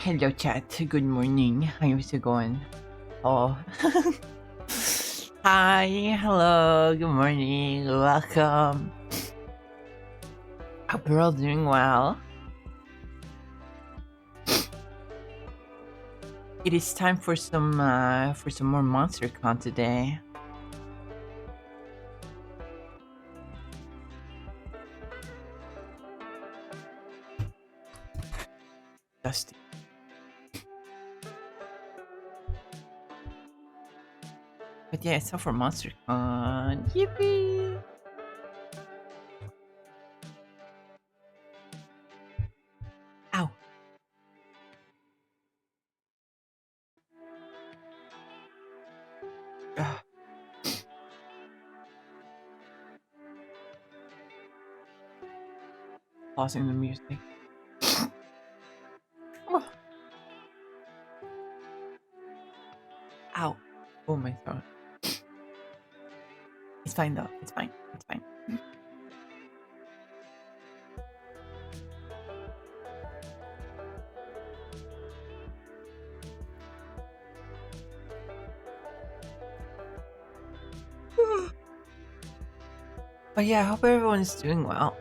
Hello chat, good morning. How's it going? Oh. Hi, hello, good morning, welcome. Hope you're all doing well. It is time for some more MonsterCon today. Dusty. But yeah, it's time for MonsterCon. Yippee! Ow. Ugh. Pausing the music. Oh. Ow. Oh, my throat. It's fine though. It's fine. It's fine. But yeah, I hope everyone's doing well.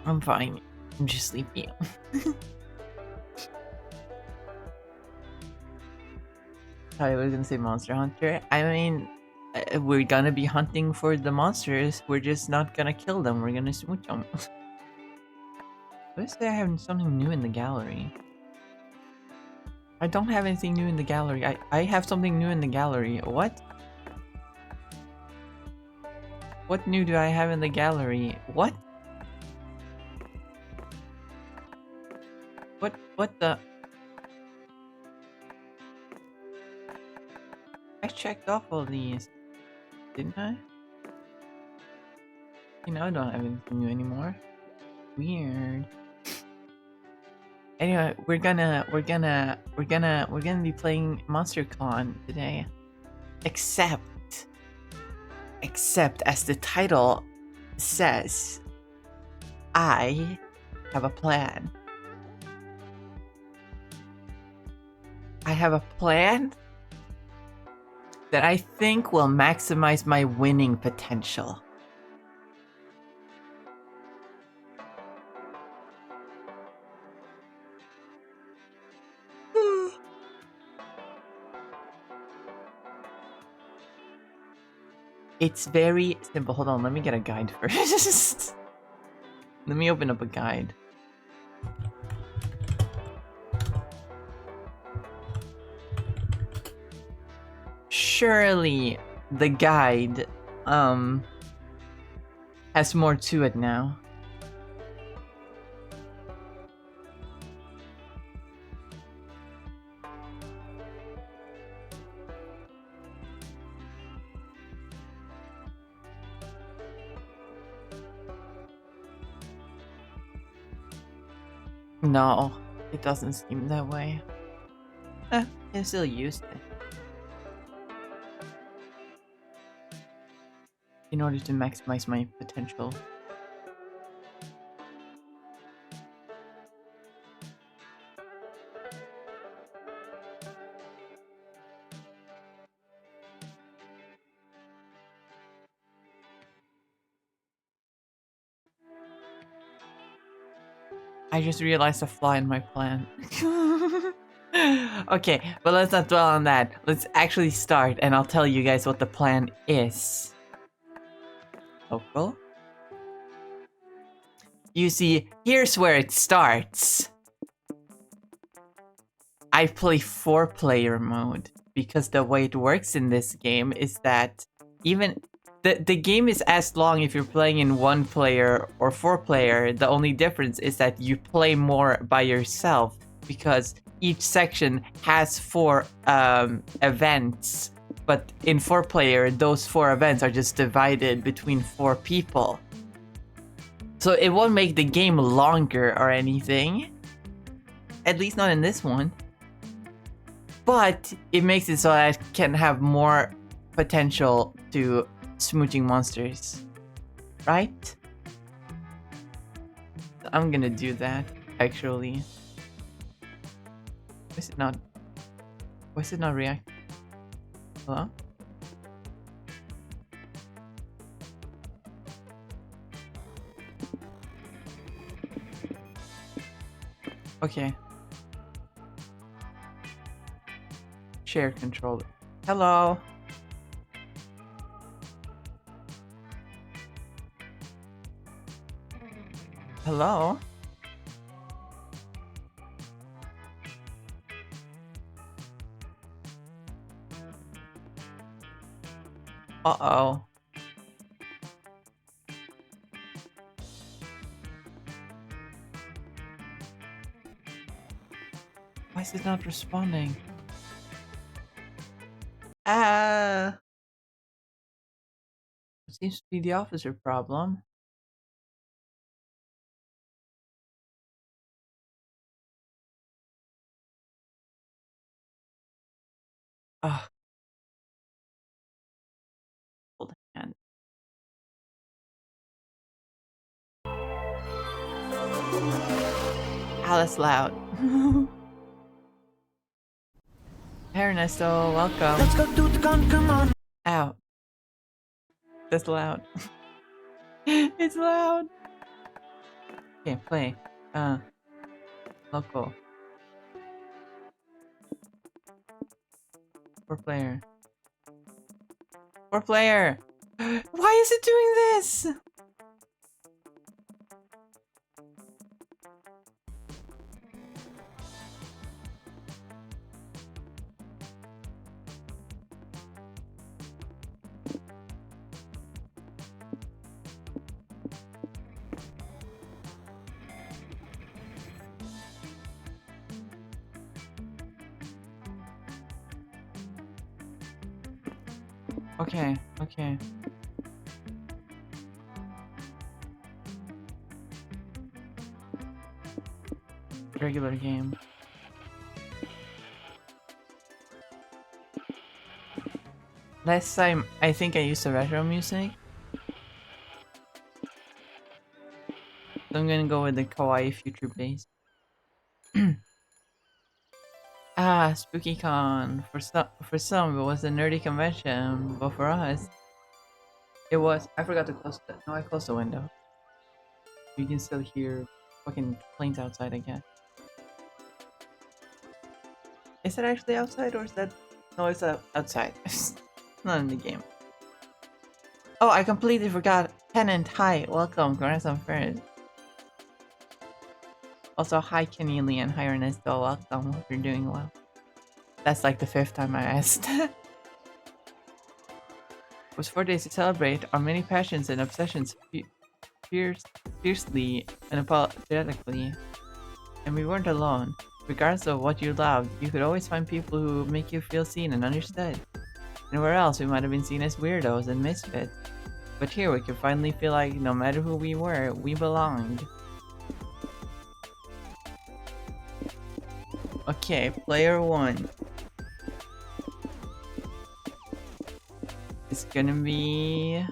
I'm fine. I'm just sleepy. I was gonna say Monster Hunter. I mean, we're gonna be hunting for the monsters. We're just not gonna kill them. We're gonna smooch them. What is there having something new in the gallery? I don't have anything new in the gallery. I have something new in the gallery. What? What new do I have in the gallery? What? What the? I checked off all these, didn't I? You know, I don't have anything new anymore. Weird. Anyway, we're gonna be playing MonsterCon today. Except as the title says, I have a plan. I have a plan that I think will maximize my winning potential. It's very simple. Hold on, let me get a guide first. Let me open up a guide. Surely the guide has more to it now. No, it doesn't seem that way. I still used it. In order to maximize my potential. I just realized a flaw in my plan. Okay, but let's not dwell on that. Let's actually start, and I'll tell you guys what the plan is. Local? You see, here's where it starts. I play 4-player mode, because the way it works in this game is that even the game is as long if you're playing in 1-player or 4-player. The only difference is that you play more by yourself because each section has 4 events, but in 4-player, those 4 events are just divided between 4 people. So it won't make the game longer or anything. At least not in this one. But it makes it so I can have more potential to smooching monsters. Right? I'm gonna do that, actually. Why is it not? Why is it not reacting? Hello? Okay. Share controller. Hello. Hello? Uh-oh. Why is it not responding? Ah! It seems to be the officer problem. Ah, hold hand. Ah, that's loud. Hey Ernesto, welcome. Let's go to the gun, come on. Ow. That's loud. It's loud. Okay, play. Local. 4-player. 4-player! Why is it doing this? Okay, okay. Regular game. Last time, I think I used the retro music. So I'm gonna go with the kawaii future bass. Ah, SpookyCon. For some, it was a nerdy convention, but for us, it was. I forgot to close the. No, I closed the window. You can still hear fucking planes outside, I guess. Is it actually outside or is that? No, it's outside. It's not in the game. Oh, I completely forgot. Pennant, hi, welcome. Congrats on first. Also, hi Kenny Lee and hi Ernesto, welcome. Hope you're doing well. That's like the 5th time I asked. With 4 days to celebrate our many passions and obsessions fiercely and apologetically. And we weren't alone. Regardless of what you loved, you could always find people who make you feel seen and understood. Anywhere else, we might have been seen as weirdos and misfits. But here, we could finally feel like no matter who we were, we belonged. Okay, player 1. It's gonna be...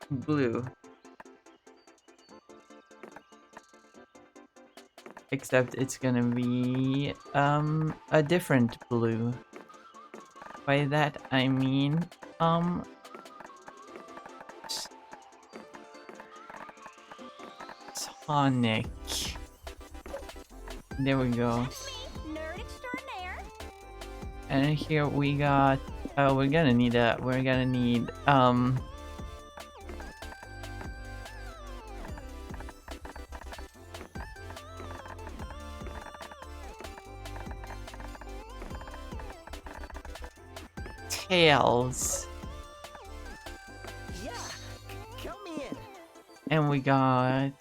blue. Except it's gonna be a different blue. By that I mean Sonic. There we go. And here we got we're gonna need Tails. Yeah, count me in. And we got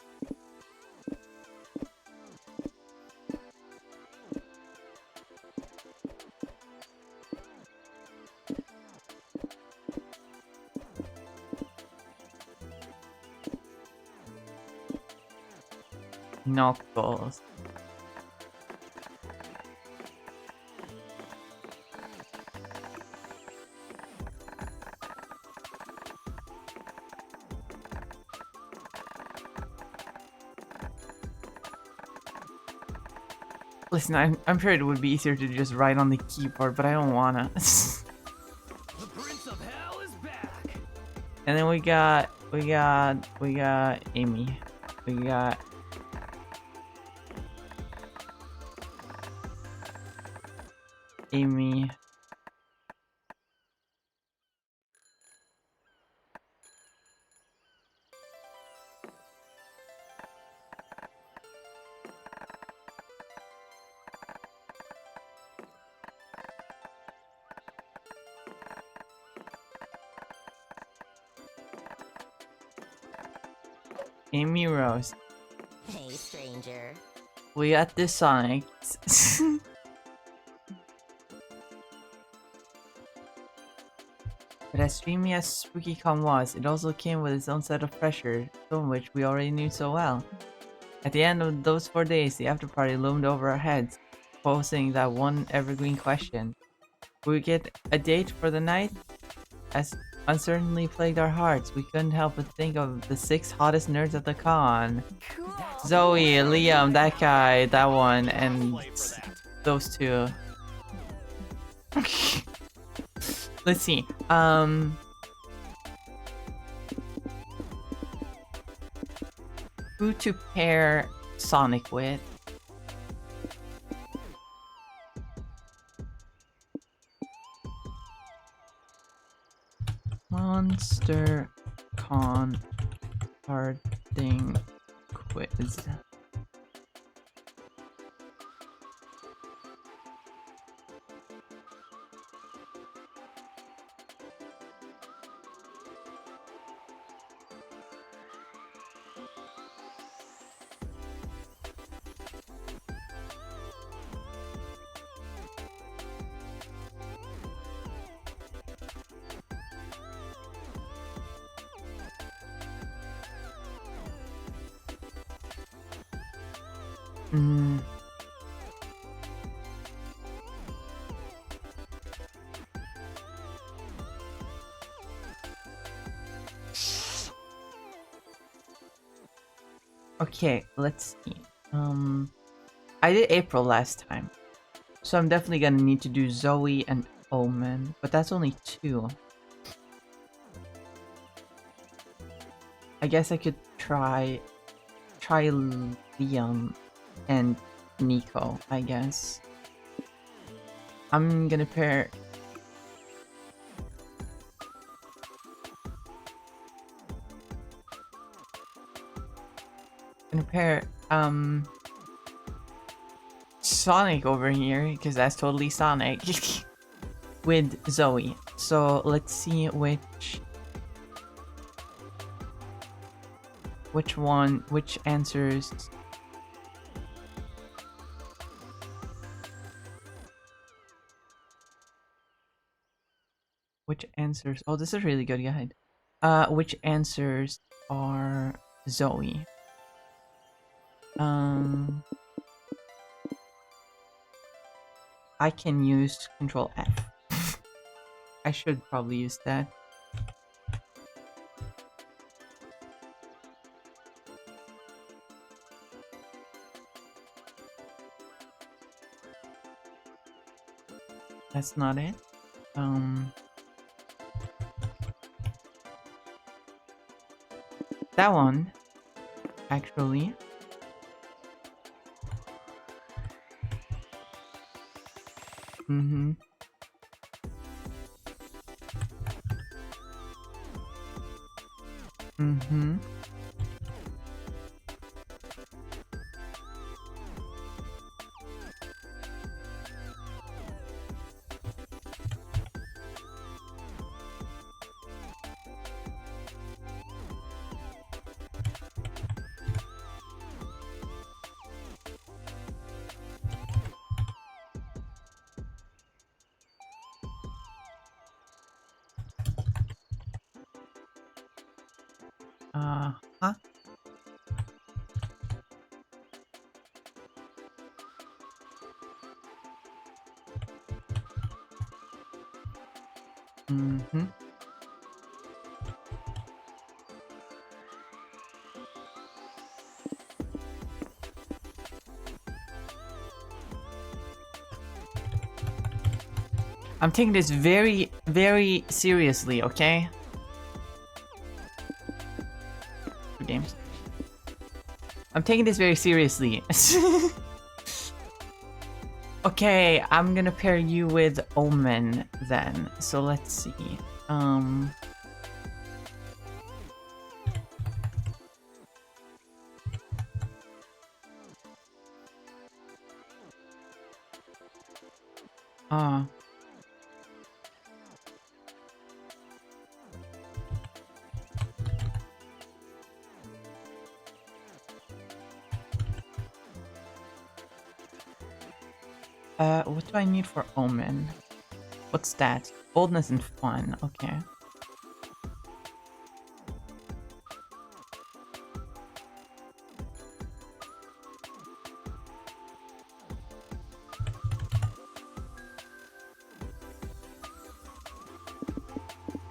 Knuckles. Listen, I'm sure it would be easier to just write on the keyboard, but I don't wanna. The Prince of Hell is back. And then we got Amy. We got Amy. Amy Rose. Hey, stranger. We got the Sonic. But as dreamy as SpookyCon was, it also came with its own set of pressures, some of which we already knew so well. At the end of those 4 days, the after-party loomed over our heads, posing that one evergreen question. Will we get a date for the night? As uncertainty plagued our hearts, we couldn't help but think of the 6 hottest nerds at the con. Cool. Zoe, Liam, that guy, that one, and those two. Let's see. Who to pair Sonic with? Monster Con Carding Quiz. Okay, let's see. I did April last time, so I'm definitely gonna need to do Zoe and Omen, but that's only 2. I guess I could try Liam and Nico, I guess. I'm gonna pair Sonic over here, because that's totally Sonic, with Zoe. So let's see which answers. Which answers? Oh, this is a really good guide. Which answers are Zoe? I can use Control F. I should probably use that. That's not it. That one, actually. Mm-hmm. Mm-hmm. Huh? Mm-hmm. I'm taking this very, very seriously, okay? 2 games. I'm taking this very seriously. Okay, I'm gonna pair you with Omen then. So let's see. What do I need for Omen? What's that? Boldness and fun. Okay.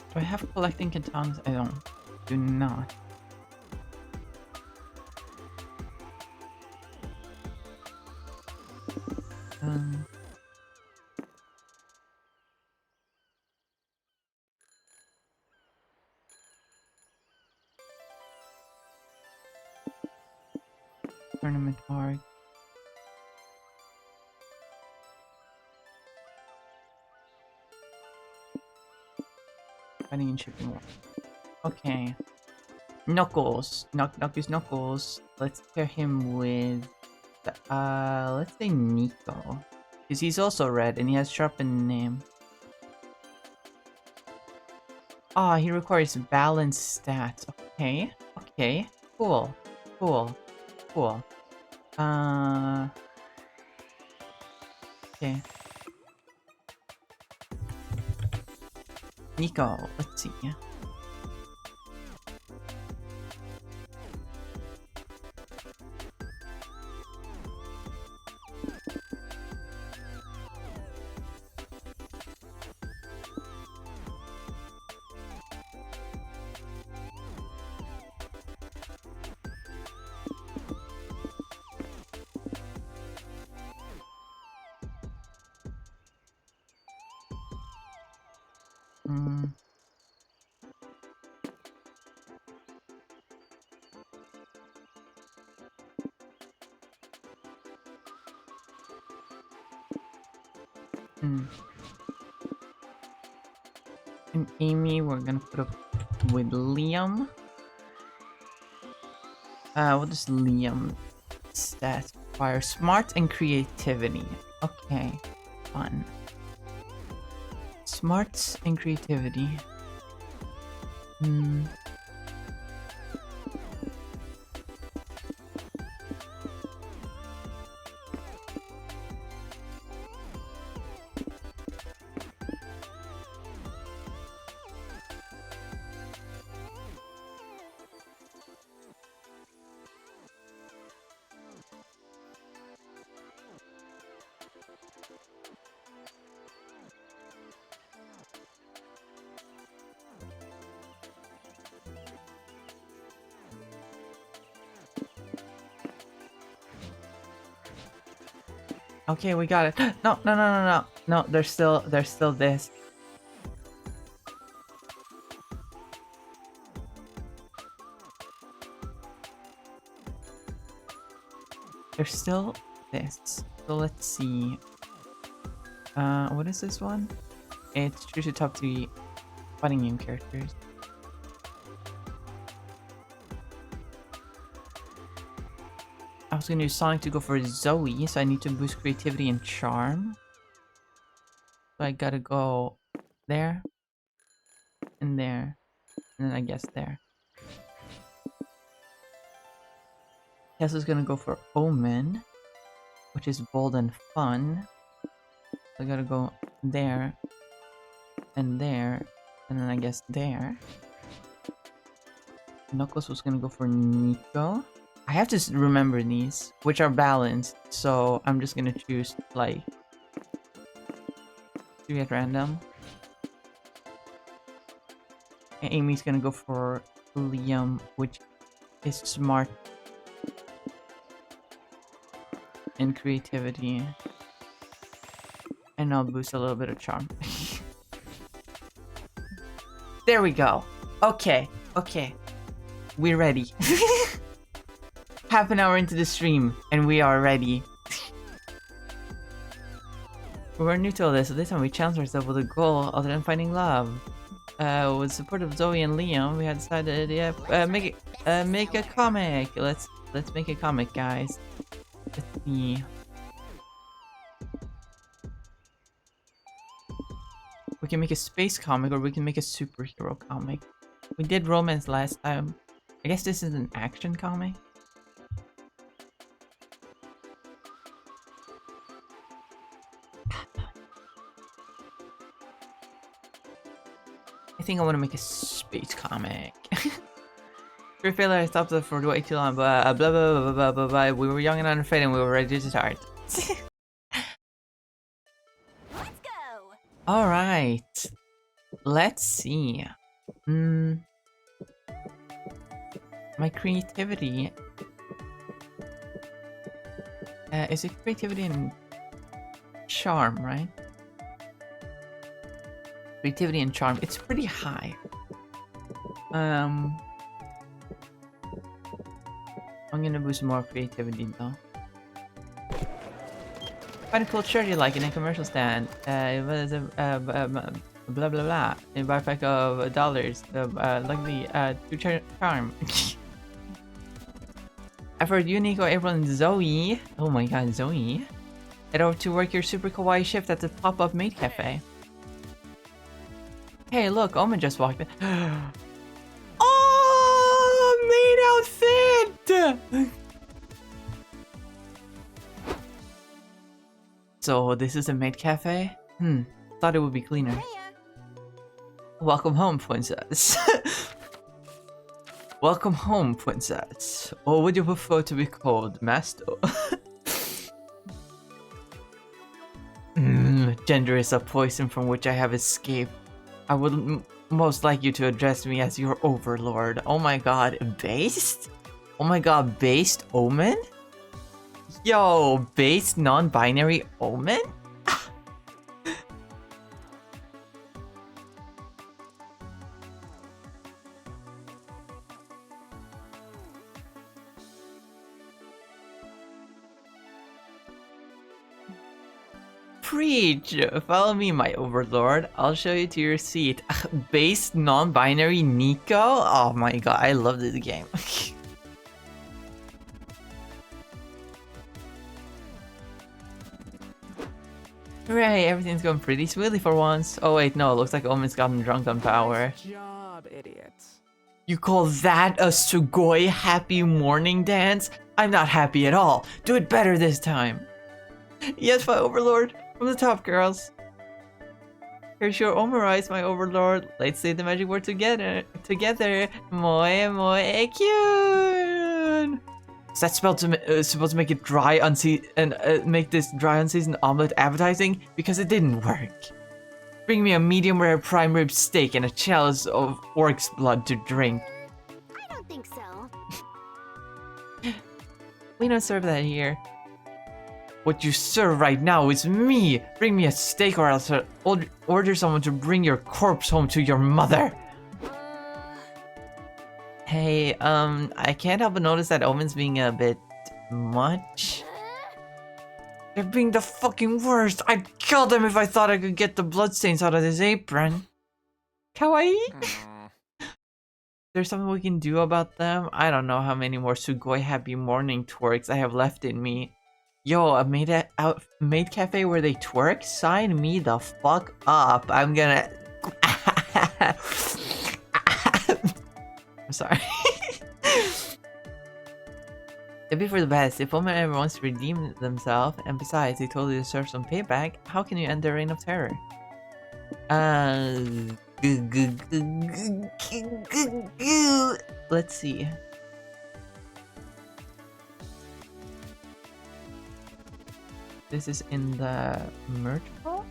Do I have collecting katanas? I don't. Do not. Tournament arc. Fighting and shipping war. Okay. Knuckles. Knuckles. Let's pair him with let's say Nico. Because he's also red and he has sharpened name. Ah, he requires balanced stats. Okay. Okay. Cool. Cool. Cool. Okay. Nico, let's see. And Amy, we're gonna put up with Liam. What does Liam stats require? Smart and creativity. Okay, fun. Smarts and creativity. Okay, we got it. No, there's still this. There's still this. So let's see. What is this one? It's choose your top 3 fighting game characters. I was gonna use Sonic to go for Zoe, so I need to boost creativity and charm. So I gotta go there, and there, and then I guess there. Tesla's gonna go for Omen, which is bold and fun. So I gotta go there, and there, and then I guess there. Knuckles was gonna go for Nico. I have to remember these, which are balanced, so I'm just gonna choose, like, 3 at random. And Amy's gonna go for Liam, which is smart and creativity. And I'll boost a little bit of charm. There we go. Okay, okay. We're ready. Half an hour into the stream, and we are ready. We were new to all this, so this time we challenged ourselves with a goal other than finding love. With support of Zoe and Liam, we had decided, make a comic. Let's make a comic, guys. Let's see. We can make a space comic, or we can make a superhero comic. We did romance last time. I guess this is an action comic. I think I want to make a space comic. Great failure, I stopped it for way too long, but blah blah blah blah blah blah. We were young and unafraid, and we were ready to start. Let's go. All right, let's see. My creativity. Is it creativity and charm, right? Creativity and charm. It's pretty high. I'm gonna boost more creativity though. Find a cool shirt you like in a commercial stand. Blah blah blah. A backpack of dollars. Luckily, to charm. I've heard you, Nico, April, and Zoe. Oh my god, Zoe. Head over to work your super kawaii shift at the pop-up maid cafe. Hey, look, Omen just walked in. Oh, maid outfit! So, this is a maid cafe? Thought it would be cleaner. Hiya. Welcome home, princess. Welcome home, princess. Or would you prefer to be called master? Gender is a poison from which I have escaped. I would most like you to address me as your overlord. Oh my god, based? Oh my god, based Omen? Yo, based non-binary Omen? Preach! Follow me, my overlord. I'll show you to your seat. Based non-binary Nico? Oh my god, I love this game. Hooray, everything's going pretty smoothly for once. Oh wait, no, it looks like Omen's gotten drunk on power. Nice job, idiots. You call that a Sugoi happy morning dance? I'm not happy at all. Do it better this time. Yes, my overlord. From the top, girls. Here's your Omerize, my overlord. Let's say the magic word together. Moe moe kyun. Is that supposed to make it dry and make this dry unseasoned omelet appetizing? Because it didn't work. Bring me a medium rare prime rib steak and a chalice of orc's blood to drink. I don't think so. We don't serve that here. What you serve right now is me! Bring me a steak or else order someone to bring your corpse home to your mother! Hey, I can't help but notice that Omen's being a bit much. They're being the fucking worst! I'd kill them if I thought I could get the bloodstains out of this apron! Kawaii? There's something we can do about them? I don't know how many more Sugoi happy morning twerks I have left in me. Yo, a maid cafe where they twerk? Sign me the fuck up. I'm gonna... I'm sorry. It'd be for the best. If Omen ever wants to redeem themselves, and besides, they totally deserve some payback, how can you end their reign of terror? Let's see. This is in the merch hall?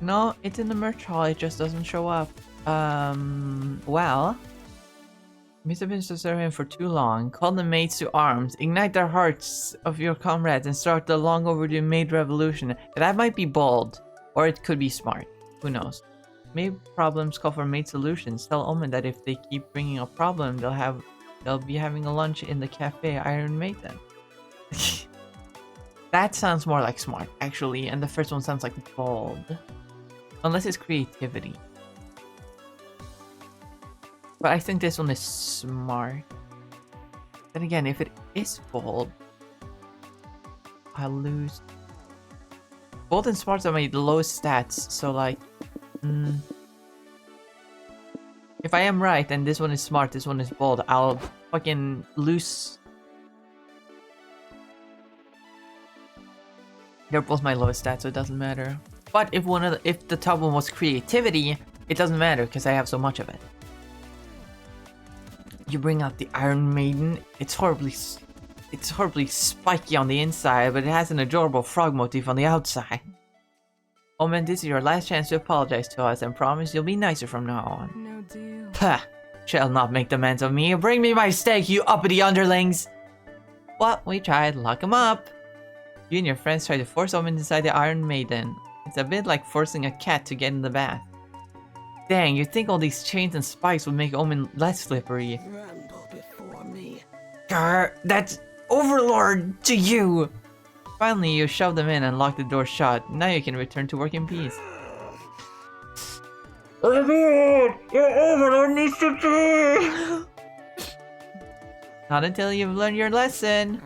No, it's in the merch hall, it just doesn't show up. Well, Mr. been serving for too long. Call the maids to arms. Ignite the hearts of your comrades and start the long overdue maid revolution. That might be bold, or it could be smart. Who knows? Maid problems call for maid solutions. Tell Omen that if they keep bringing a problem, they'll be having a lunch in the cafe Iron Maiden. That sounds more like smart, actually, and the first one sounds like bold. Unless it's creativity. But I think this one is smart. Then again, if it is bold, I'll lose. Bold and smart are my lowest stats, so like... if I am right and this one is smart, this one is bold, I'll fucking lose. They're both my lowest stats, so it doesn't matter. But if the top one was creativity, it doesn't matter because I have so much of it. You bring out the Iron Maiden. It's horribly spiky on the inside, but it has an adorable frog motif on the outside. Omen, this is your last chance to apologize to us and promise you'll be nicer from now on. No deal. Pah! Shall not make demands of me. Bring me my steak, you uppity underlings! Well, we tried. Lock him up. You and your friends tried to force Omen inside the Iron Maiden. It's a bit like forcing a cat to get in the bath. Dang, you'd think all these chains and spikes would make Omen less slippery. Ramble before me. Grr, that's Overlord to you! Finally, you shoved them in and locked the door shut. Now you can return to work in peace. Overlord! Your Overlord needs to be! Not until you've learned your lesson.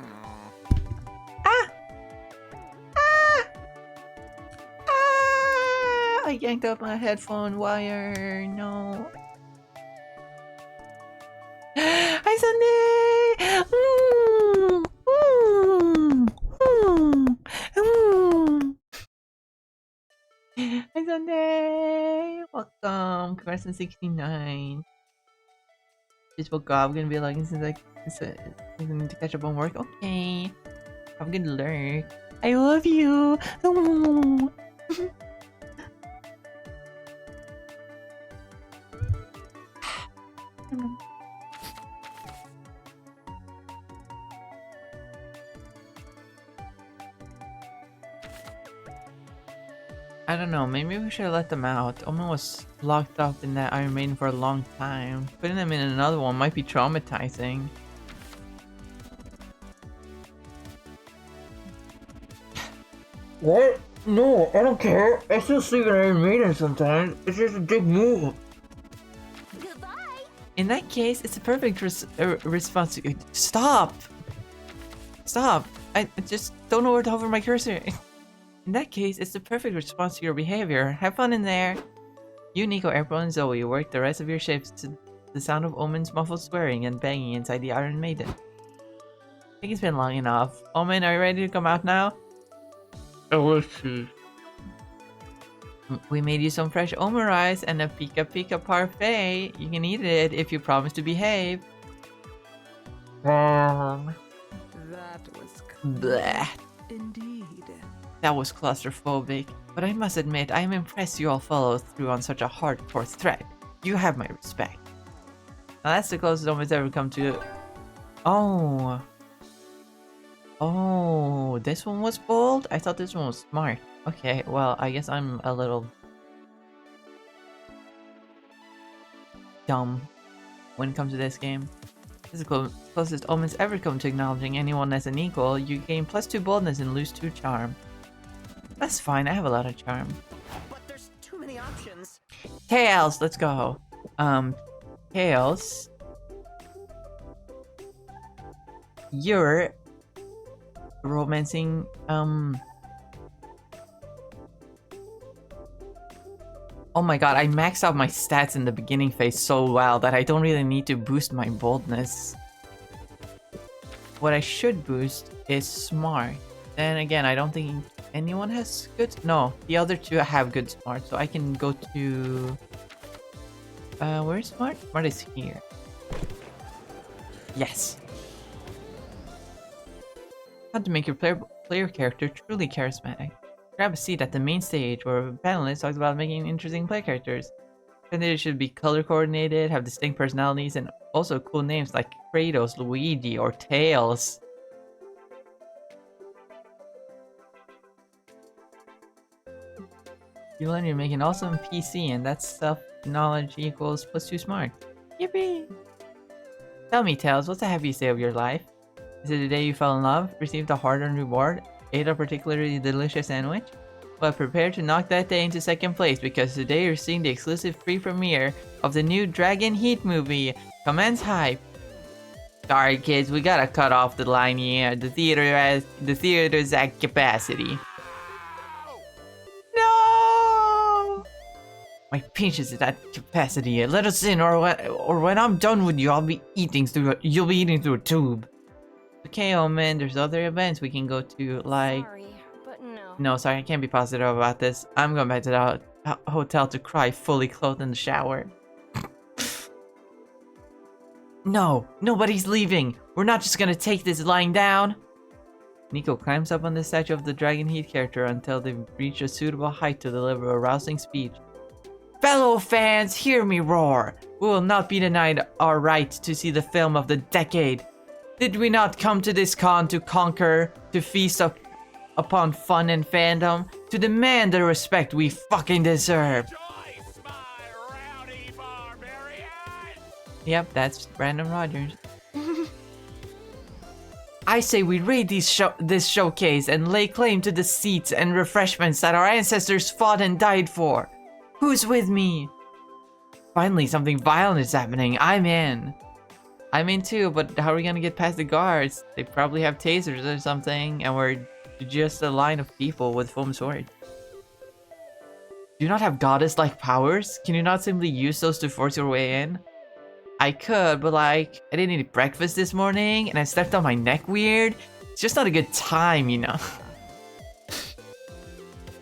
I yanked up my headphone wire. No. Hi, Sunday! Hi, Sunday! Welcome. Congrats on 69. Just woke up. I'm gonna be like, since I need to catch up on work. Okay. I'm gonna lurk. I love you. I don't know, maybe we should let them out. Omen was locked up in that Iron Maiden for a long time. Putting them in another one might be traumatizing. What? No, I don't care. I still sleep in Iron Maiden sometimes. It's just a big move. Goodbye. In that case, it's a perfect response to— Stop! Stop! I just don't know where to hover my cursor. In that case, it's the perfect response to your behavior. Have fun in there. You, Nico, April, and Zoe work the rest of your shifts to the sound of Omen's muffled swearing and banging inside the Iron Maiden. I think it's been long enough. Omen, are you ready to come out now? Oh, we'll see. We made you some fresh Omen rice and a Pika Pika parfait. You can eat it if you promise to behave. That was Bleh. indeed. That was claustrophobic, but I must admit I am impressed you all followed through on such a hardcore threat. You have my respect. Now that's the closest Omen's ever come to— Oh. Oh, this one was bold? I thought this one was smart. Okay, well, I guess I'm a little dumb when it comes to this game. This is the closest Omen's ever come to acknowledging anyone as an equal. You gain +2 boldness and lose 2 charm. That's fine, I have a lot of charm. But there's too many options. Tails, let's go. Tails. You're romancing, Oh my god, I maxed out my stats in the beginning phase so well that I don't really need to boost my boldness. What I should boost is smart. Then again, I don't think anyone has good— No, the other two have good smart, so I can go to— where's smart? Smart is here. Yes. How to make your player character truly charismatic. Grab a seat at the main stage where a panelist talks about making interesting play characters. Candidates should be color coordinated, have distinct personalities, and also cool names like Kratos, Luigi, or Tails. You learn you make an awesome PC, and that's self-knowledge equals +2 smart. Yippee! Tell me, Tails, what's the happiest day of your life? Is it the day you fell in love, received a hard-earned reward, ate a particularly delicious sandwich? Well, prepare to knock that day into second place because today you're seeing the exclusive free premiere of the new Dragon Heat movie. Commence hype. Sorry, kids, we gotta cut off the line here. The theater's at capacity. No! My pinches is at capacity. Let us in, or when I'm done with you, you'll be eating through a tube. Okay, Omen, there's other events we can go to, like. Sorry, but no. No, sorry, I can't be positive about this. I'm going back to the hotel to cry fully clothed in the shower. No, nobody's leaving. We're not just gonna take this lying down. Nico climbs up on the statue of the Dragon Heat character until they've reached a suitable height to deliver a rousing speech. Fellow fans, hear me roar. We will not be denied our right to see the film of the decade. Did we not come to this con to conquer, to feast upon fun and fandom, to demand the respect we fucking deserve? Joyce, my rowdy barbarian! Yep, that's Brandon Rogers. I say we raid this showcase and lay claim to the seats and refreshments that our ancestors fought and died for. Who's with me? Finally, something violent is happening. I'm in. I'm in too, but how are we gonna get past the guards? They probably have tasers or something, and we're just a line of people with foam swords. Do you not have goddess-like powers? Can you not simply use those to force your way in? I could, but like, I didn't eat breakfast this morning, and I stepped on my neck weird. It's just not a good time, you know?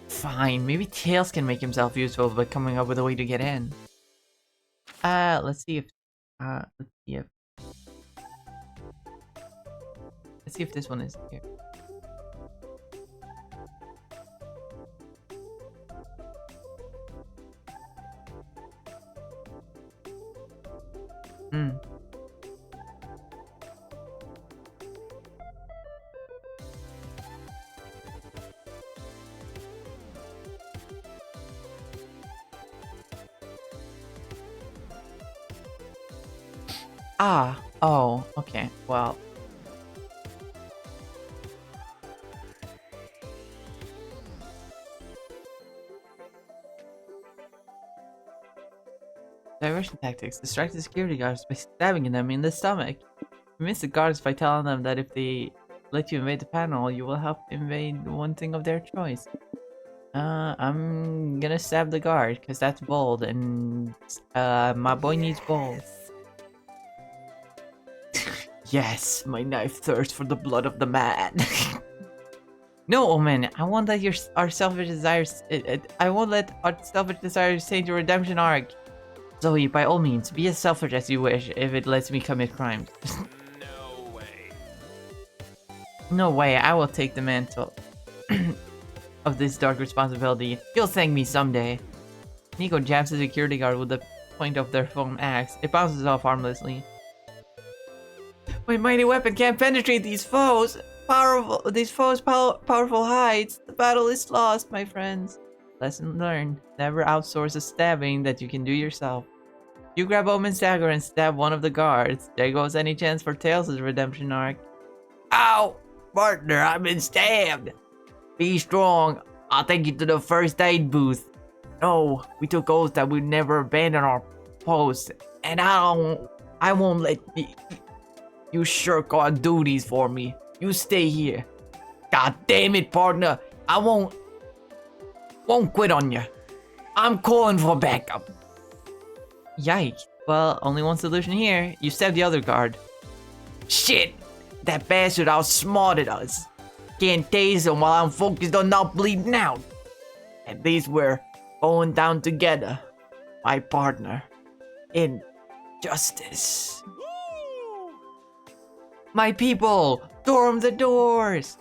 Fine, maybe Tails can make himself useful by coming up with a way to get in. Let's see if this one is here. Oh, okay, well. Diversion tactics. Distract the security guards by stabbing them in the stomach. Convince the guards by telling them that if they let you invade the panel, you will help invade one thing of their choice. I'm gonna stab the guard, because that's bold, and my boy needs bold. Yes, my knife thirsts for the blood of the man. No, Omen, I won't let our selfish desires. I won't let our selfish desires change your redemption arc. Zoe, by all means, be as selfish as you wish if it lets me commit crimes. No way. No way, I will take the mantle of this dark responsibility. You'll thank me someday. Nico jabs the security guard with the point of their foam axe. It bounces off harmlessly. My mighty weapon can't penetrate these foes. Powerful hides. The battle is lost, my friends. Lesson learned. Never outsource a stabbing that you can do yourself. You grab Omen's dagger and stab one of the guards. There goes any chance for Tails' redemption arc. Ow! Partner, I've been stabbed! Be strong. I'll take you to the first aid booth. No, we took oath that we'd never abandon our post. And I won't let you shirk our duties for me. You stay here. God damn it, partner. I won't quit on you. I'm calling for backup. Yikes. Well, only one solution here. You stab the other guard. Shit! That bastard outsmarted us. Can't tase him while I'm focused on not bleeding out. At least we're going down together. My partner. In justice. My people! Storm the doors!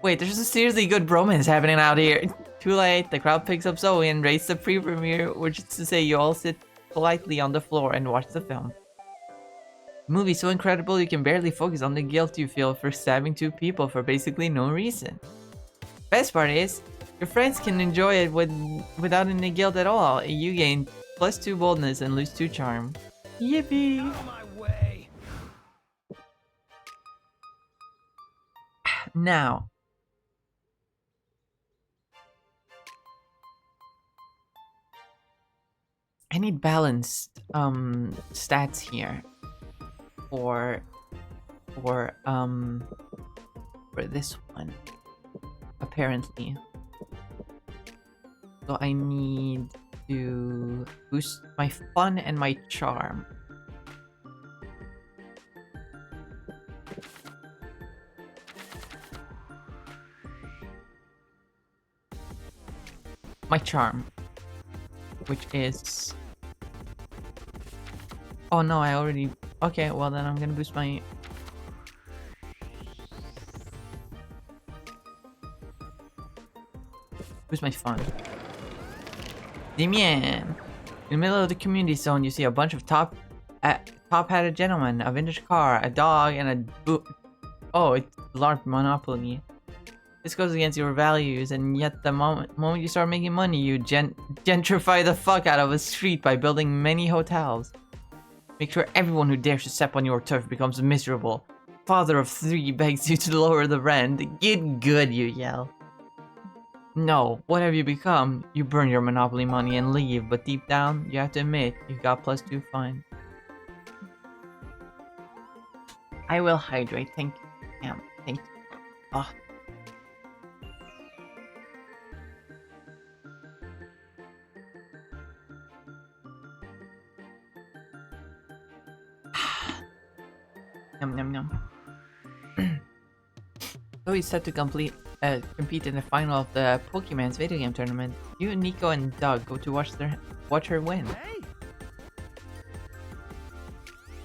Wait, there's a seriously good bromance happening out here. Too late, the crowd picks up Zoe and rates the pre-premiere, which is to say you all sit politely on the floor and watch the film. The movie's so incredible you can barely focus on the guilt you feel for stabbing 2 people for basically no reason. Best part is, your friends can enjoy it without any guilt at all. You gain +2 boldness and lose 2 charm. Yippee! Out of my way. Now, I need balanced stats here for this one, apparently. So I need to boost my fun and my charm. My charm, which is... Oh no, I already... Okay, well then I'm gonna boost my... Boost my fun. Damien! In the middle of the community zone, you see a bunch of top-hatted gentlemen, a vintage car, a dog, and oh, it's LARP Monopoly. This goes against your values, and yet the moment you start making money, you gentrify the fuck out of a street by building many hotels. Make sure everyone who dares to step on your turf becomes miserable. Father of 3 begs you to lower the rent. Get good, you yell. No, what have you become? You burn your Monopoly money and leave, but deep down, you have to admit, you got +2 fun. I will hydrate, thank you. Damn, thank you. Oh. Yum yum yum. So he's set to compete in the final of the Pokemon's video game tournament. You, Nico, and Doug go to watch her win.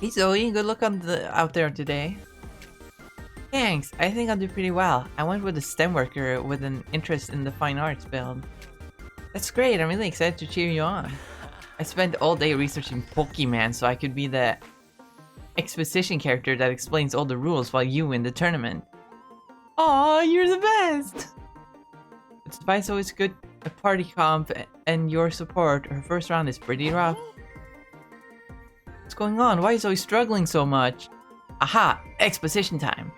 Hey Zoe, good luck out there today. Thanks, I think I'll do pretty well. I went with a STEM worker with an interest in the fine arts build. That's great, I'm really excited to cheer you on. I spent all day researching Pokemon so I could be the exposition character that explains all the rules while you win the tournament. Aw, you're the best! Despite Zoe's good party comp and your support, her first round is pretty rough. What's going on? Why is Zoe struggling so much? Aha! Exposition time!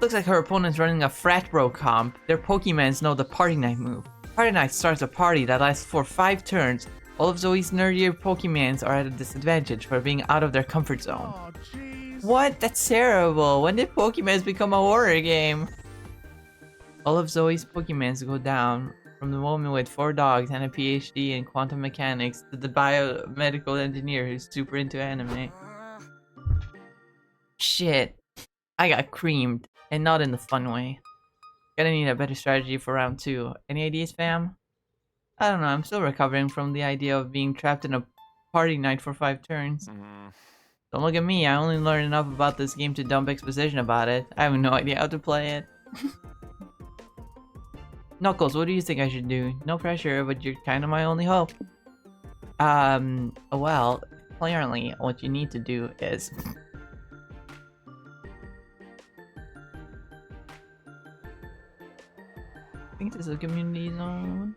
Looks like her opponent's running a frat bro comp. Their Pokemons know the Party Night move. Party Night starts a party that lasts for 5 turns. All of Zoe's nerdier Pokemons are at a disadvantage for being out of their comfort zone. Oh, jeez. What? That's terrible! When did Pokemons become a horror game? All of Zoe's Pokemons go down, from the woman with 4 dogs and a PhD in quantum mechanics to the biomedical engineer who's super into anime. Shit. I got creamed, and not in the fun way. Gonna need a better strategy for round 2. Any ideas, fam? I don't know, I'm still recovering from the idea of being trapped in a party night for 5 turns. Don't look at me, I only learned enough about this game to dump exposition about it. I have no idea how to play it. Knuckles, what do you think I should do? No pressure, but you're kind of my only hope. Well, apparently what you need to do is... I think this is a community zone.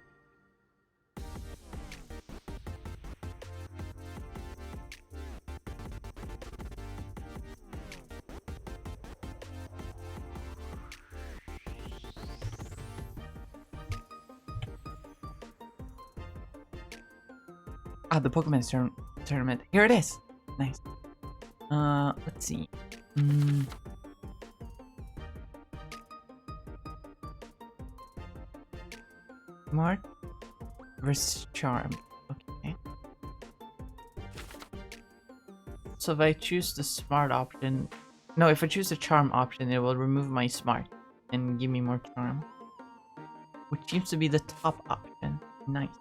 Ah, the Pokemon tournament. Here it is. Nice. Let's see. Smart versus Charm. Okay. So if I choose the Smart option... No, if I choose the Charm option, it will remove my Smart and give me more Charm. Which seems to be the top option. Nice.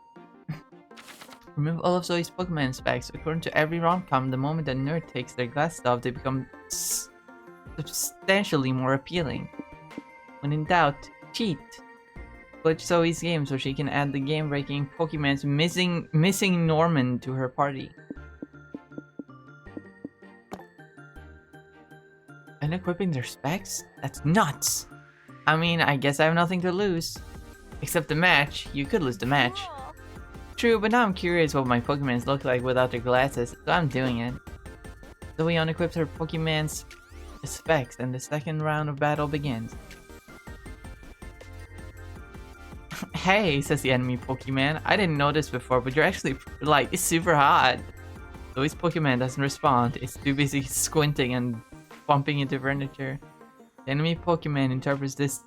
Remove all of Zoe's Pokemon specs. According to every rom-com, the moment a nerd takes their glasses off, they become substantially more appealing. When in doubt, cheat. Glitch Zoe's game so she can add the game-breaking Pokemon's missing Norman to her party. unequipping their specs? That's nuts! I mean, I guess I have nothing to lose. Except the match. You could lose the match. True, but now I'm curious what my Pokemons look like without their glasses, so I'm doing it. Zoe unequips her Pokemon's specs, and the second round of battle begins. Hey, says the enemy Pokemon. I didn't notice before, but you're actually, like, super hot. Zoe's Pokemon doesn't respond. It's too busy squinting and bumping into furniture. The enemy Pokemon interprets this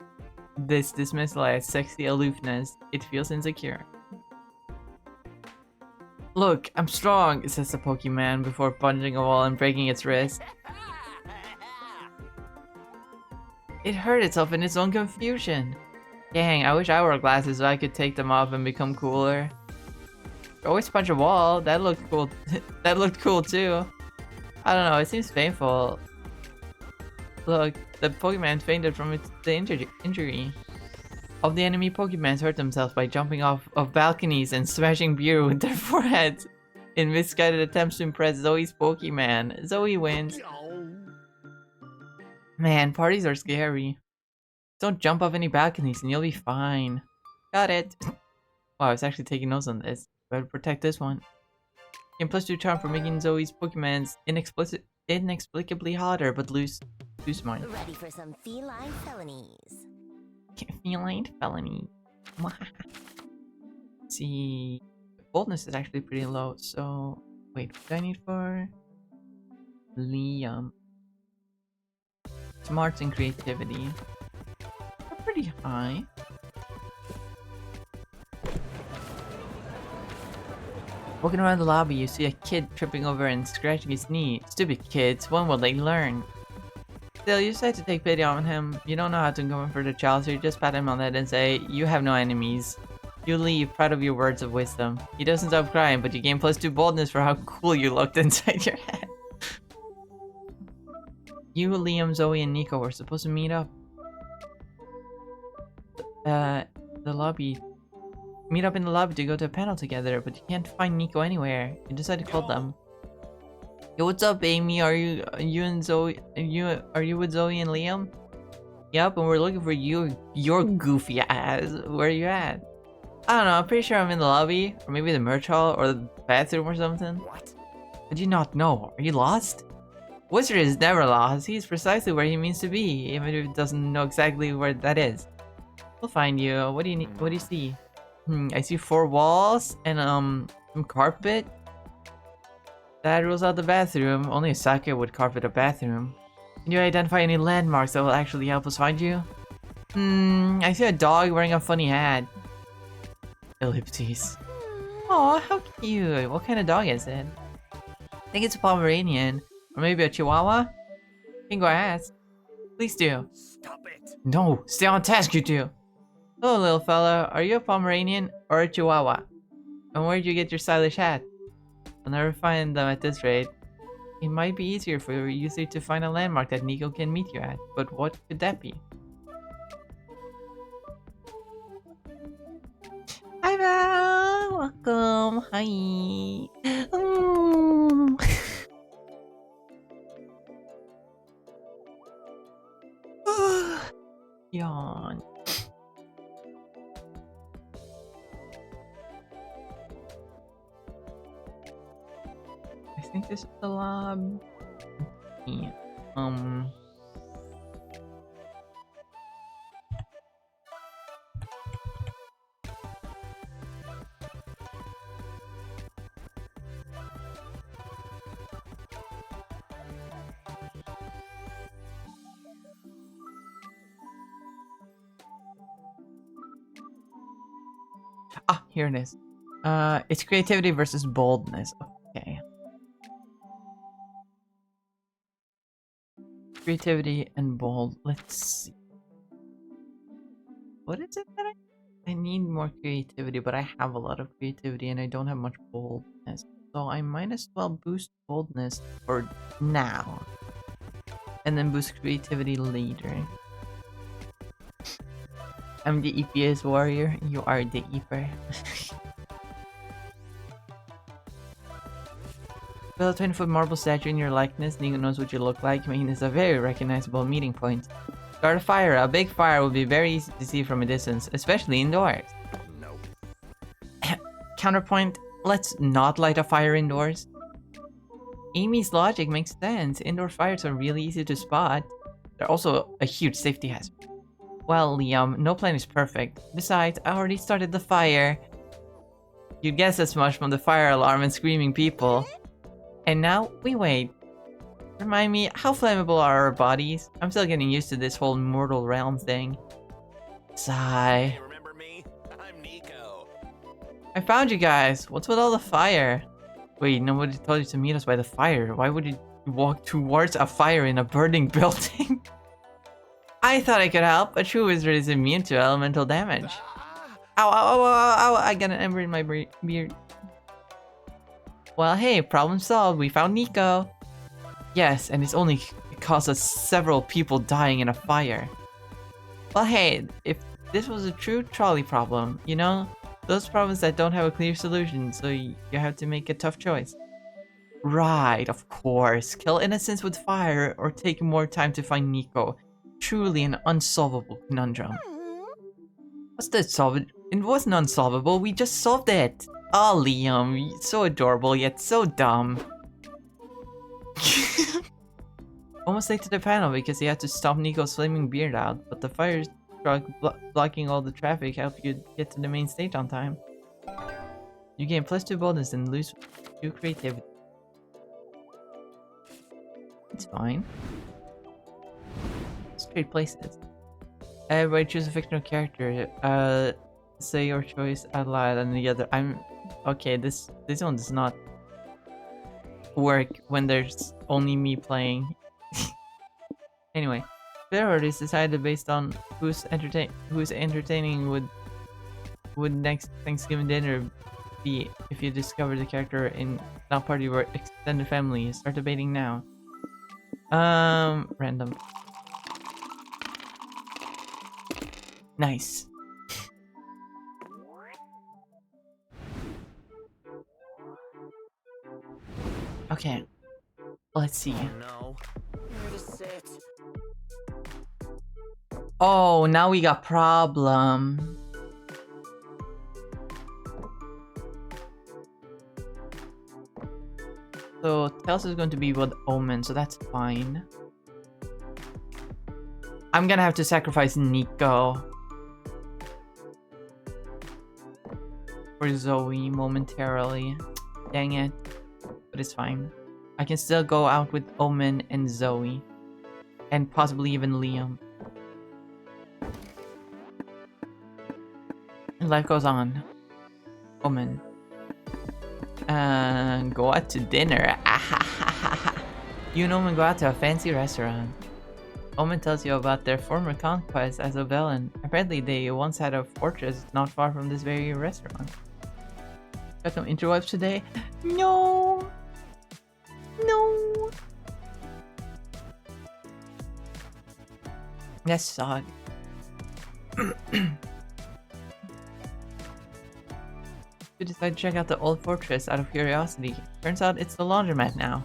dismissal as sexy aloofness. It feels insecure. Look, I'm strong, says the Pokemon before punching a wall and breaking its wrist. It hurt itself in its own confusion. Dang, I wish I wore glasses so I could take them off and become cooler. Always punch a wall. That looked cool. That looked cool too. I don't know. It seems painful. Look, the Pokemon fainted from the injury. All the enemy Pokemons hurt themselves by jumping off of balconies and smashing beer with their foreheads in misguided attempts to impress Zoe's Pokemon. Zoe wins. Man, parties are scary. Don't jump off any balconies and you'll be fine. Got it. Wow, I was actually taking notes on this. Better protect this one. Gain +2 charm for making Zoe's Pokemons inexplicably hotter, but too smart. Ready for some feline felonies. Feline felony. See, boldness is actually pretty low. So wait, what do I need for Liam? Smarts and creativity are pretty high. Walking around the lobby, you see a kid tripping over and scratching his knee. Stupid kids, when will they learn? Still, you decide to take pity on him. You don't know how to comfort the child, so you just pat him on the head and say, you have no enemies. You leave, proud of your words of wisdom. He doesn't stop crying, but you gain +2 boldness for how cool you looked inside your head. You, Liam, Zoe, and Nico were supposed to meet up. The lobby. Meet up in the lobby to go to a panel together, but you can't find Nico anywhere. You decide to call them. Yo, what's up, Amy? Are you and Zoe? Are you with Zoe and Liam? Yep, and we're looking for you. Your goofy ass. Where are you at? I don't know. I'm pretty sure I'm in the lobby, or maybe the merch hall, or the bathroom, or something. What? Did you not know? Are you lost? Wizard is never lost. He's precisely where he means to be, even if he doesn't know exactly where that is. We'll find you. What do you need? What do you see? I see 4 walls and some carpet. That rules out the bathroom. Only a Sake would carpet a bathroom. Can you identify any landmarks that will actually help us find you? I see a dog wearing a funny hat. Ellipses. Aw, how cute. What kind of dog is it? I think it's a Pomeranian. Or maybe a Chihuahua? You can go ask. Please do. Stop it. No, stay on task, you two. Hello, little fella. Are you a Pomeranian or a Chihuahua? And where'd you get your stylish hat? I'll never find them at this rate. It might be easier for you to find a landmark that Nico can meet you at, but what could that be? Hi, Val! Welcome! Hi! Yawn. I think this is the lab. Yeah. Ah, here it is. It's creativity versus boldness. Okay. Creativity and bold. Let's see. What is it that I need more creativity, but I have a lot of creativity and I don't have much boldness. So I might as well boost boldness for now. And then boost creativity later. I'm the EPS warrior, you are the Eeper. Build a 20-foot marble statue in your likeness. Nico knows what you look like, making this a very recognizable meeting point. Start a fire. A big fire will be very easy to see from a distance, especially indoors. Nope. Counterpoint, let's not light a fire indoors. Amy's logic makes sense. Indoor fires are really easy to spot. They're also a huge safety hazard. Well, Liam, no plan is perfect. Besides, I already started the fire. You'd guess as much from the fire alarm and screaming people. And now, we wait. Remind me, how flammable are our bodies? I'm still getting used to this whole mortal realm thing. Sigh. Hey, remember me? I'm Nico. I found you guys. What's with all the fire? Wait, nobody told you to meet us by the fire. Why would you walk towards a fire in a burning building? I thought I could help. A true wizard is immune to elemental damage. Ow, ow, ow, ow, ow, I got an ember in my beard. Well, hey, problem solved. We found Nico. Yes, and it's only caused us several people dying in a fire. Well, hey, if this was a true trolley problem, you know? Those problems that don't have a clear solution, so you have to make a tough choice. Right, of course. Kill innocents with fire or take more time to find Nico. Truly an unsolvable conundrum. What's that solved? It wasn't unsolvable, we just solved it. Oh, Liam, so adorable yet so dumb. Almost late to the panel because he had to stomp Nico's flaming beard out, but the fire truck blocking all the traffic helped you get to the main stage on time. You gain +2 bonus and lose 2 creativity. It's fine. Straight places. Everybody choose a fictional character. Say your choice out loud and the other. Okay, this one does not work when there's only me playing. Anyway, priorities decided based on who's entertaining would next Thanksgiving dinner be if you discover the character in not party or extended family. Start debating now. Random. Nice. Okay. Let's see. No. Where to sit? Oh, now we got problem. So Tails is going to be with Omen, so that's fine. I'm gonna have to sacrifice Nico for Zoe momentarily. Dang it. But it's fine. I can still go out with Omen and Zoe. And possibly even Liam. Life goes on. Omen. Go out to dinner. You and Omen go out to a fancy restaurant. Omen tells you about their former conquest as a villain. Apparently they once had a fortress not far from this very restaurant. Got some interwebs today? No! No! That sucked. We decided to check out the old fortress out of curiosity. Turns out it's the laundromat now.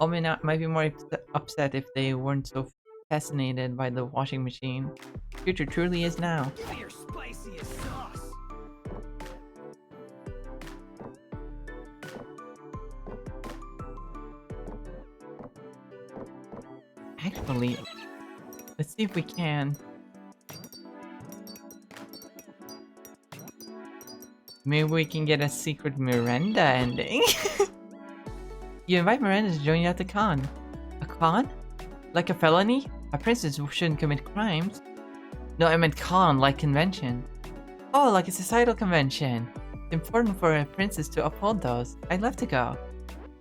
Omen might be more upset if they weren't so fascinated by the washing machine. Future truly is now. Give me your spiciest sauce. Actually, let's see if we can. Maybe we can get a secret Miranda ending. You invite Miranda to join you at the con. A con? Like a felony? A princess shouldn't commit crimes. No, I meant con, like convention. Oh, like a societal convention. It's important for a princess to uphold those. I'd love to go.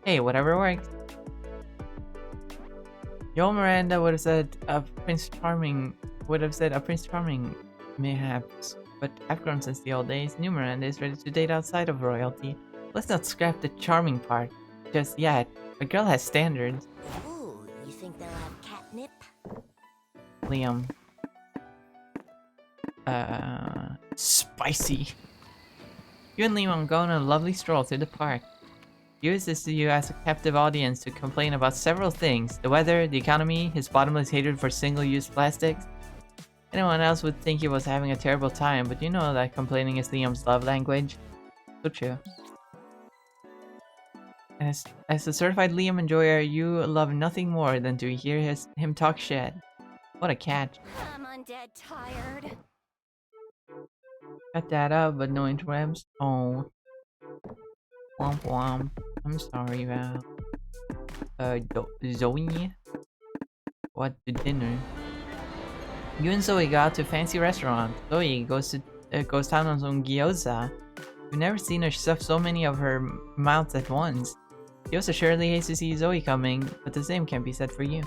Hey, whatever works. Yo, Miranda would have said a Prince Charming mayhaps. But I've grown since the old days. New Miranda is ready to date outside of royalty. Let's not scrap the charming part just yet. A girl has standards. Ooh, you think they'll have catnip? Liam. Spicy. You and Liam go on a lovely stroll through the park. uses you as a captive audience to complain about several things: the weather, the economy, his bottomless hatred for single-use plastics. Anyone else would think he was having a terrible time, but you know that complaining is Liam's love language. So true. As a certified Liam enjoyer, you love nothing more than to hear him talk shit. What a catch. I'm undead tired. Cut that up, but no interwebs. Oh. Womp womp. I'm sorry, Val. Zoe? What to dinner? You and Zoe go out to a fancy restaurant. Zoe goes down on some gyoza. You've never seen her stuff so many of her mouths at once. Gyoza surely hates to see Zoe coming, but the same can't be said for you.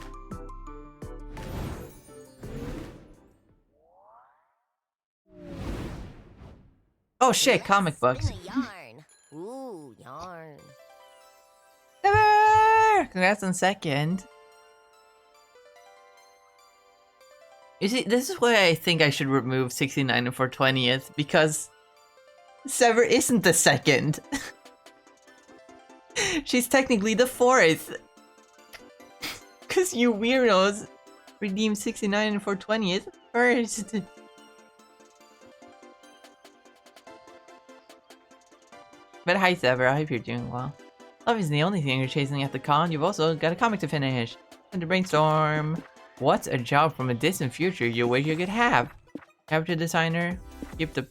Oh shit, comic books. Spin a yarn. Ooh, yarn. Congrats on second. You see, this is why I think I should remove 69 and 420th, because Sever isn't the second. She's technically the fourth. Cause you weirdos redeemed 69 and 420th first. But hi Sever, I hope you're doing well. Love isn't the only thing you're chasing at the con, you've also got a comic to finish. And to brainstorm. What's a job from a distant future you wish you could have? Character designer? Keep the...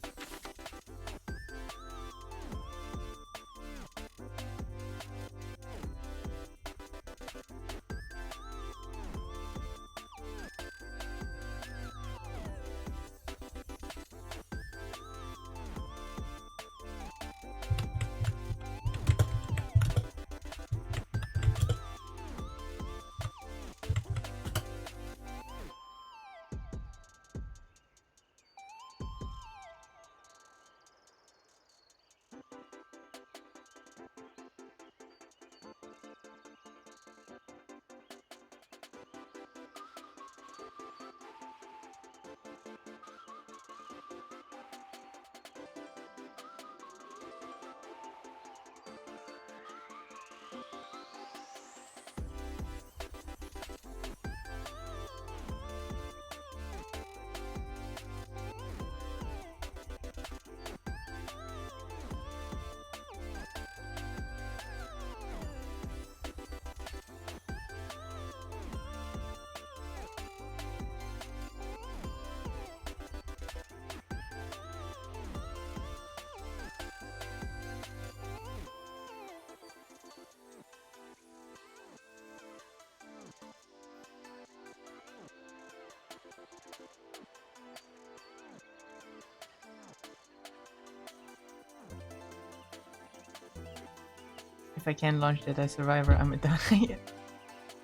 If I can launch Jedi Survivor, I'm a die.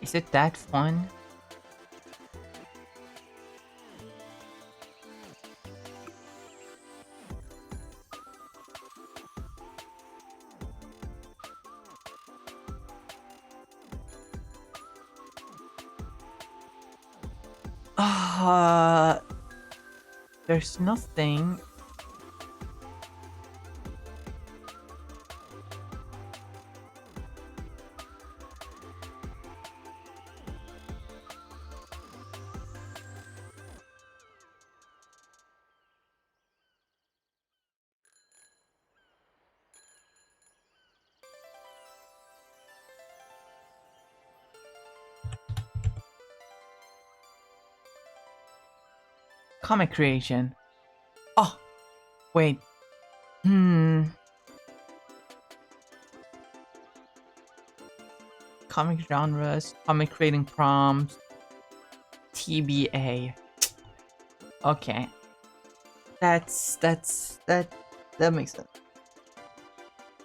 Is it that fun? There's nothing. Comic creation. Oh, wait. Comic genres, comic creating prompts, TBA. Okay. That makes sense.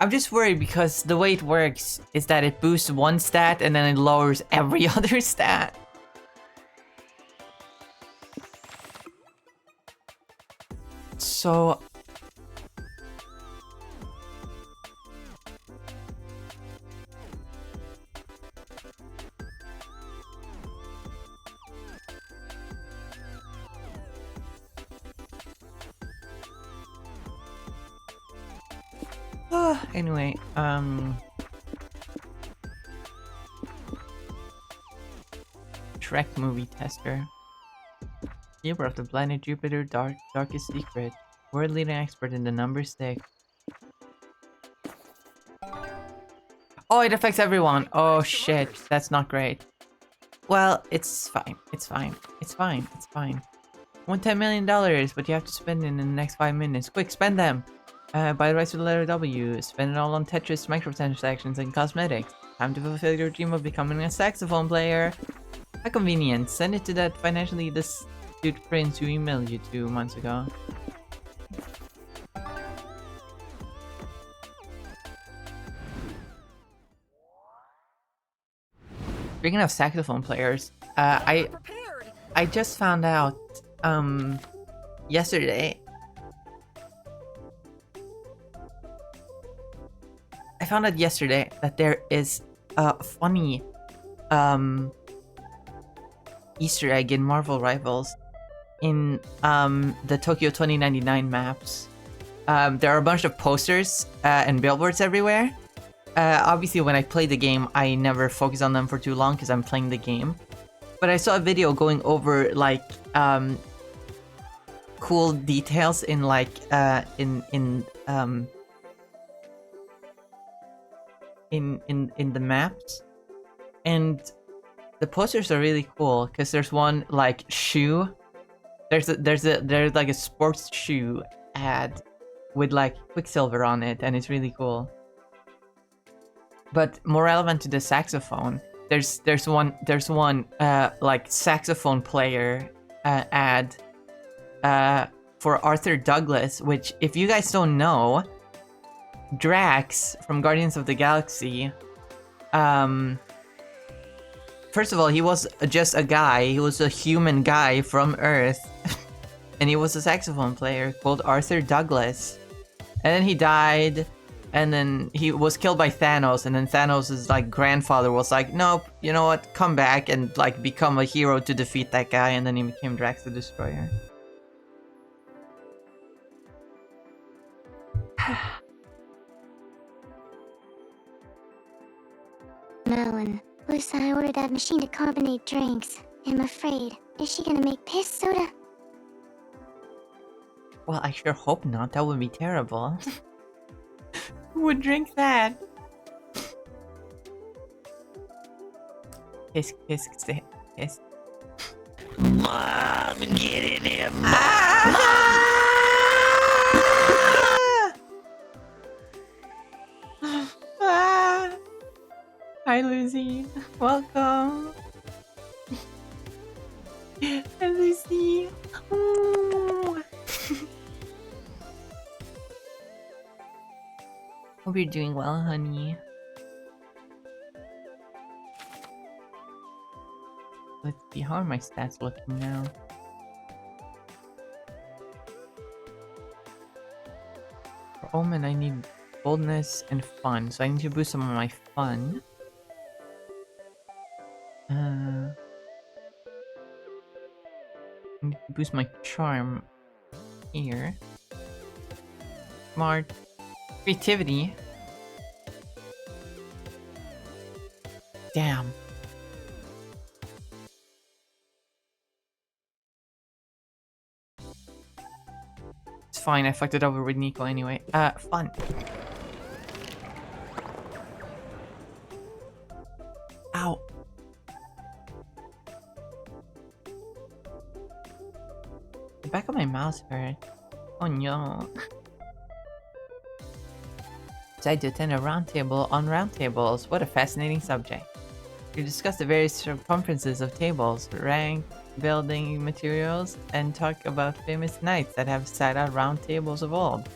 I'm just worried because the way it works is that it boosts one stat and then it lowers every other stat. So anyway, Shrek movie tester. Keeper of the planet Jupiter, darkest secret. World leading expert in the number 6. Oh, it affects everyone. Oh shit, that's not great. Well, it's fine. It's fine. It's fine. It's fine. Want $10 million, but you have to spend it in the next 5 minutes. Quick, spend them! Buy the rights to the letter W. Spend it all on Tetris, microtransactions, and cosmetics. Time to fulfill your dream of becoming a saxophone player. How convenient. Send it to that financially astute prince who emailed you 2 months ago. Speaking of saxophone players, I just found out yesterday. I found out yesterday that there is a funny Easter egg in Marvel Rivals in the Tokyo 2099 maps. There are a bunch of posters and billboards everywhere. Obviously, when I play the game, I never focus on them for too long because I'm playing the game. But I saw a video going over like cool details in like in the maps, and the posters are really cool because there's one like shoe. There's like a sports shoe ad with like Quicksilver on it, and it's really cool. But more relevant to the saxophone, there's one like saxophone player ad for Arthur Douglas, which, if you guys don't know, Drax from Guardians of the Galaxy, first of all, he was just a guy. He was a human guy from Earth, and he was a saxophone player called Arthur Douglas. And then he died, and then he was killed by Thanos, and then Thanos' like grandfather was like, nope, you know what, come back and like become a hero to defeat that guy, and then he became Drax the Destroyer. Melon, Lusa, I ordered that machine to carbonate drinks. I'm afraid. Is she gonna make piss soda? Well, I sure hope not. That would be terrible. Who would drink that? Kiss, kiss, kiss, kiss. Mom, get in here, Mom. Hi, Lucy. Welcome. Hi, Lucy. Hope you're doing well, honey. Let's see, how are my stats looking now? For Omen, I need boldness and fun, so I need to boost some of my fun. I need to boost my charm here. Smart. Creativity. Damn. It's fine, I fucked it over with Nico anyway. Fun. Ow. The back of my mouse hurt. Oh no. Decided to attend a roundtable on roundtables. What a fascinating subject. You discuss the various circumferences of tables, rank, building materials, and talk about famous knights that have sat at round tables of old.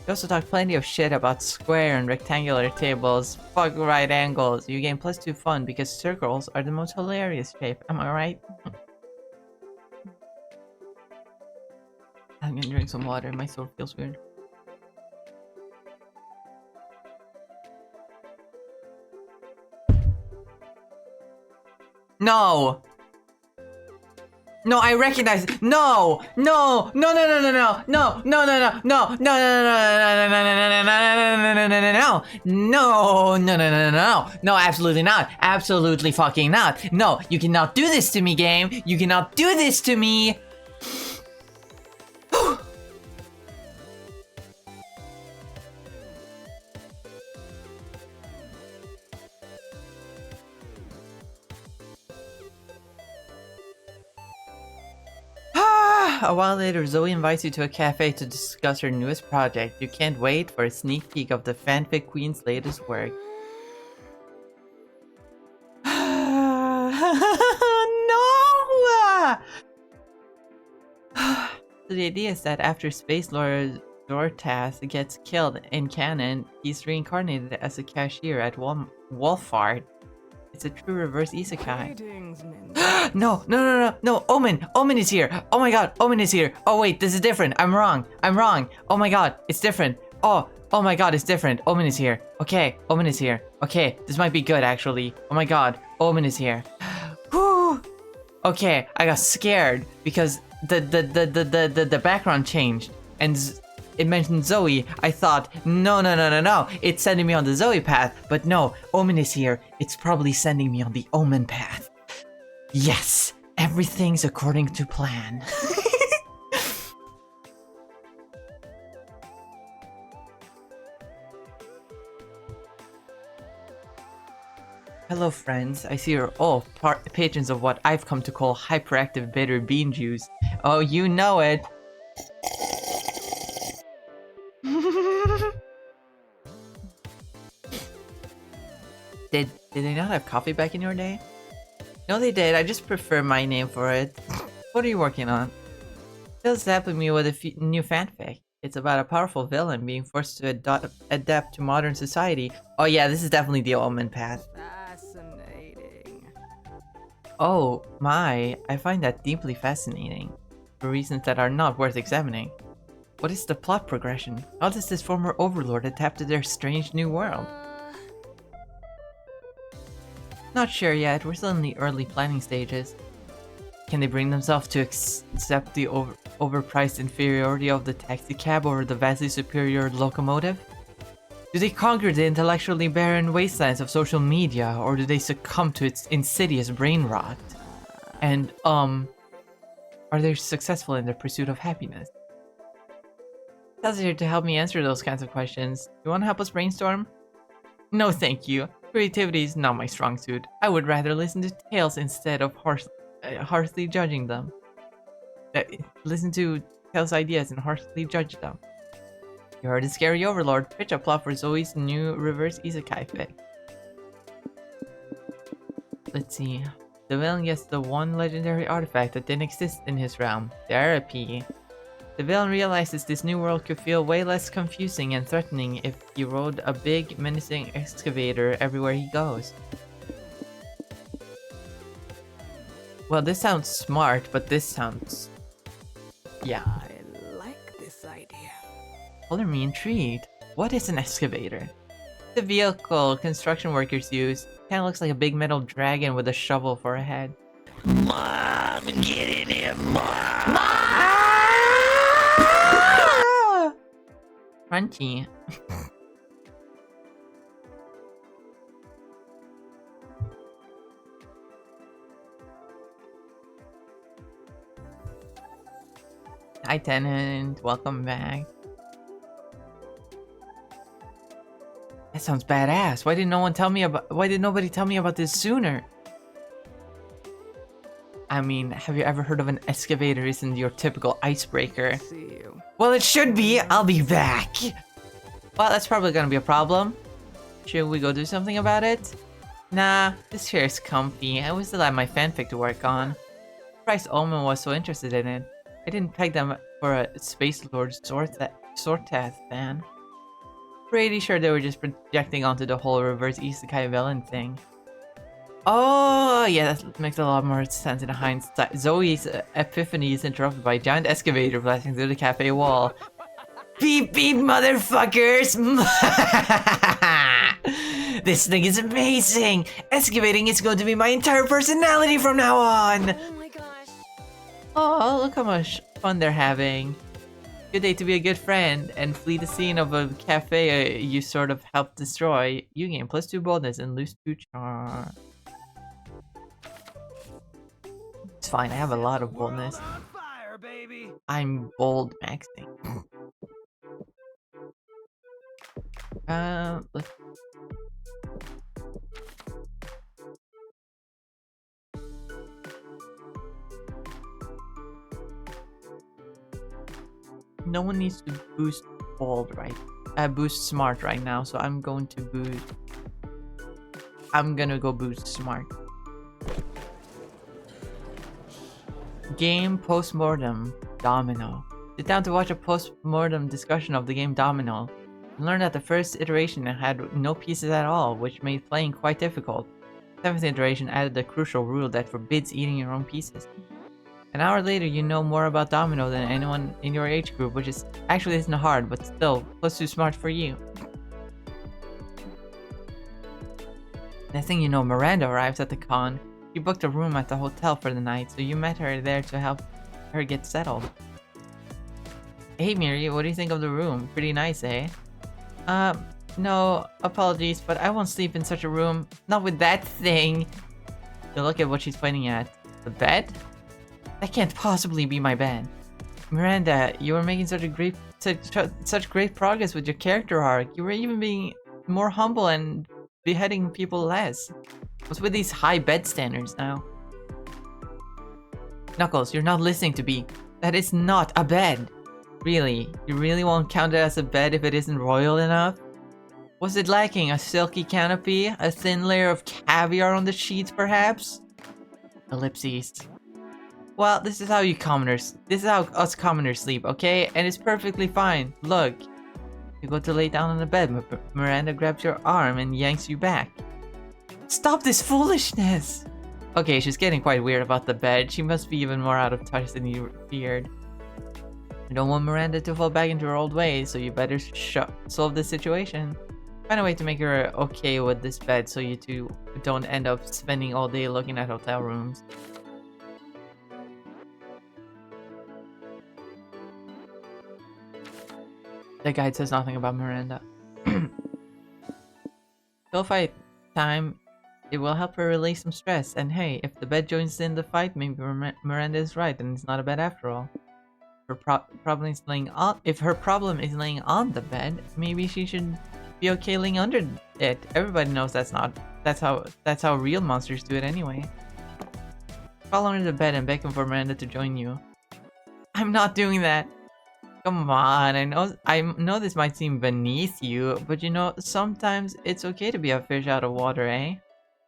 You also talk plenty of shit about square and rectangular tables. Fuck right angles. You gain +2 fun because circles are the most hilarious shape. Am I right? I'm gonna drink some water. My throat feels weird. No! No, I recognize it. No, no, no, no, no, no, no, no, no, no, no, no, no, no, no, no, no, absolutely not. Absolutely fucking not. No, you cannot do this to me, game. You cannot do this to me. A while later, Zoe invites you to a cafe to discuss her newest project. You can't wait for a sneak peek of the fanfic queen's latest work. No! So the idea is that after Space Lord Zortas gets killed in canon, he's reincarnated as a cashier at Wolfart. It's a true reverse isekai. Greetings, ninja. No, no, no, no, no, Omen! Omen is here! Oh my god, Omen is here! Oh wait, this is different. I'm wrong. I'm wrong. Oh my god, it's different. Oh my god, it's different. Omen is here. Okay, Omen is here. Okay, this might be good actually. Oh my god, Omen is here. Whew. Okay, I got scared because the background changed and it mentioned Zoe. I thought, no, it's sending me on the Zoe path. But no, Omen is here. It's probably sending me on the Omen path. Yes, everything's according to plan. Hello friends, I see you're all patrons of what I've come to call hyperactive bitter bean juice. Oh, you know it. Did they not have coffee back in your day? No, they did. I just prefer my name for it. What are you working on? Phil's zapping me with a new fanfic. It's about a powerful villain being forced to adapt to modern society. Oh yeah, this is definitely the Omen path. Fascinating. Oh my, I find that deeply fascinating. For reasons that are not worth examining. What is the plot progression? How does this former overlord adapt to their strange new world? Not sure yet, we're still in the early planning stages. Can they bring themselves to accept the overpriced inferiority of the taxicab over the vastly superior locomotive? Do they conquer the intellectually barren wastelands of social media, or do they succumb to its insidious brain rot? And, are they successful in their pursuit of happiness? Tales here to help me answer those kinds of questions. You want to help us brainstorm? No thank you. Creativity is not my strong suit. I would rather listen to tales instead of harshly judging them. Listen to Tales' ideas and harshly judge them. You heard a scary overlord. Pitch a plot for Zoe's new reverse isekai fic. Let's see. The villain gets the one legendary artifact that didn't exist in his realm, the Arapi. The villain realizes this new world could feel way less confusing and threatening if he rode a big, menacing excavator everywhere he goes. Well, this sounds smart, but this sounds... yeah. I like this idea. Color me intrigued. What is an excavator? The vehicle construction workers use. Kinda looks like a big metal dragon with a shovel for a head. Mom, get in here, Mom! Crunchy. Hi Tenant, welcome back. That sounds badass. Why did nobody tell me about this sooner? I mean, have you ever heard of an excavator? Isn't your typical icebreaker? See you. Well, it should be. I'll be back. Well, that's probably gonna be a problem. Should we go do something about it? Nah, this chair is comfy. I would still have my fanfic to work on. Surprised Omen was so interested in it. I didn't peg them for a Space Lord Zortas fan. Pretty sure they were just projecting onto the whole reverse isekai villain thing. Oh, yeah, that makes a lot more sense in hindsight. Zoe's epiphany is interrupted by a giant excavator blasting through the cafe wall. Beep beep, motherfuckers! This thing is amazing! Excavating is going to be my entire personality from now on! Oh my gosh. Oh, look how much fun they're having. Good day to be a good friend and flee the scene of a cafe you sort of helped destroy. You gain +2 boldness and lose 2 charm. It's fine, I have a lot of boldness. World on fire, baby. I'm bold maxing. Let's... No one needs to boost bold, right? Boost smart right now, so I'm going to boost... I'm gonna go boost smart. Game Postmortem Domino. Sit down to watch a post-mortem discussion of the game Domino. Learn that the first iteration had no pieces at all, which made playing quite difficult. The 7th iteration added the crucial rule that forbids eating your own pieces. An hour later, you know more about Domino than anyone in your age group, which is actually isn't hard, but still +2 smart for you. Next thing you know, Miranda arrives at the con. She booked a room at the hotel for the night, so you met her there to help her get settled. Hey Miri, what do you think of the room? Pretty nice, eh? No, apologies, but I won't sleep in such a room. Not with that thing! You look at what she's pointing at. The bed? That can't possibly be my bed. Miranda, you were making such great progress with your character arc. You were even being more humble and beheading people less. What's with these high bed standards now? Knuckles, you're not listening to me. That is not a bed. Really? You really won't count it as a bed if it isn't royal enough? Was it lacking a silky canopy? A thin layer of caviar on the sheets, perhaps? Ellipses. Well, this is how us commoners sleep, okay? And it's perfectly fine. Look. You go to lay down on the bed, Miranda grabs your arm and yanks you back. Stop this foolishness! Okay, she's getting quite weird about the bed. She must be even more out of touch than you feared. You don't want Miranda to fall back into her old ways, so you better solve this situation. Find a way to make her okay with this bed so you two don't end up spending all day looking at hotel rooms. The guide says nothing about Miranda. Still fight time. It will help her release some stress. And hey, if the bed joins in the fight, maybe Miranda is right and it's not a bed after all. If her problem is laying on the bed, maybe she should be okay laying under it. Everybody knows that's how real monsters do it anyway. Crawl under the bed and beckon for Miranda to join you. I'm not doing that. Come on, I know this might seem beneath you, but you know, sometimes it's okay to be a fish out of water, eh?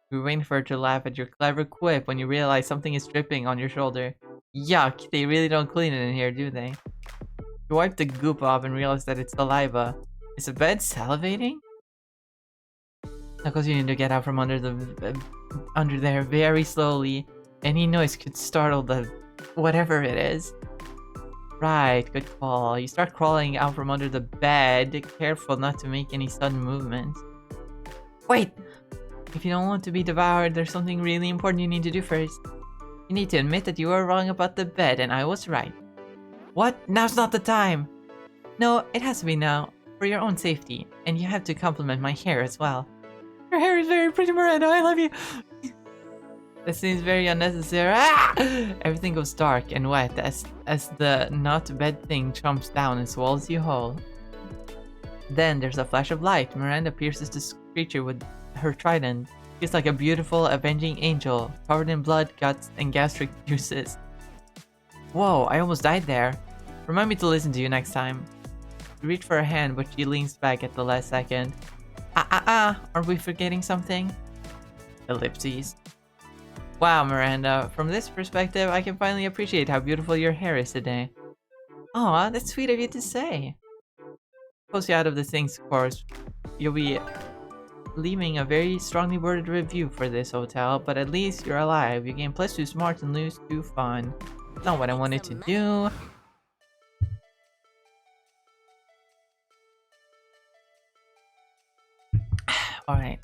You're waiting for her to laugh at your clever quip when you realize something is dripping on your shoulder. Yuck, they really don't clean it in here, do they? You wipe the goop off and realize that it's saliva. Is the bed salivating? Knuckles, you need to get out from under there very slowly. Any noise could startle the whatever it is. Right, good call. You start crawling out from under the bed, careful not to make any sudden movements. Wait! If you don't want to be devoured, there's something really important you need to do first. You need to admit that you were wrong about the bed and I was right. What? Now's not the time! No, it has to be now, for your own safety, and you have to compliment my hair as well. Your hair is very pretty, Miranda, I love you! That seems very unnecessary. Ah! Everything goes dark and wet as the not bed thing chomps down and swallows you whole. Then there's a flash of light. Miranda pierces this creature with her trident. She's like a beautiful, avenging angel, covered in blood, guts, and gastric juices. Whoa, I almost died there. Remind me to listen to you next time. You reach for her hand, but she leans back at the last second. Are we forgetting something? Ellipses. Wow, Miranda, from this perspective, I can finally appreciate how beautiful your hair is today. Aw, that's sweet of you to say. Post you out of the thing's course. You'll be leaving a very strongly worded review for this hotel, but at least you're alive. You gain +2 smart and lose 2 fun. Not what I wanted to do. Alright.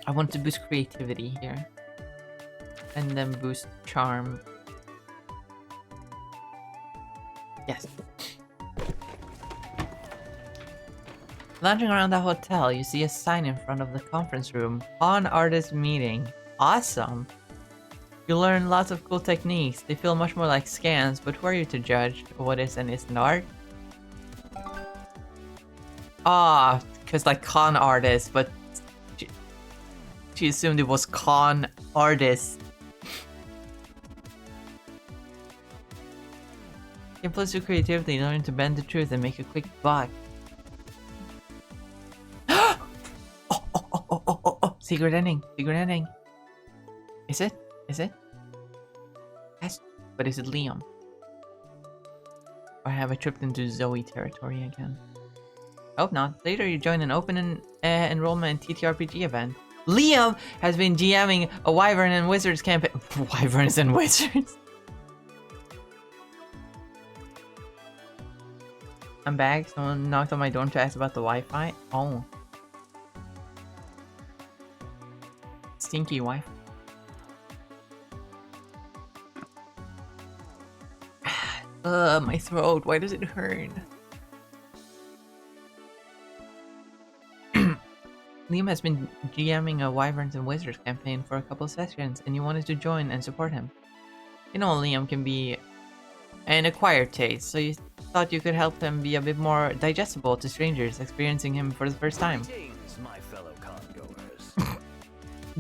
I want to boost creativity here. And then boost charm. Yes. Lounging around the hotel, you see a sign in front of the conference room. Pawn artist meeting. Awesome! You learn lots of cool techniques. They feel much more like scans, but who are you to judge what is and isn't art? Ah, because like con artist, but she assumed it was con artist. Gain plus your creativity, learn to bend the truth and make a quick buck. Oh, secret ending, secret ending. Is it? Is it? Yes, but is it Liam? Or have I tripped into Zoe territory again? Hope not. Later you join an open enrollment TTRPG event. Liam has been GMing a Wyvern and Wizards campaign. Wyverns and Wizards. I'm back. Someone knocked on my door to ask about the Wi-Fi. Oh. Stinky Wi-Fi. My throat. Why does it hurt? Liam has been GMing a Wyverns and Wizards campaign for a couple of sessions, and you wanted to join and support him. You know Liam can be an acquired taste, so you thought you could help him be a bit more digestible to strangers experiencing him for the first time. Greetings, my fellow congoers.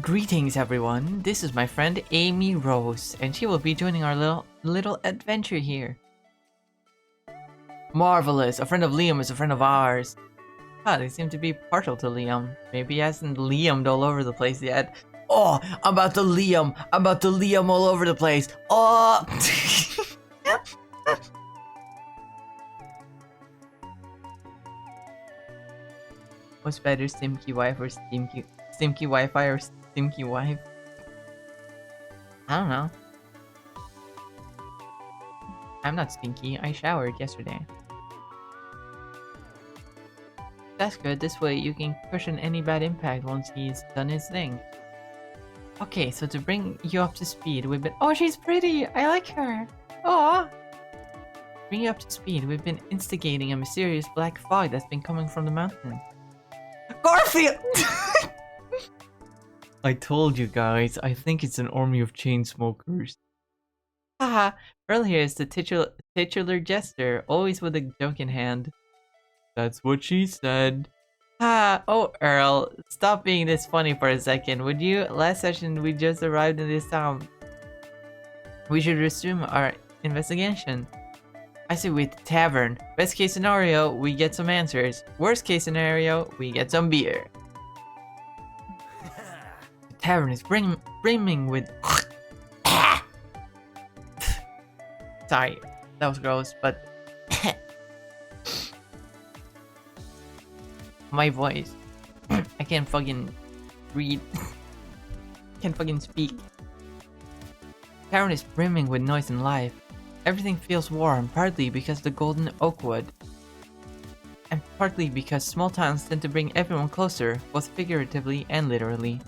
Greetings, everyone. This is my friend Amy Rose, and she will be joining our little adventure here. Marvelous. A friend of Liam is a friend of ours. Ah, they seem to be partial to Liam. Maybe he hasn't Liamed all over the place yet. Oh, I'm about to Liam. I'm about to Liam all over the place. Oh! What's better, Stimky Wife or Stimky Wi-Fi or Stimky Wife? I don't know. I'm not stinky. I showered yesterday. That's good. This way you can cushion any bad impact once he's done his thing. Okay, so to bring you up to speed, we've been— oh, she's pretty! I like her! Aww! Bring you up to speed, we've been instigating a mysterious black fog that's been coming from the mountain. Garfield! I told you guys, I think it's an army of chain smokers. Haha, Earl here is the titular jester, always with a joke in hand. That's what she said. Ah, oh Earl, stop being this funny for a second, would you? Last session we just arrived in this town. We should resume our investigation. I say we tavern. Best case scenario, we get some answers. Worst case scenario, we get some beer. The tavern is brimming with... Sorry, that was gross, but... My voice. I can't fucking read. Can't fucking speak. Town is brimming with noise and life. Everything feels warm, partly because of the golden oak wood. And partly because small towns tend to bring everyone closer, both figuratively and literally.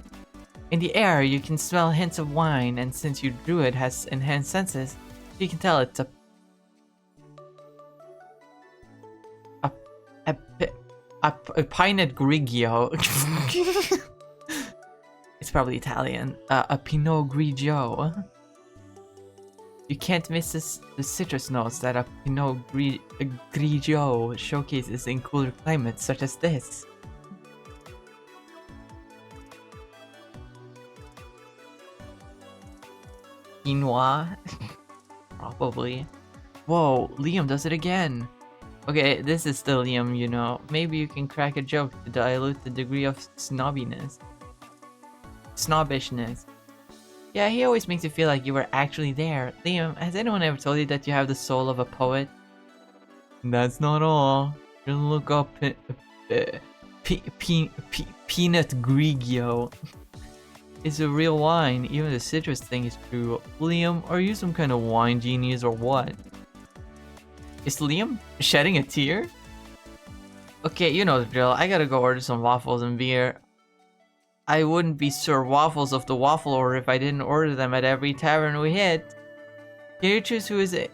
In the air, you can smell hints of wine, and since your druid has enhanced senses, you can tell it's a Pinot Grigio. It's probably Italian. A Pinot Grigio. You can't miss the citrus notes that a Pinot Grigio showcases in cooler climates such as this. Pinot? Probably. Whoa, Liam does it again. Okay, this is still Liam, you know. Maybe you can crack a joke to dilute the degree of snobbishness. Yeah, he always makes you feel like you were actually there. Liam, has anyone ever told you that you have the soul of a poet? That's not all. Just look up Pinot Grigio. It's a real wine. Even the citrus thing is true. Liam, are you some kind of wine genius or what? Is Liam shedding a tear? Okay, you know the drill. I gotta go order some waffles and beer. I wouldn't be Sir Waffles of the Waffle Order if I didn't order them at every tavern we hit. Can you choose who to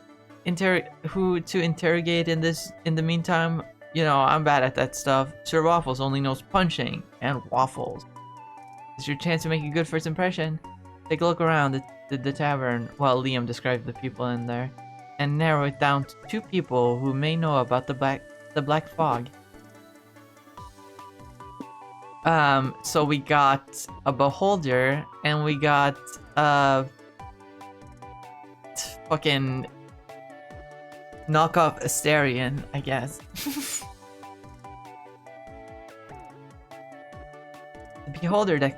interrogate in the meantime? You know, I'm bad at that stuff. Sir Waffles only knows punching and waffles. It's your chance to make a good first impression. Take a look around the tavern while Liam describes the people in there, and narrow it down to 2 people who may know about the black fog. So we got a beholder, and we got fucking knockoff Asterion, I guess. The beholder that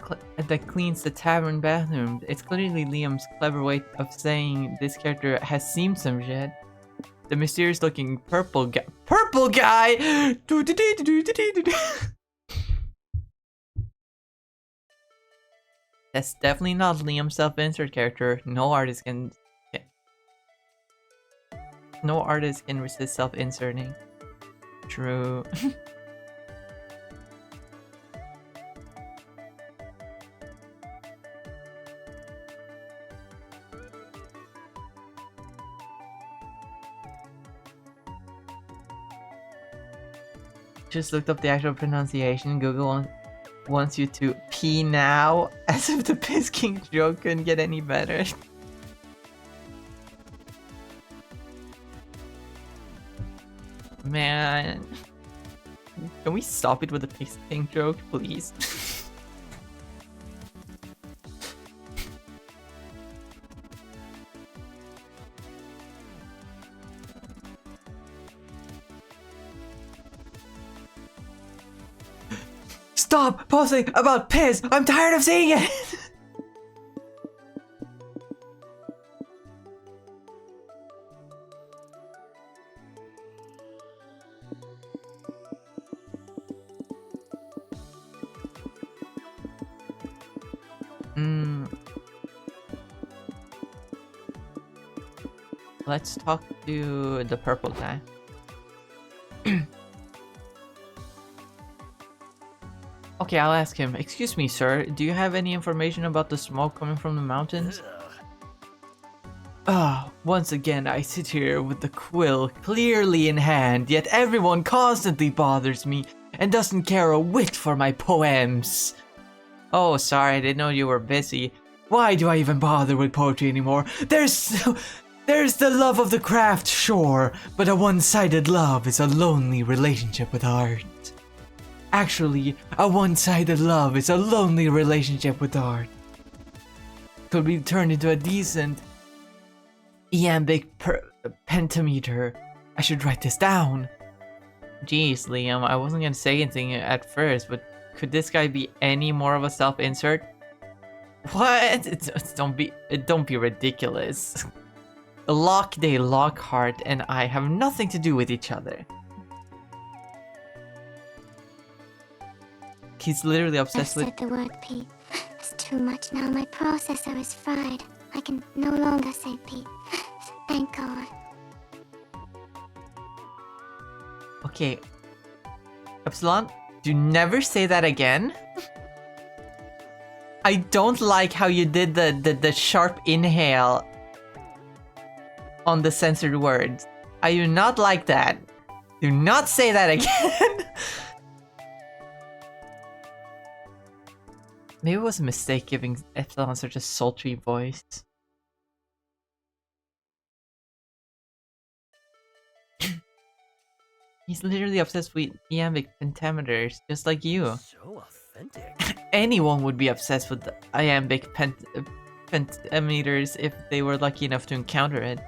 cleans the tavern bathroom. It's clearly Liam's clever way of saying this character has seen some shit. The mysterious looking purple guy! That's definitely not Liam's self-insert character. No artist can resist self-inserting. True. Just looked up the actual pronunciation. Google wants you to pee now, as if the Piss King joke couldn't get any better. Man, can we stop it with the Piss King joke, please? Stop posting about piss! I'm tired of seeing it! Let's talk to the purple guy. Okay, I'll ask him. Excuse me, sir. Do you have any information about the smoke coming from the mountains? Once again, I sit here with the quill clearly in hand, yet everyone constantly bothers me and doesn't care a whit for my poems. Oh, sorry, I didn't know you were busy. Why do I even bother with poetry anymore? There's the love of the craft, sure, but a one-sided love is a lonely relationship with art. Actually, a one-sided love is a lonely relationship with art. Could be turned into a decent iambic pentameter. I should write this down. Jeez, Liam, I wasn't gonna say anything at first, but could this guy be any more of a self-insert? What? Don't be ridiculous. Lockhart and I have nothing to do with each other. He's literally obsessed with— I've said the word Pete. It's too much now. My processor is fried. I can no longer say Pete. Thank God. Okay. Epsilon, do never say that again. I don't like how you did the sharp inhale on the censored words. I do not like that. Do not say that again. Maybe it was a mistake giving Epsilon such a sultry voice. He's literally obsessed with iambic pentameters, just like you. So authentic. Anyone would be obsessed with the iambic pentameters if they were lucky enough to encounter it.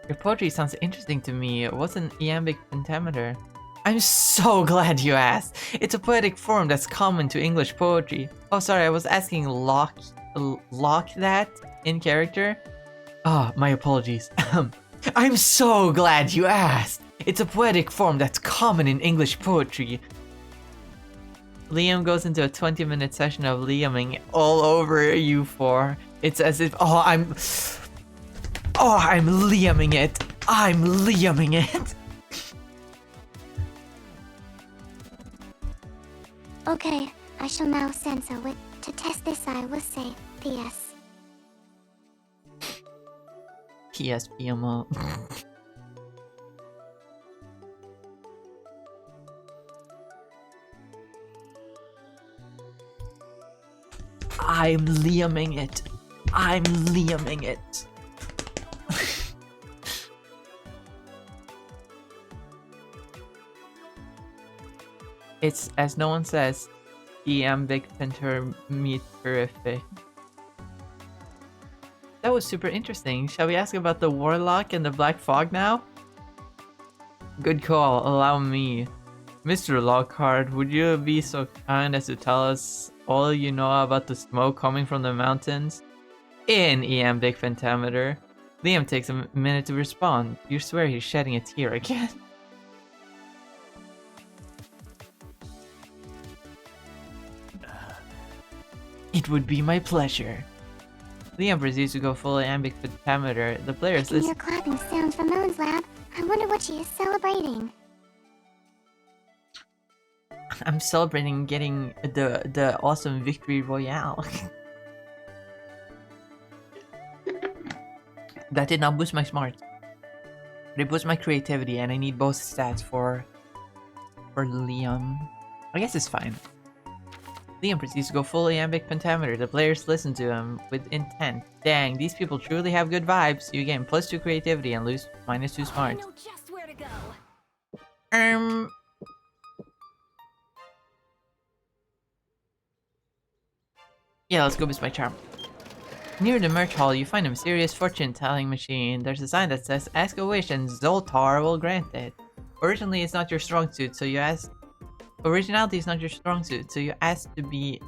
Your poetry sounds interesting to me. What's an iambic pentameter? I'm so glad you asked. It's a poetic form that's common to English poetry. Oh, sorry, I was asking lock that in character. Ah, my apologies. I'm so glad you asked. It's a poetic form that's common in English poetry. Liam goes into a 20-minute session of Liaming all over you four. It's as if, I'm Liaming it. I'm Liaming it. Okay, I shall now censor with. To test this, I will say PS. PSPMO. I'm Liaming it. I'm Liaming it. It's, as no one says, iambic pentameterific. That was super interesting. Shall we ask about the Warlock and the Black Fog now? Good call, allow me. Mr. Lockhart, would you be so kind as to tell us all you know about the smoke coming from the mountains? In iambic pentameter. Liam takes a minute to respond. You swear he's shedding a tear again. It would be my pleasure. Liam proceeds to go full iambic pentameter. The players I can hear listen. clapping sounds from Moon's lab. I wonder what she is celebrating. I'm celebrating getting the awesome victory royale. That did not boost my smarts. But it boosts my creativity, and I need both stats for Liam. I guess it's fine. Liam proceeds to go full iambic pentameter. The players listen to him with intent. Dang, these people truly have good vibes. You gain +2 creativity and lose -2 I smarts. know just where to go. Yeah, let's go boost my charm. Near the merch hall, you find a mysterious fortune-telling machine. There's a sign that says, "Ask a wish and Zoltar will grant it." Originally, it's not your strong suit, so you ask... Originality is not your strong suit, so you ask to be...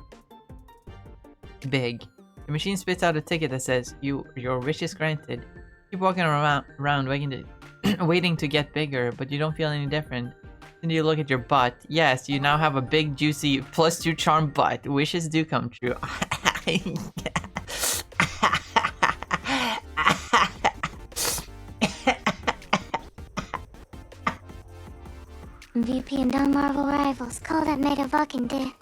big. The machine spits out a ticket that says, your wish is granted. Keep walking around waiting to get bigger, but you don't feel any different. Then you look at your butt. Yes, you now have a big, juicy, +2 charm butt. Wishes do come true. VP and Don Marvel rivals. Call that made a fucking day.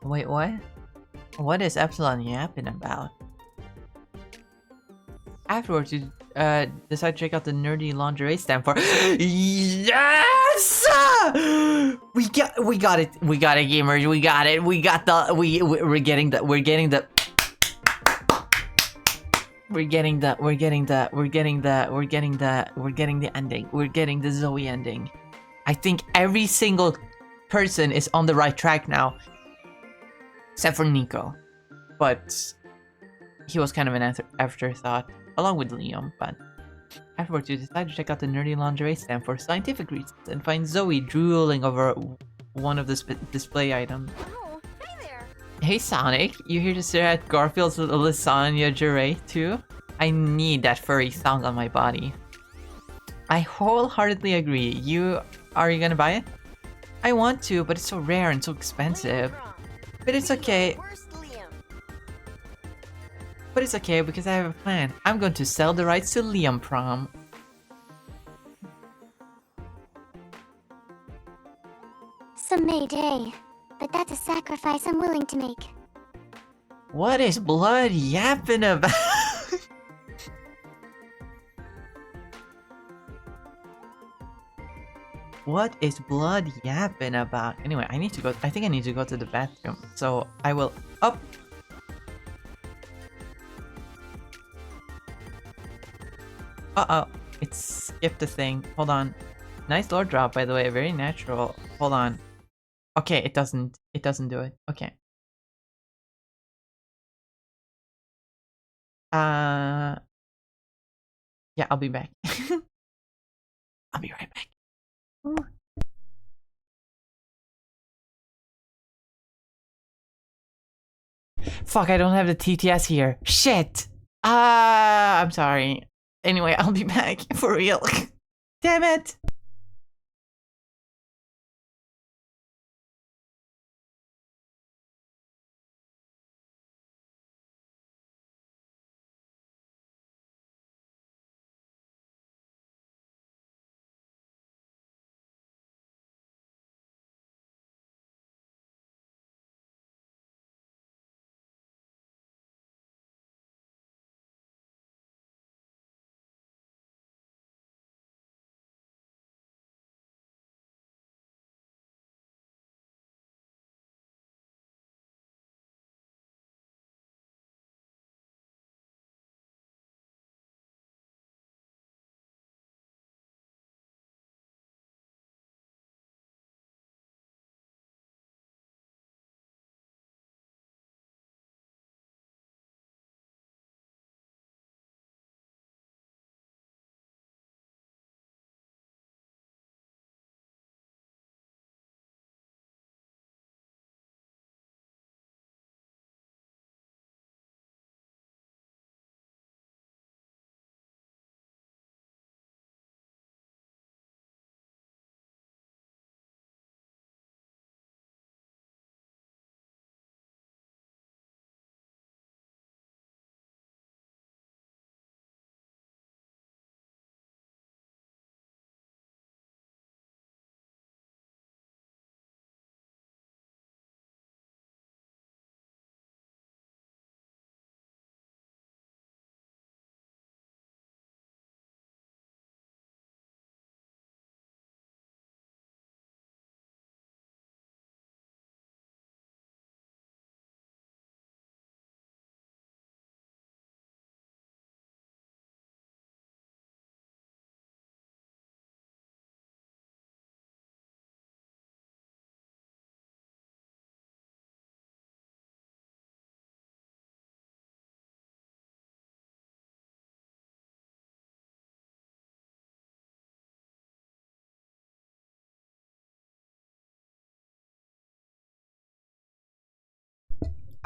Wait, what? What is Epsilon yapping about? Afterwards, you decide to check out the nerdy lingerie stand for. Yes! We got it, gamers. We got it. We're getting the ending. We're getting the Zoe ending. I think every single person is on the right track now. Except for Nico. But he was kind of an afterthought, along with Liam, but afterwards you decide to check out the nerdy lingerie stand for scientific reasons and find Zoe drooling over one of the display items. Oh, hey there. Hey Sonic, you here to stare at Garfield's lasagna jure too? I need that furry thong on my body. I wholeheartedly agree. Are you gonna buy it? I want to, but it's so rare and so expensive. But it's okay. Worst Liam. But it's okay because I have a plan. I'm going to sell the rights to Liam Prom. Some Mayday. But that's a sacrifice I'm willing to make. What is Blood yapping about? What is Blood yapping about? Anyway, I think I need to go to the bathroom. So I will up. Uh-oh, it skipped a thing. Hold on. Nice lore drop, by the way, very natural. Hold on. Okay, it doesn't do it. Okay. Yeah, I'll be back. I'll be right back. Fuck, I don't have the TTS here. Shit! I'm sorry. Anyway, I'll be back for real. Damn it!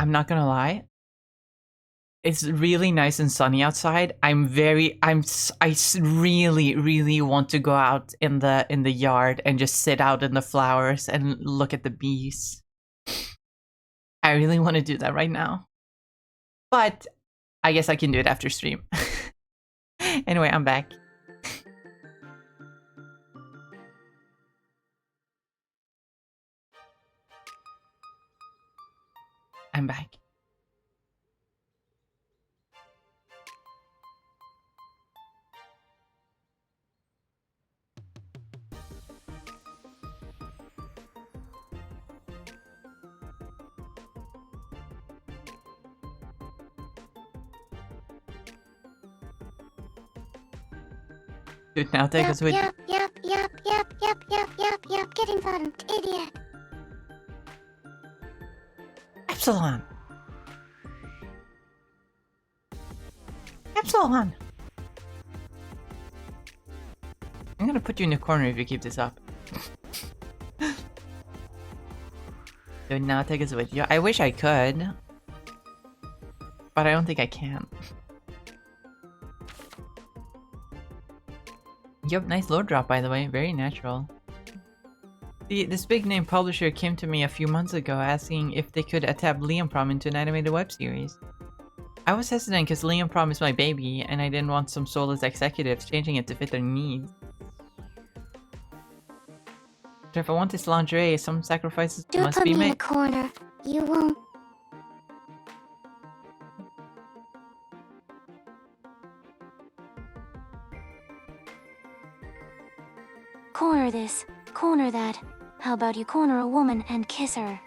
I'm not gonna lie. It's really nice and sunny outside. I really want to go out in the yard and just sit out in the flowers and look at the bees. I really want to do that right now. But I guess I can do it after stream. Anyway, I'm back. I'm back. Dude, now take us with Yep, getting bottomed, idiot. Epsilon. Epsilon. I'm gonna put you in the corner if you keep this up. Dude, now take us with you. I wish I could, but I don't think I can. Yep, nice load drop by the way, very natural. This big name publisher came to me a few months ago asking if they could adapt Liam Prom into an animated web series. I was hesitant because Liam Prom is my baby and I didn't want some soulless executives changing it to fit their needs. But if I want this lingerie, some sacrifices Don't must put be me in a made. corner. You won't. Corner this, corner that. How about you corner a woman and kiss her?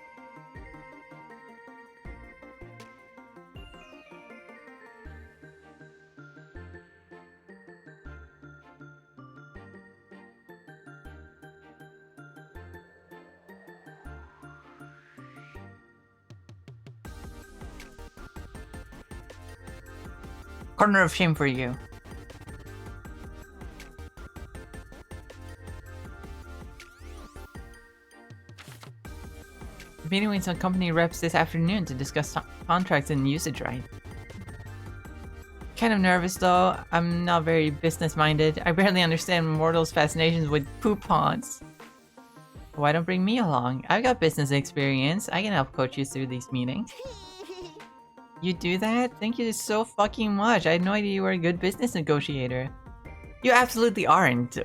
Corner of shame for you. Meeting with some company reps this afternoon to discuss contracts and usage rights. Kind of nervous though. I'm not very business minded. I barely understand mortals' fascinations with poupons. Why don't bring me along? I've got business experience. I can help coach you through these meetings. You do that? Thank you so fucking much. I had no idea you were a good business negotiator. You absolutely aren't.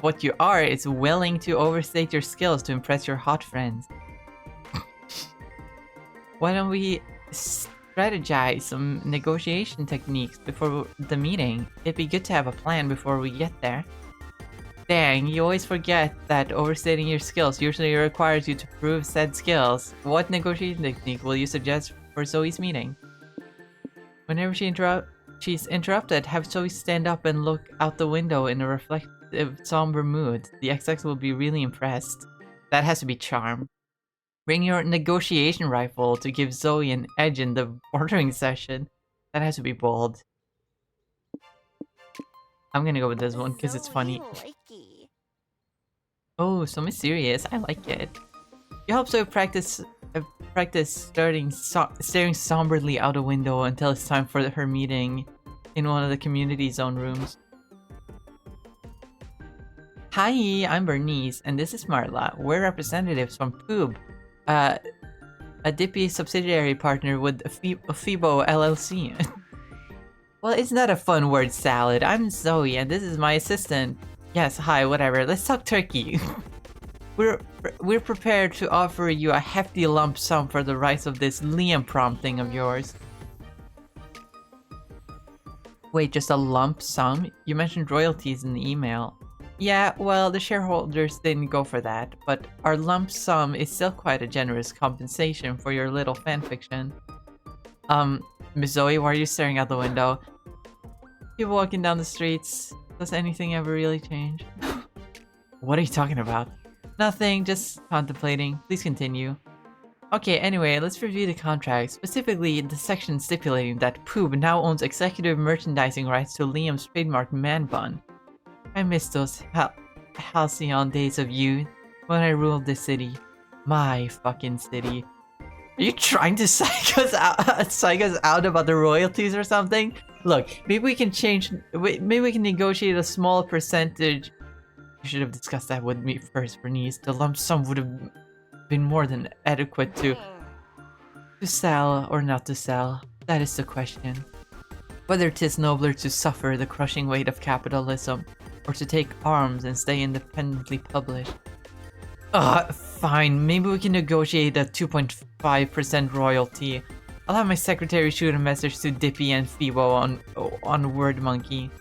What you are is willing to overstate your skills to impress your hot friends. Why don't we strategize some negotiation techniques before the meeting? It'd be good to have a plan before we get there. Dang, you always forget that overstating your skills usually requires you to prove said skills. What negotiation technique will you suggest for Zoe's meeting? Whenever she's interrupted, have Zoe stand up and look out the window in a reflective, somber mood. The execs will be really impressed. That has to be charm. Bring your negotiation rifle to give Zoe an edge in the ordering session. That has to be bold. I'm gonna go with this one because it's funny. Oh, so mysterious. I like it. You help Zoe practice staring somberly out a window until it's time for her meeting in one of the community zone rooms. Hi, I'm Bernice, and this is Marla. We're representatives from Poob, a Dippy subsidiary partner with Phoebo LLC. Well, isn't that a fun word salad? I'm Zoe, and this is my assistant. Yes, hi, whatever. Let's talk turkey. We're prepared to offer you a hefty lump sum for the rights of this Liam Prom thing of yours. Wait, just a lump sum? You mentioned royalties in the email. Yeah, well, the shareholders didn't go for that, but our lump sum is still quite a generous compensation for your little fanfiction. Miss Zoe, why are you staring out the window? People walking down the streets. Does anything ever really change? What are you talking about? Nothing, just contemplating. Please continue. Okay, anyway, let's review the contract, specifically the section stipulating that Poob now owns executive merchandising rights to Liam's trademark man bun. I miss those halcyon days of youth when I ruled this city. My fucking city. Are you trying to psych us out about the royalties or something? Look, maybe we can change. Maybe we can negotiate a small percentage. You should have discussed that with me first, Bernice. The lump sum would have been more than adequate to sell or not to sell. That is the question. Whether 'tis nobler to suffer the crushing weight of capitalism, or to take arms and stay independently published. Fine. Maybe we can negotiate a 2.5% royalty. I'll have my secretary shoot a message to Dippy and Phoebo on Word Monkey.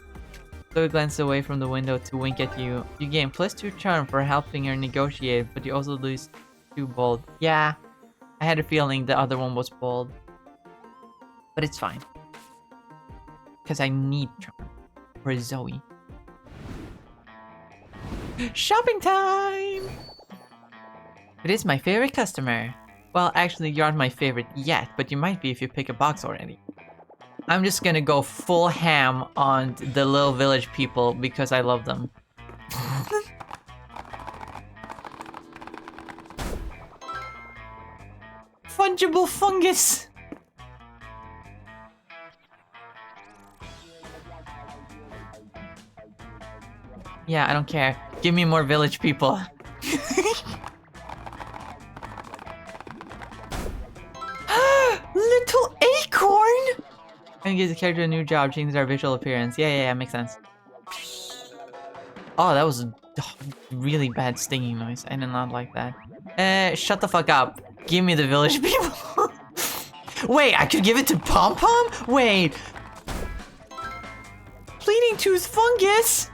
Zoe glanced away from the window to wink at you. You gain +2 charm for helping her negotiate, but you also lose 2 bold. Yeah, I had a feeling the other one was bold. But it's fine. Because I need charm for Zoe. Shopping time! It is my favorite customer. Well, actually, you aren't my favorite yet, but you might be if you pick a box already. I'm just gonna go full ham on the little village people because I love them. Fungible fungus! Yeah, I don't care. Give me more village people. Little acorn! And gives the character a new job, changes our visual appearance. Yeah, makes sense. Oh, that was a really bad stinging noise. I did not like that. Shut the fuck up. Give me the village people. Wait, I could give it to Pom Pom? Wait. Bleeding tooth fungus?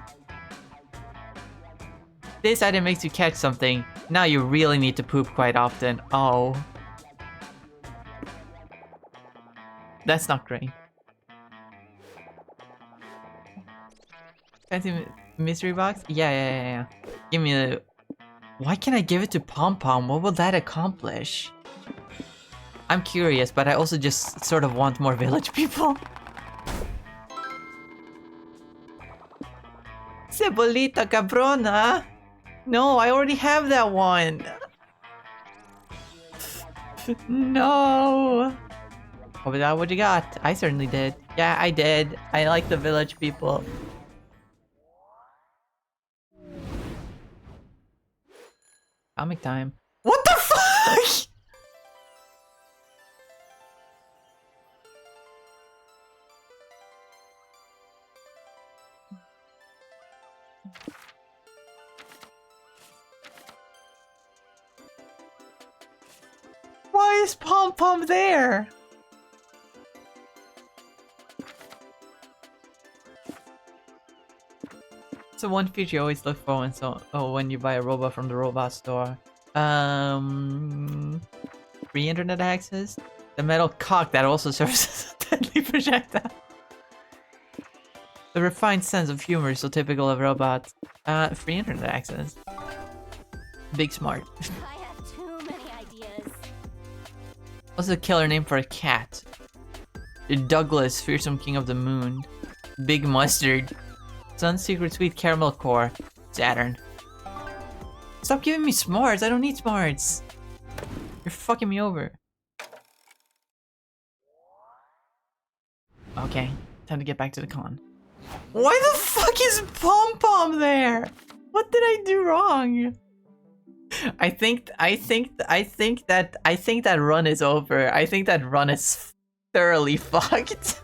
This item makes you catch something. Now you really need to poop quite often. Oh. That's not great. Fancy mystery box? Yeah. Give me the... Why can't I give it to Pom Pom? What will that accomplish? I'm curious, but I also just sort of want more village people. Cebolita cabrona! No, I already have that one! No! What was that? What you got? I certainly did. Yeah, I did. I like the village people. Comic time. What the fuck?! Why is Pom Pom there? So one feature you always look for when you buy a robot from the robot store. Free internet access? The metal cock that also serves as a deadly projectile. The refined sense of humor is so typical of robots. Free internet access. Big smart. I have too many ideas. What's the killer name for a cat? Douglas, fearsome king of the moon. Big mustard. Sun secret sweet caramel core. Saturn. Stop giving me smarts. I don't need smarts. You're fucking me over. Okay, time to get back to the con. Why the fuck is Pom Pom there? What did I do wrong? I think that run is over. I think that run is thoroughly fucked.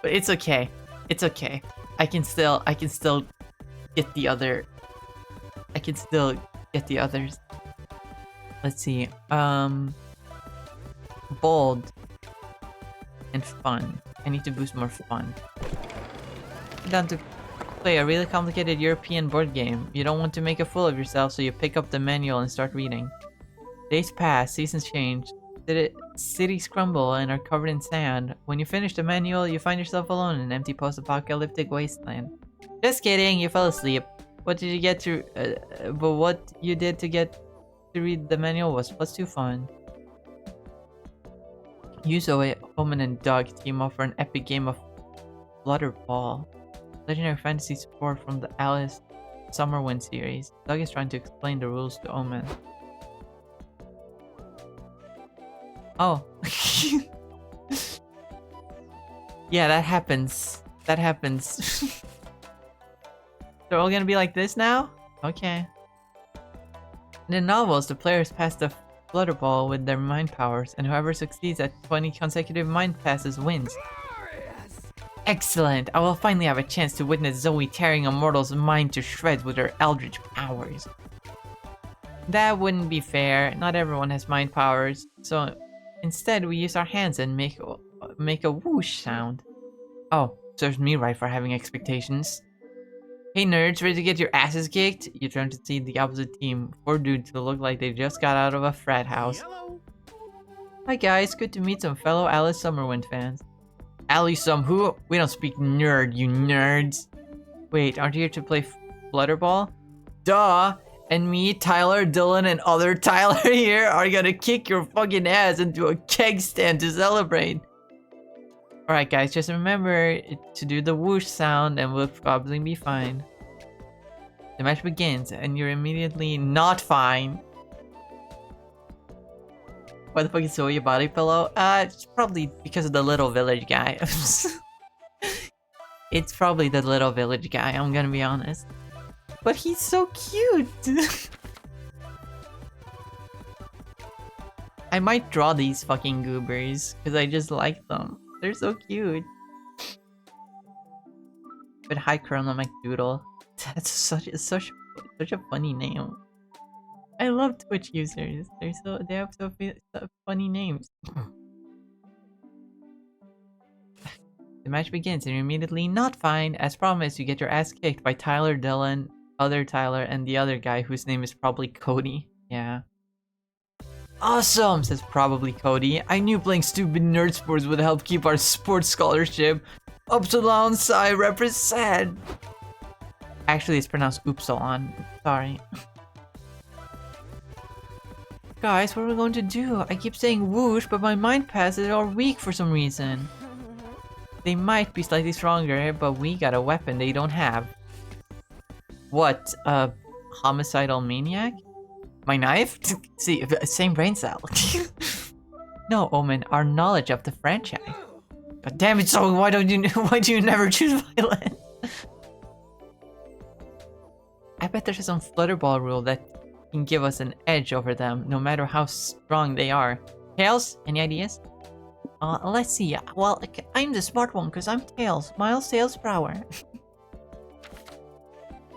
But it's okay. It's okay. I can still get the other. I can still get the others. Let's see. Bold and fun. I need to boost more fun. Down to play a really complicated European board game. You don't want to make a fool of yourself, so you pick up the manual and start reading. Days pass, seasons change, cities crumble and are covered in sand. When you finish the manual, you find yourself alone in an empty post-apocalyptic wasteland. Just kidding, you fell asleep. What did you get to? But what you did to get to read the manual was +2 fun. You, Zoe, Omen, and Doug team up for an epic game of Flutterball. Legendary fantasy support from the Alice Summerwind series. Doug is trying to explain the rules to Omen. Oh. Yeah, that happens. That happens. They're all gonna be like this now? Okay. In the novels, the players pass the flutter ball with their mind powers, and whoever succeeds at 20 consecutive mind passes wins. Excellent! I will finally have a chance to witness Zoe tearing a mortal's mind to shreds with her eldritch powers. That wouldn't be fair. Not everyone has mind powers, so instead we use our hands and make a whoosh sound. Oh, serves me right for having expectations. Hey nerds, ready to get your asses kicked? You turn to see the opposite team, 4 dudes who look like they just got out of a frat house. Yellow. Hi guys, good to meet some fellow Alice Summerwind fans. Alice some who? We don't speak nerd, you nerds. Wait, aren't you here to play Flutterball? Duh! And me, Tyler, Dylan, and other Tyler here are gonna kick your fucking ass into a keg stand to celebrate. Alright guys, just remember to do the whoosh sound and we'll probably be fine. The match begins and you're immediately not fine. Why the fuck is Zoe a body pillow? It's probably because of the little village guy. It's probably the little village guy, I'm gonna be honest. But he's so cute! I might draw these fucking goobers, because I just like them. They're so cute. But hi Colonel McDoodle. That's such a funny name. I love Twitch users. They have so funny names. The match begins and you're immediately not fine. As promised, you get your ass kicked by Tyler, Dylan, other Tyler, and the other guy whose name is probably Cody. Yeah. Awesome, says probably Cody. I knew playing stupid nerd sports would help keep our sports scholarship. Upsilon Psi represent. Actually, it's pronounced Upsilon. Sorry. Guys, what are we going to do? I keep saying whoosh, but my mind passes are weak for some reason. They might be slightly stronger, but we got a weapon they don't have. What? A homicidal maniac? My knife? See, same brain cell. No, Omen, our knowledge of the franchise. God damn it, so why do you never choose violence? I bet there's some Flutterball rule that can give us an edge over them, no matter how strong they are. Tails, any ideas? Let's see. Well, I'm the smart one because I'm Tails. Miles Tails per hour.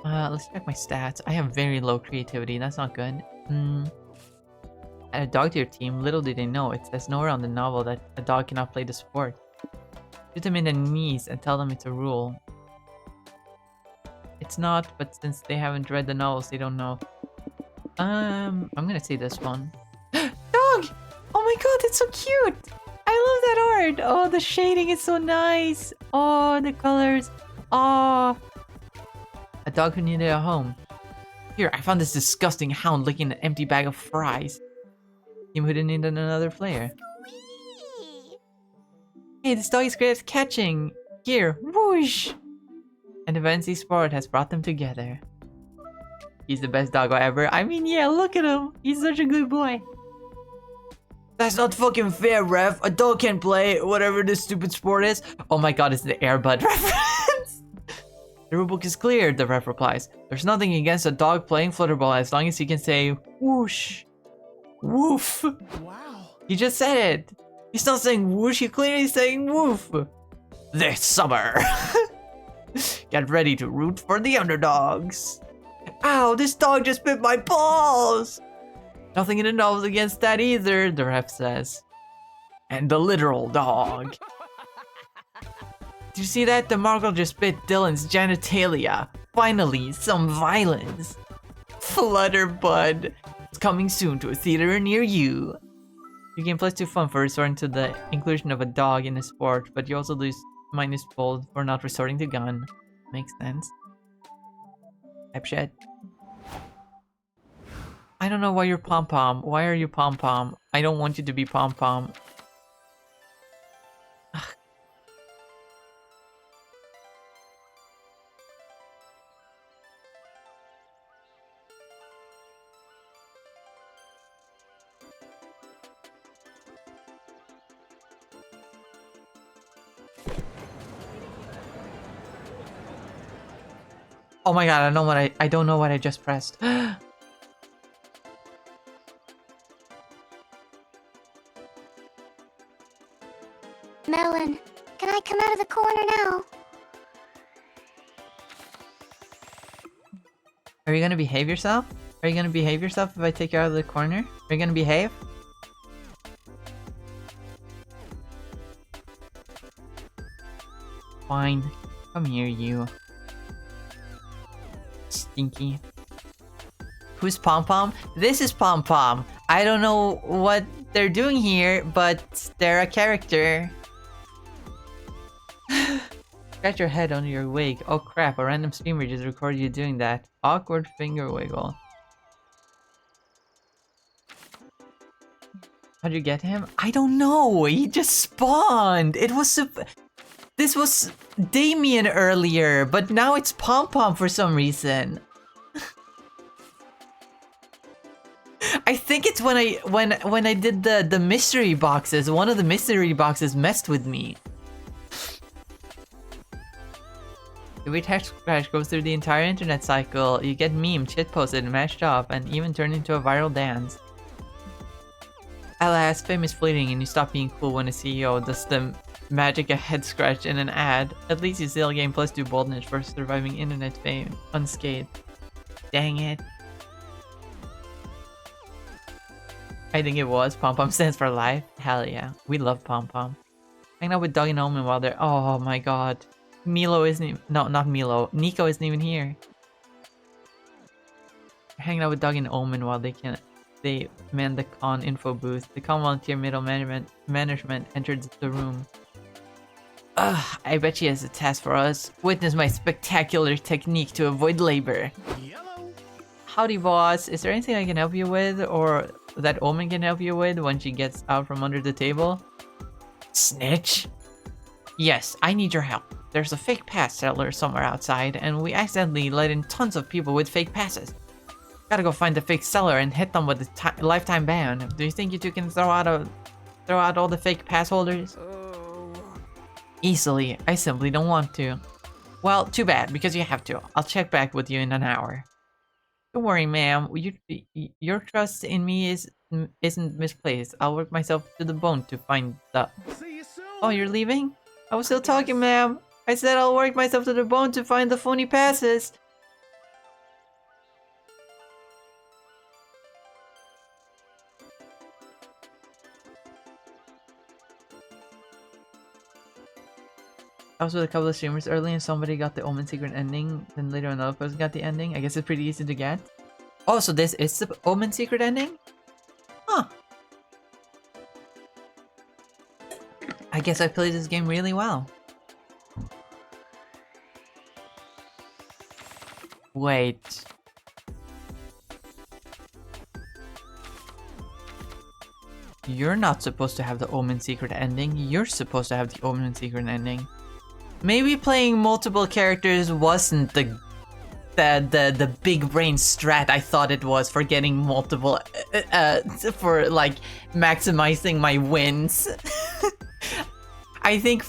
Let's check my stats. I have very low creativity. That's not good. Add a dog to your team. Little do they know, it says nowhere on the novel that a dog cannot play the sport. Shoot them in the knees and tell them it's a rule. It's not, but since they haven't read the novels, they don't know. I'm gonna say this one. Dog! Oh my god, it's so cute! I love that art! Oh, the shading is so nice! Oh, the colors! Oh! A dog who needed a home. Here, I found this disgusting hound licking an empty bag of fries. Team who didn't need another player. Hey, this dog is great at catching! Here, whoosh! An fancy sport has brought them together. He's the best doggo ever. I mean, yeah, look at him! He's such a good boy. That's not fucking fair, ref. A dog can't play whatever this stupid sport is. Oh my god, it's the Air Bud reference. The rulebook is clear, the ref replies. There's nothing against a dog playing Flutterball as long as he can say whoosh. Woof. Wow. He just said it. He's not saying whoosh, he's clearly saying woof. This summer. Get ready to root for the underdogs. Ow, this dog just bit my balls. Nothing in the novels against that either, the ref says. And the literal dog. Did you see that? The Margle just bit Dylan's genitalia. Finally, some violence. Flutterbud. It's coming soon to a theater near you. Your game plays too fun for resorting to the inclusion of a dog in a sport, but you also lose minus bold for not resorting to gun. Makes sense. Type shit. I don't know why you're pom-pom. Why are you pom-pom? I don't want you to be pom-pom. Oh my god, I don't know what I just pressed. Melon, can I come out of the corner now? Are you gonna behave yourself? Are you gonna behave yourself if I take you out of the corner? Are you gonna behave? Fine. Come here, you. Stinky. Who's Pom Pom? This is Pom Pom. I don't know what they're doing here, but they're a character. Scratch your head under your wig. Oh crap, a random streamer just recorded you doing that. Awkward finger wiggle. How'd you get him? I don't know. He just spawned. It was this was Damien earlier, but now it's Pom Pom for some reason. I think it's when I did the mystery boxes. One of the mystery boxes messed with me. The weird hash crash goes through the entire internet cycle. You get memed, shitposted, mashed up, and even turned into a viral dance. Alas, fame is fleeting and you stop being cool when a CEO does the magic a head scratch in an ad. At least you still gain +2 boldness for surviving internet fame unscathed. Dang it. I think it was. Pom Pom stands for life. Hell yeah. We love Pom Pom. Hang out with Doug and Omen while they're... Oh my god. Milo isn't even... No, not Milo. Nico isn't even here. Hanging out with Doug and Omen while they man the con info booth. The con volunteer middle management entered the room. Ugh, I bet she has a task for us. Witness my spectacular technique to avoid labor. Yellow. Howdy, boss. Is there anything I can help you with, or that Omen can help you with when she gets out from under the table? Snitch. Yes, I need your help. There's a fake pass seller somewhere outside, and we accidentally let in tons of people with fake passes. Gotta go find the fake seller and hit them with a lifetime ban. Do you think you two can throw out all the fake pass holders? Oh. Easily. I simply don't want to. Well, too bad, because you have to. I'll check back with you in an hour. Don't worry, ma'am. Your trust in me isn't misplaced. I'll work myself to the bone to find the... See you soon. Oh, you're leaving? I was still talking, ma'am. I said I'll work myself to the bone to find the phony passes. I was with a couple of streamers early and somebody got the Omen secret ending, then later another person got the ending. I guess it's pretty easy to get. Oh, so this is the Omen secret ending? Huh. I guess I played this game really well. Wait. You're not supposed to have the Omen secret ending. You're supposed to have the Omen secret ending. Maybe playing multiple characters wasn't the big brain strat I thought it was for getting multiple for like maximizing my wins. I think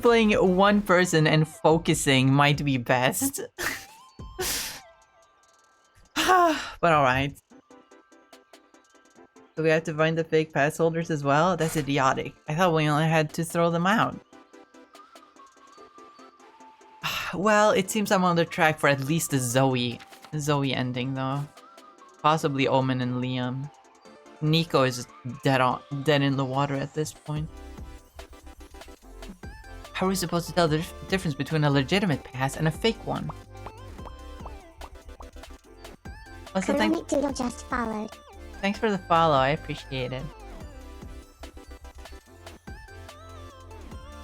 playing one person and focusing might be best. But alright. So we have to find the fake pass holders as well? That's idiotic. I thought we only had to throw them out. Well, it seems I'm on the track for at least the Zoe ending though. Possibly Omen and Liam. Nico is dead in the water at this point. How are we supposed to tell the difference between a legitimate pass and a fake one? Also, Ceramic Doodle just followed. Thanks for the follow, I appreciate it.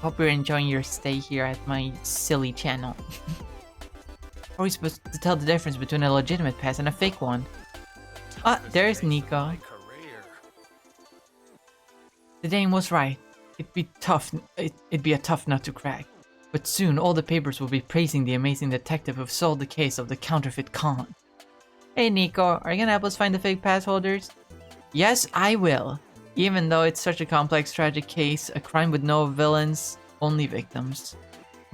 Hope you're enjoying your stay here at my silly channel. How are we supposed to tell the difference between a legitimate pass and a fake one? Ah, there's Nico. The Dane was right. It'd be a tough nut to crack. But soon all the papers will be praising the amazing detective who solved the case of the counterfeit con. Hey Nico, are you gonna help us find the fake pass holders? Yes, I will. Even though it's such a complex, tragic case, a crime with no villains, only victims.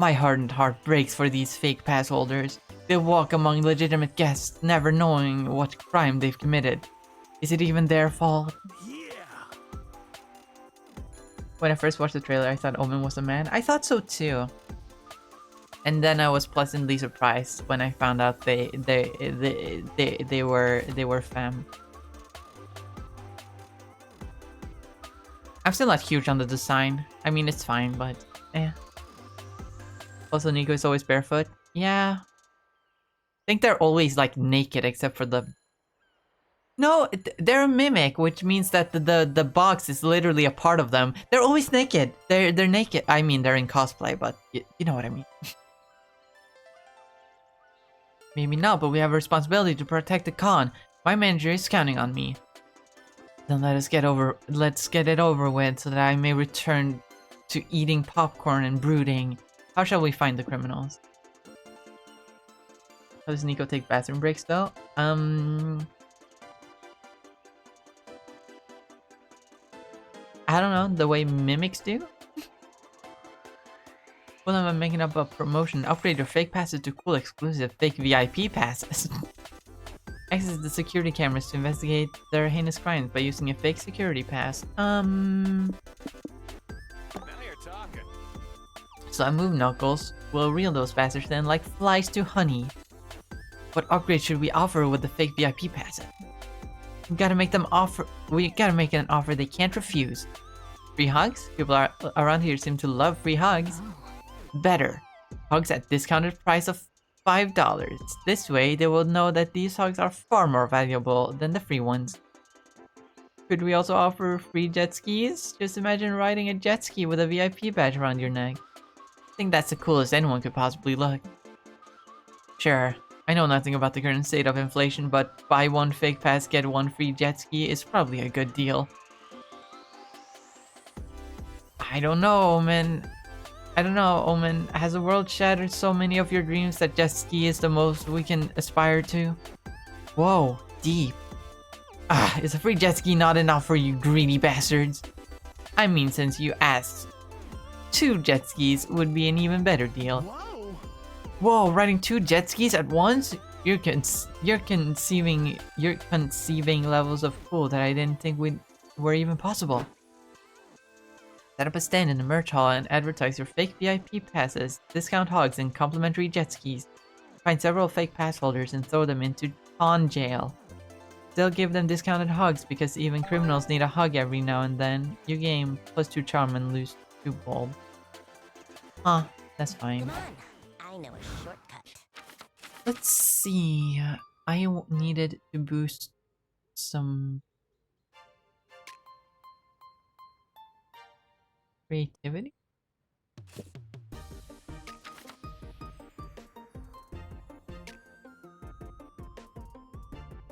My hardened heart breaks for these fake pass holders. They walk among legitimate guests, never knowing what crime they've committed. Is it even their fault? Yeah. When I first watched the trailer, I thought Omen was a man. I thought so too. And then I was pleasantly surprised when I found out they were femme. I'm still not huge on the design. I mean, it's fine, but eh. Also, Nico is always barefoot. Yeah. I think they're always like naked except for the... No, they're a mimic, which means that the box is literally a part of them. They're always naked. They're naked. I mean, they're in cosplay, but you know what I mean. Maybe not, but we have a responsibility to protect the con. My manager is counting on me. Then let's get it over with so that I may return to eating popcorn and brooding. How shall we find the criminals? How does Nico take bathroom breaks though? I don't know, the way mimics do? Well, I'm making up a promotion. Upgrade your fake passes to cool exclusive fake VIP passes. Access the security cameras to investigate their heinous crimes by using a fake security pass. Now you're talking. So I move Knuckles. We'll reel those bastards then like flies to honey. What upgrade should we offer with the fake VIP passes? We gotta make an offer they can't refuse. Free hugs? People around here seem to love free hugs. Better. Hugs at discounted price of $5. This way, they will know that these hugs are far more valuable than the free ones. Could we also offer free jet skis? Just imagine riding a jet ski with a VIP badge around your neck. I think that's the coolest anyone could possibly look. Sure, I know nothing about the current state of inflation, but buy one fake pass, get one free jet ski is probably a good deal. I don't know, Omen. I don't know, Omen. Has the world shattered so many of your dreams that jet ski is the most we can aspire to? Whoa, deep. Is a free jet ski not enough for you greedy bastards? I mean, since you asked, 2 jet skis would be an even better deal. Whoa. Whoa, riding 2 jet skis at once? You're conceiving levels of cool that I didn't think were even possible. Set up a stand in the merch hall and advertise your fake VIP passes, discount hugs, and complimentary jet skis. Find several fake pass holders and throw them into con jail. They'll give them discounted hugs because even criminals need a hug every now and then. You game +2 charm and lose 2 bulb. Huh, that's fine. Come on, I know a shortcut. Let's see. I needed to boost some creativity.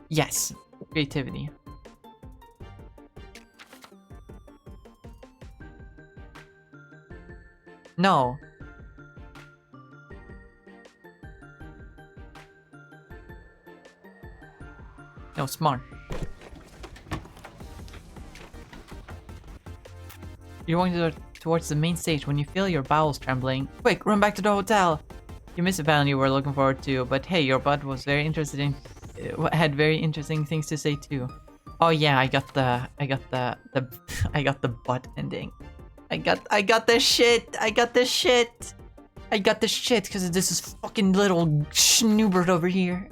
Yes, creativity. No. No, smart. You're going towards the main stage when you feel your bowels trembling. Quick, run back to the hotel! You missed a battle you were looking forward to, but hey, your butt was very interested in... had very interesting things to say too. Oh yeah, I got the butt ending. I got the shit! I got the shit! I got the shit because this is fucking little schnoobert over here.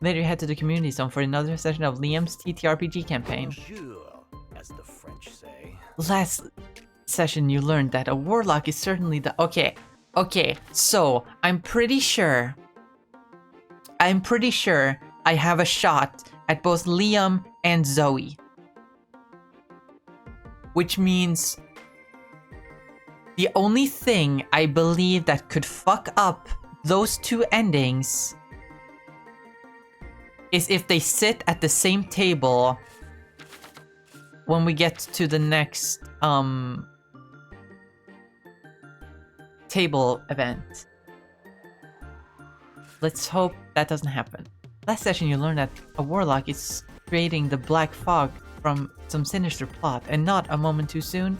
Later, head to the community zone for another session of Liam's TTRPG campaign. Bonjour, as the French say. Last session, you learned that a warlock is certainly the... Okay, so I'm pretty sure I have a shot at both Liam and Zoe. Which means the only thing I believe that could fuck up those 2 endings is if they sit at the same table when we get to the next table event. Let's hope that doesn't happen. Last session you learned that a warlock is creating the black fog from some sinister plot, and not a moment too soon.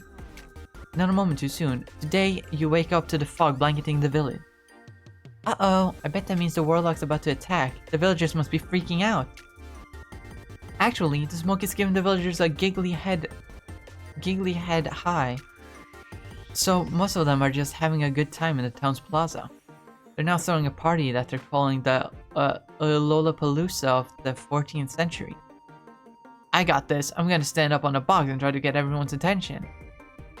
not a moment too soon. Today, you wake up to the fog blanketing the village. Uh-oh, I bet that means the warlock's about to attack. The villagers must be freaking out. Actually, the smoke is giving the villagers a giggly head high. So most of them are just having a good time in the town's plaza. They're now throwing a party that they're calling the Lollapalooza of the 14th century. I got this. I'm gonna stand up on a box and try to get everyone's attention.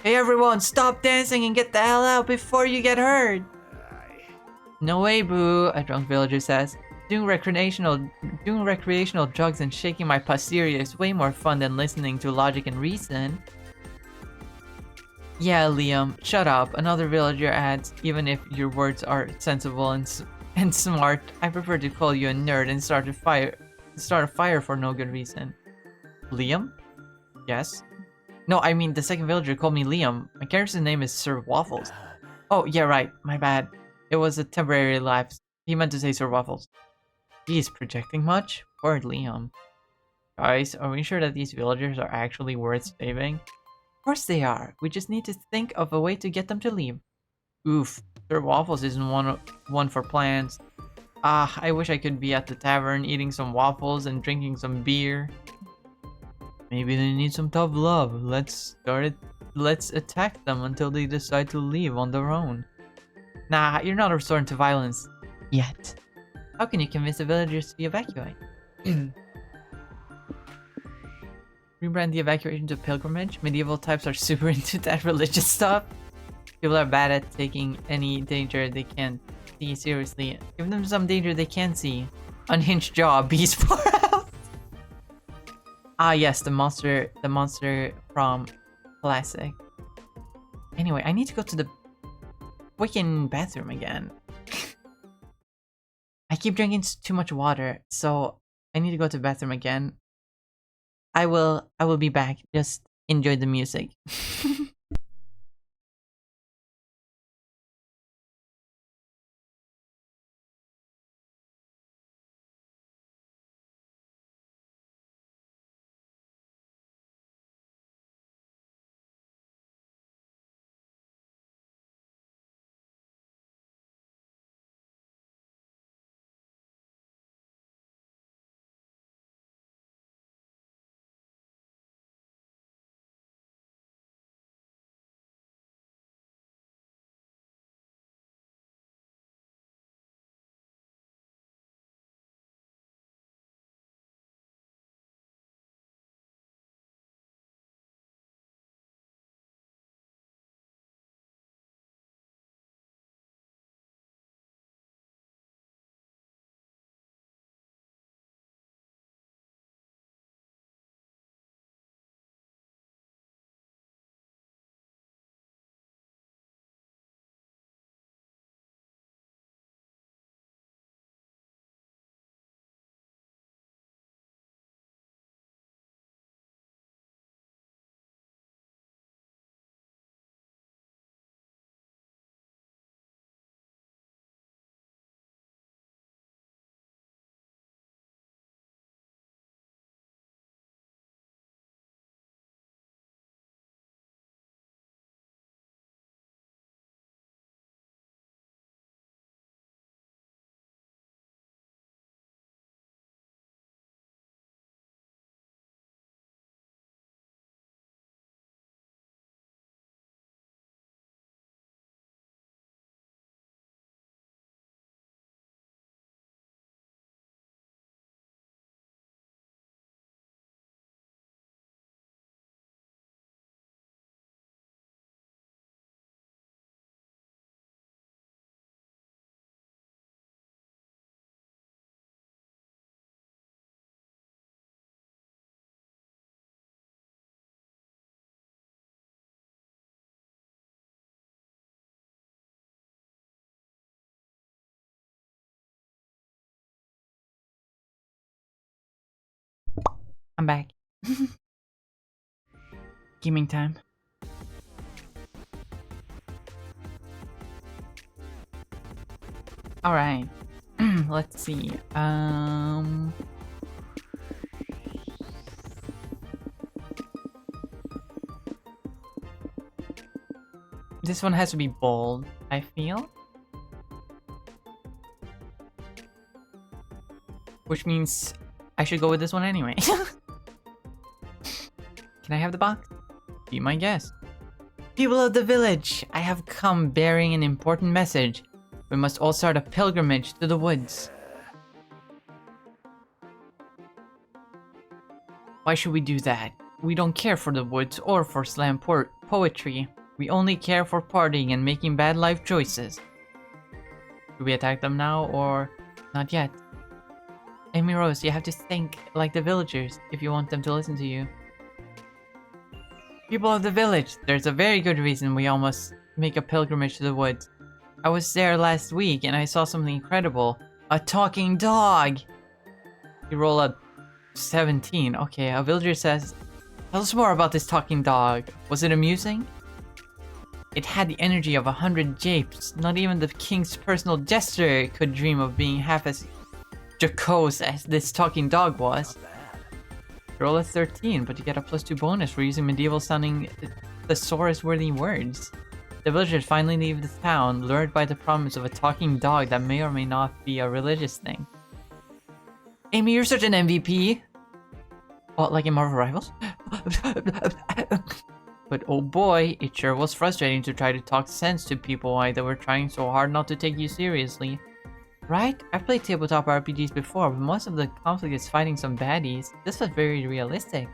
Hey everyone, stop dancing and get the hell out before you get hurt! No way, boo, a drunk villager says. Doing recreational drugs and shaking my posterior is way more fun than listening to logic and reason. Yeah, Liam, shut up, another villager adds. Even if your words are sensible and smart, I prefer to call you a nerd and start a fire for no good reason. Liam? Yes? No, I mean the second villager called me Liam. My character's name is Sir Waffles. Oh, yeah, right, my bad. It was a temporary lapse. He meant to say Sir Waffles. Geez, projecting much? Poor Liam. Guys, are we sure that these villagers are actually worth saving? Of course they are. We just need to think of a way to get them to leave. Oof, Sir Waffles isn't one for plans. Ah, I wish I could be at the tavern eating some waffles and drinking some beer. Maybe they need some tough love. Let's attack them until they decide to leave on their own. Nah, you're not resorting to violence. Yet. How can you convince the villagers to evacuate? Rebrand the evacuation to pilgrimage? Medieval types are super into that religious stuff. People are bad at taking any danger they can't see seriously. Give them some danger they can see. Unhinged jaw, beast far out. Ah yes, the monster from Classic. Anyway, I need to go to the freaking bathroom again. I keep drinking too much water, so I need to go to the bathroom again. I will be back. Just enjoy the music. I'm back. Gaming time. All right. Let's see. This one has to be bold, I feel. Which means I should go with this one anyway. Can I have the box? Be my guest. People of the village, I have come bearing an important message. We must all start a pilgrimage to the woods. Why should we do that? We don't care for the woods or for slam poetry. We only care for partying and making bad life choices. Should we attack them now or not yet? Amy Rose, you have to think like the villagers if you want them to listen to you. People of the village, there's a very good reason we all must make a pilgrimage to the woods. I was there last week and I saw something incredible. A talking dog! You roll a 17. Okay, a villager says, tell us more about this talking dog. Was it amusing? It had the energy of 100 japes. Not even the king's personal jester could dream of being half as jocose as this talking dog was. Roll a 13, but you get a +2 bonus for using medieval-sounding thesaurus-worthy words. The villagers finally leave the town, lured by the promise of a talking dog that may or may not be a religious thing. Amy, you're such an MVP! Oh, like in Marvel Rivals? But oh boy, it sure was frustrating to try to talk sense to people while they were trying so hard not to take you seriously. Right? I've played tabletop RPGs before, but most of the conflict is fighting some baddies. This was very realistic.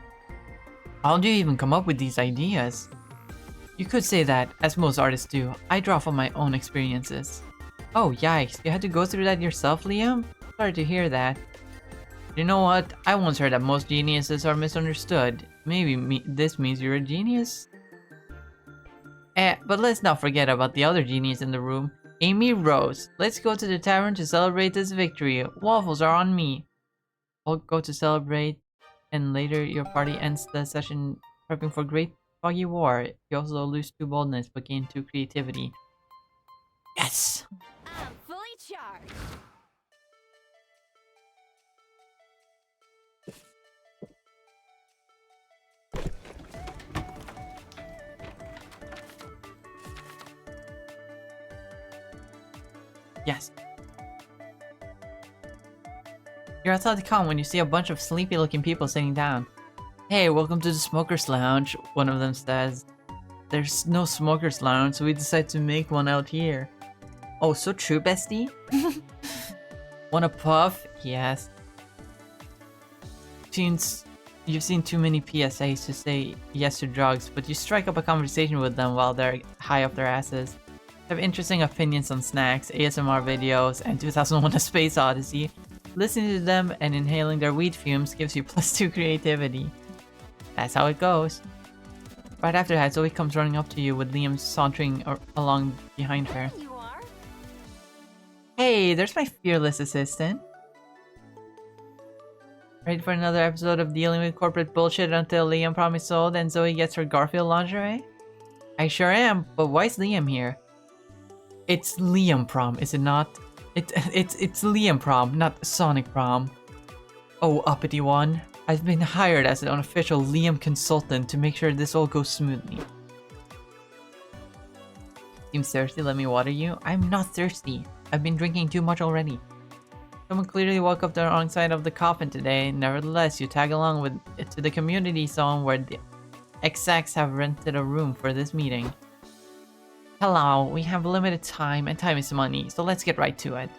How do you even come up with these ideas? You could say that, as most artists do, I draw from my own experiences. Oh yikes, you had to go through that yourself, Liam? Sorry to hear that. You know what? I once heard that most geniuses are misunderstood. Maybe this means you're a genius? But let's not forget about the other genius in the room. Amy Rose. Let's go to the tavern to celebrate this victory. Waffles are on me. I'll go to celebrate, and later your party ends the session prepping for Great Foggy War. You also lose 2 boldness, but gain 2 creativity. Yes! I'm fully charged. Yes. You're outside the con when you see a bunch of sleepy looking people sitting down. Hey, welcome to the Smoker's Lounge, one of them says. There's no Smoker's Lounge, so we decided to make one out here. Oh, so true, bestie? Wanna puff? Yes. Since you've seen too many PSAs to say yes to drugs, but you strike up a conversation with them while they're high off their asses. Have interesting opinions on snacks, ASMR videos, and 2001: A Space Odyssey. Listening to them and inhaling their weed fumes gives you +2 creativity. That's how it goes. Right after that, Zoe comes running up to you with Liam sauntering along behind her. You are? Hey, there's my fearless assistant. Ready for another episode of dealing with corporate bullshit until Liam promised sold and Zoe gets her Garfield lingerie? I sure am, but why is Liam here? It's Liam Prom, is it not? It's Liam Prom, not Sonic Prom. Oh, uppity one. I've been hired as an unofficial Liam consultant to make sure this all goes smoothly. Seems thirsty, let me water you? I'm not thirsty. I've been drinking too much already. Someone clearly woke up the wrong side of the coffin today. Nevertheless, you tag along with it to the community zone where the execs have rented a room for this meeting. Hello, we have limited time and time is money, so let's get right to it.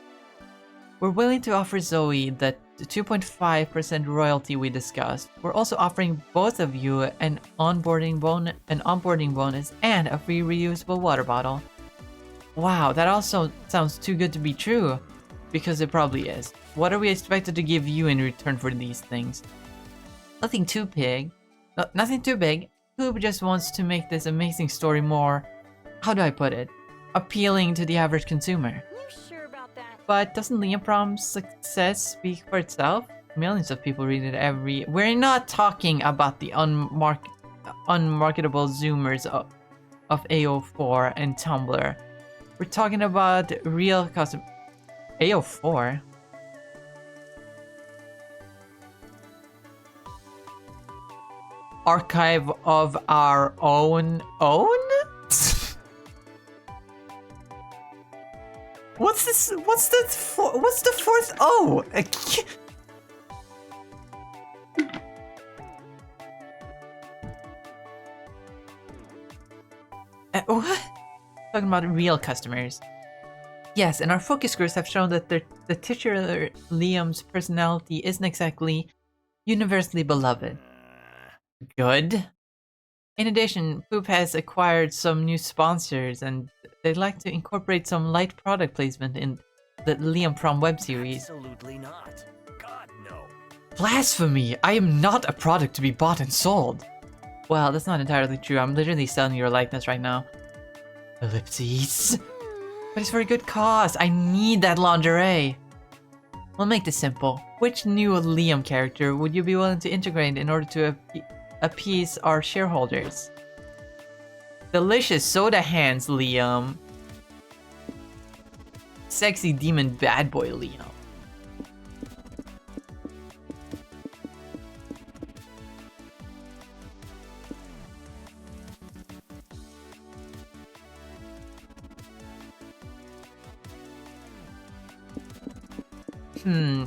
We're willing to offer Zoe the 2.5% royalty we discussed. We're also offering both of you an onboarding bonus and a free reusable water bottle. Wow, that also sounds too good to be true. Because it probably is. What are we expected to give you in return for these things? Nothing too big. Nothing too big. Coob just wants to make this amazing story more, how do I put it, appealing to the average consumer. You sure about that? But doesn't Liam Prom's success speak for itself? Millions of people read it every... We're not talking about the unmarketable Zoomers of AO4 and Tumblr. We're talking about real custom... AO4? Archive of our own? what's the fourth O? What? Talking about real customers. Yes, and our focus groups have shown that the titular Liam's personality isn't exactly universally beloved. Good. In addition, Poop has acquired some new sponsors, and they'd like to incorporate some light product placement in the Liam Prom web series. Absolutely not. God, no. Blasphemy! I am not a product to be bought and sold! Well, that's not entirely true. I'm literally selling your likeness right now. Ellipses. But it's for a good cause. I need that lingerie. We'll make this simple. Which new Liam character would you be willing to integrate in order to appease our shareholders? Delicious soda hands, Liam. Sexy demon bad boy, Liam.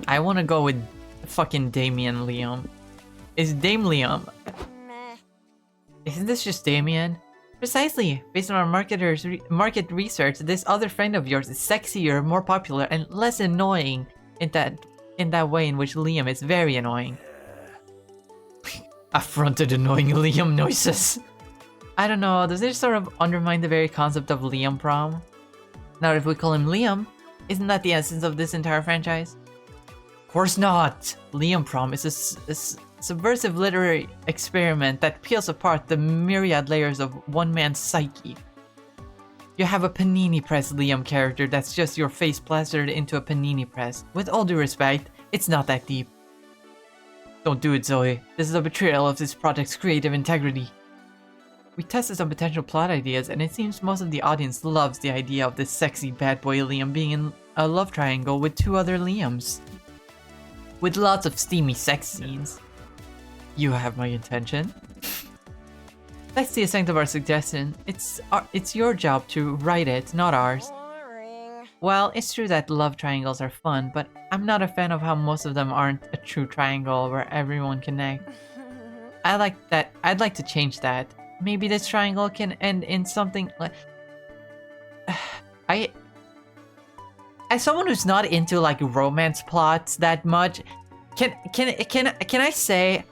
I want to go with fucking Damien Liam. Is Dame Liam? Meh. Isn't this just Damien? Precisely. Based on our market research, this other friend of yours is sexier, more popular, and less annoying in that way in which Liam is very annoying. Affronted annoying Liam noises. I don't know, does this sort of undermine the very concept of Liam Prom? Now if we call him Liam, isn't that the essence of this entire franchise? Of course not! Liam Prom is a subversive literary experiment that peels apart the myriad layers of one man's psyche. You have a panini press Liam character that's just your face plastered into a panini press. With all due respect, it's not that deep. Don't do it, Zoe. This is a betrayal of this project's creative integrity. We tested some potential plot ideas, and it seems most of the audience loves the idea of this sexy bad boy Liam being in a love triangle with two other Liams. With lots of steamy sex scenes. You have my attention. That's the extent of our suggestion. It's your job to write it, not ours. Boring. Well, it's true that love triangles are fun, but I'm not a fan of how most of them aren't a true triangle where everyone connects. I'd like to change that. Maybe this triangle can end in something like... As someone who's not into like romance plots that much, can I say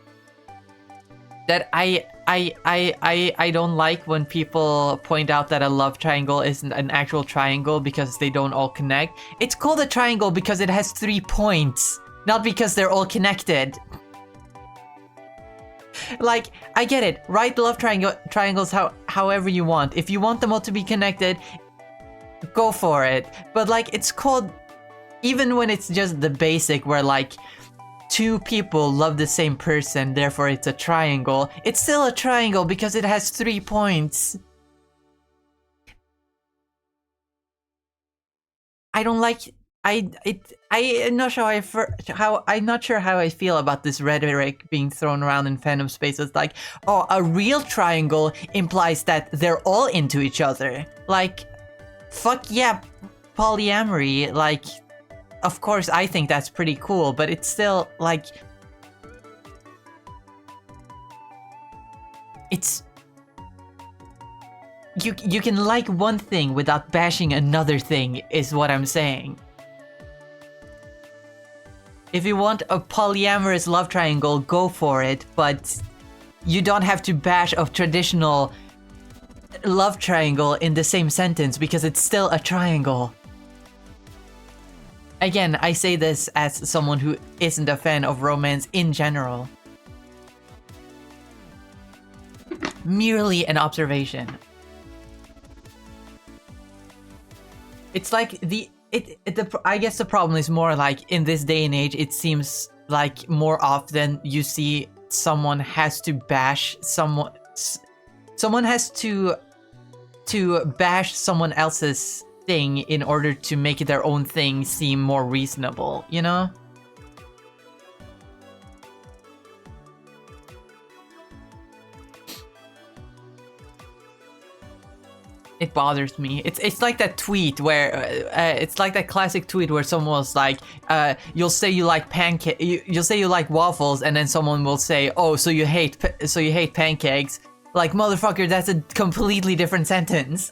that I don't like when people point out that a love triangle isn't an actual triangle because they don't all connect. It's called a triangle because it has 3 points, not because they're all connected. Like, I get it. Write love triangles however you want. If you want them all to be connected, go for it. But like, it's called, even when it's just the basic where like 2 people love the same person, therefore it's a triangle, it's still a triangle because it has 3 points. I don't like... I'm not sure how I feel about this rhetoric being thrown around in fandom spaces. Like, oh, a real triangle implies that they're all into each other. Like, fuck yeah, polyamory. Like, of course, I think that's pretty cool, but it's still like, it's... You can like one thing without bashing another thing, is what I'm saying. If you want a polyamorous love triangle, go for it, but you don't have to bash a traditional love triangle in the same sentence because it's still a triangle. Again, I say this as someone who isn't a fan of romance in general. Merely an observation. It's like I guess the problem is more like in this day and age, it seems like more often you see someone has to bash someone has to bash someone else's thing in order to make their own thing seem more reasonable, you know? It bothers me. It's like that tweet where it's like that classic tweet where someone was like, you'll say you like you'll say you like waffles, and then someone will say, oh, so you hate pancakes. Like, motherfucker, that's a completely different sentence.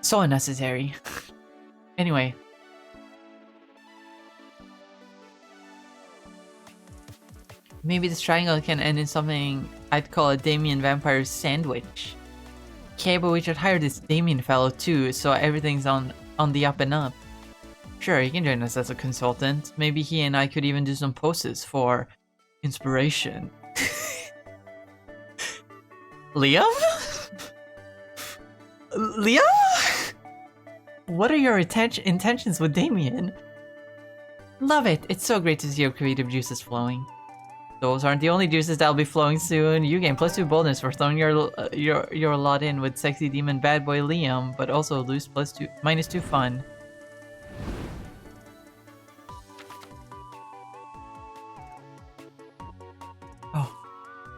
So unnecessary. Anyway. Maybe this triangle can end in something I'd call a Damien vampire sandwich. Okay, but we should hire this Damien fellow too, so everything's on the up and up. Sure, he can join us as a consultant. Maybe he and I could even do some poses for inspiration. Liam? Liam? What are your intentions with Damien? Love it. It's so great to see your creative juices flowing. Those aren't the only juices that'll be flowing soon. You gain +2 boldness for throwing your lot in with sexy demon bad boy Liam, but also lose -2 fun.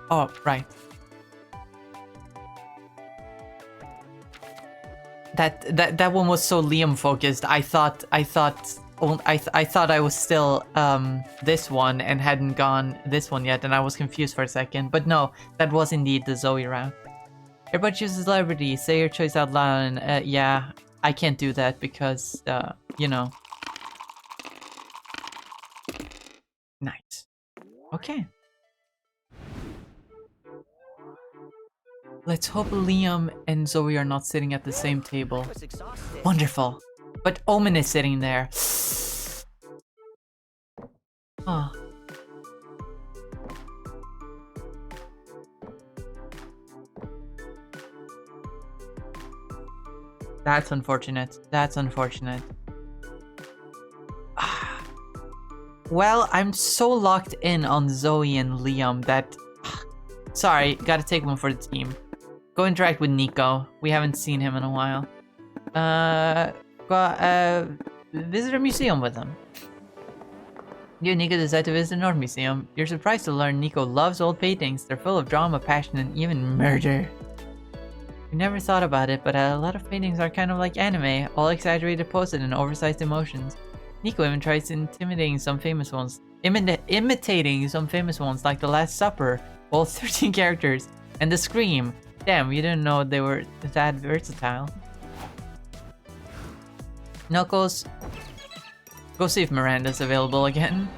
Oh, right. That one was so Liam focused. I thought I was still this one and hadn't gone this one yet, and I was confused for a second. But no, that was indeed the Zoe route. Everybody choose a celebrity. Say your choice out loud. And, yeah, I can't do that because you know. Nice. Okay. Let's hope Liam and Zoe are not sitting at the same table. Wonderful. But Omen is sitting there. Oh. That's unfortunate. That's unfortunate. Well, I'm so locked in on Zoe and Liam that... Sorry, gotta take one for the team. Go interact with Nico. We haven't seen him in a while. Visit a museum with him. You and Nico decide to visit an art museum. You're surprised to learn Nico loves old paintings. They're full of drama, passion, and even murder. We never thought about it, but a lot of paintings are kind of like anime, all exaggerated poses and oversized emotions. Nico even tries imitating some famous ones like The Last Supper, all 13 characters, and The Scream. Damn, you didn't know they were that versatile. Knuckles, go see if Miranda's available again.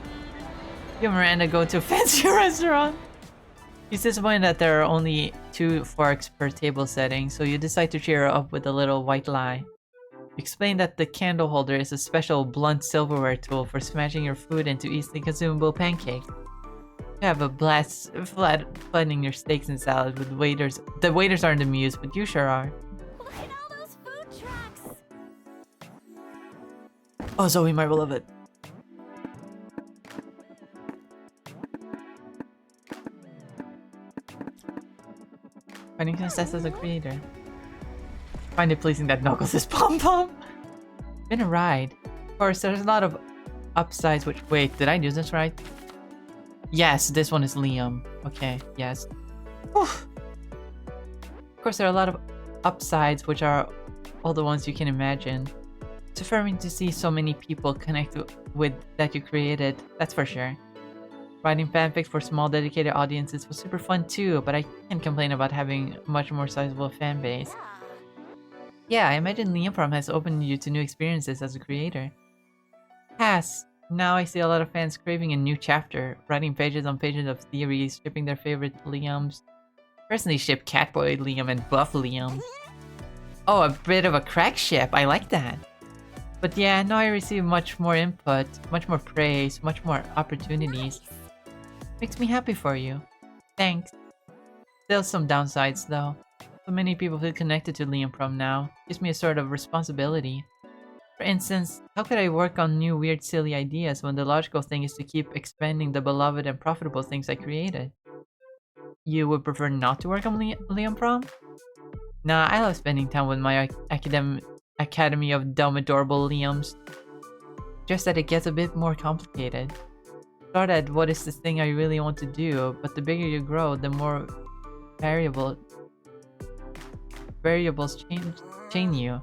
You and Miranda go to a fancy restaurant. He's disappointed that there are only 2 forks per table setting, so you decide to cheer her up with a little white lie. You explain that the candle holder is a special blunt silverware tool for smashing your food into easily consumable pancakes. You have a blast flattening your steaks and salad with waiters. The waiters aren't amused, but you sure are. Look at all those food trucks. Oh, Zoe, my beloved. Finding success as a creator. Find it pleasing that Knuckles is pom-pom. Been a ride. Of course, there's a lot of upsides which... Wait, did I do this right? Yes, this one is Liam. Okay, yes. Whew. Of course, there are a lot of upsides, which are all the ones you can imagine. It's affirming to see so many people connect with that you created, that's for sure. Writing fanfics for small dedicated audiences was super fun too, but I can't complain about having a much more sizable fan base. Yeah, I imagine Liam Prom has opened you to new experiences as a creator. Has. Now I see a lot of fans craving a new chapter, writing pages on pages of theories, shipping their favorite Liams. Personally ship Catboy Liam and Buff Liam. Oh, a bit of a crack ship, I like that. But yeah, now I receive much more input, much more praise, much more opportunities. Makes me happy for you. Thanks. Still some downsides though. So many people feel connected to Liam Prom now. Gives me a sort of responsibility. For instance, how could I work on new weird silly ideas when the logical thing is to keep expanding the beloved and profitable things I created? You would prefer not to work on Liam Prom? Nah, I love spending time with my academy of dumb adorable Liams. Just that it gets a bit more complicated. Start at what is this thing I really want to do, but the bigger you grow, the more variables chain you.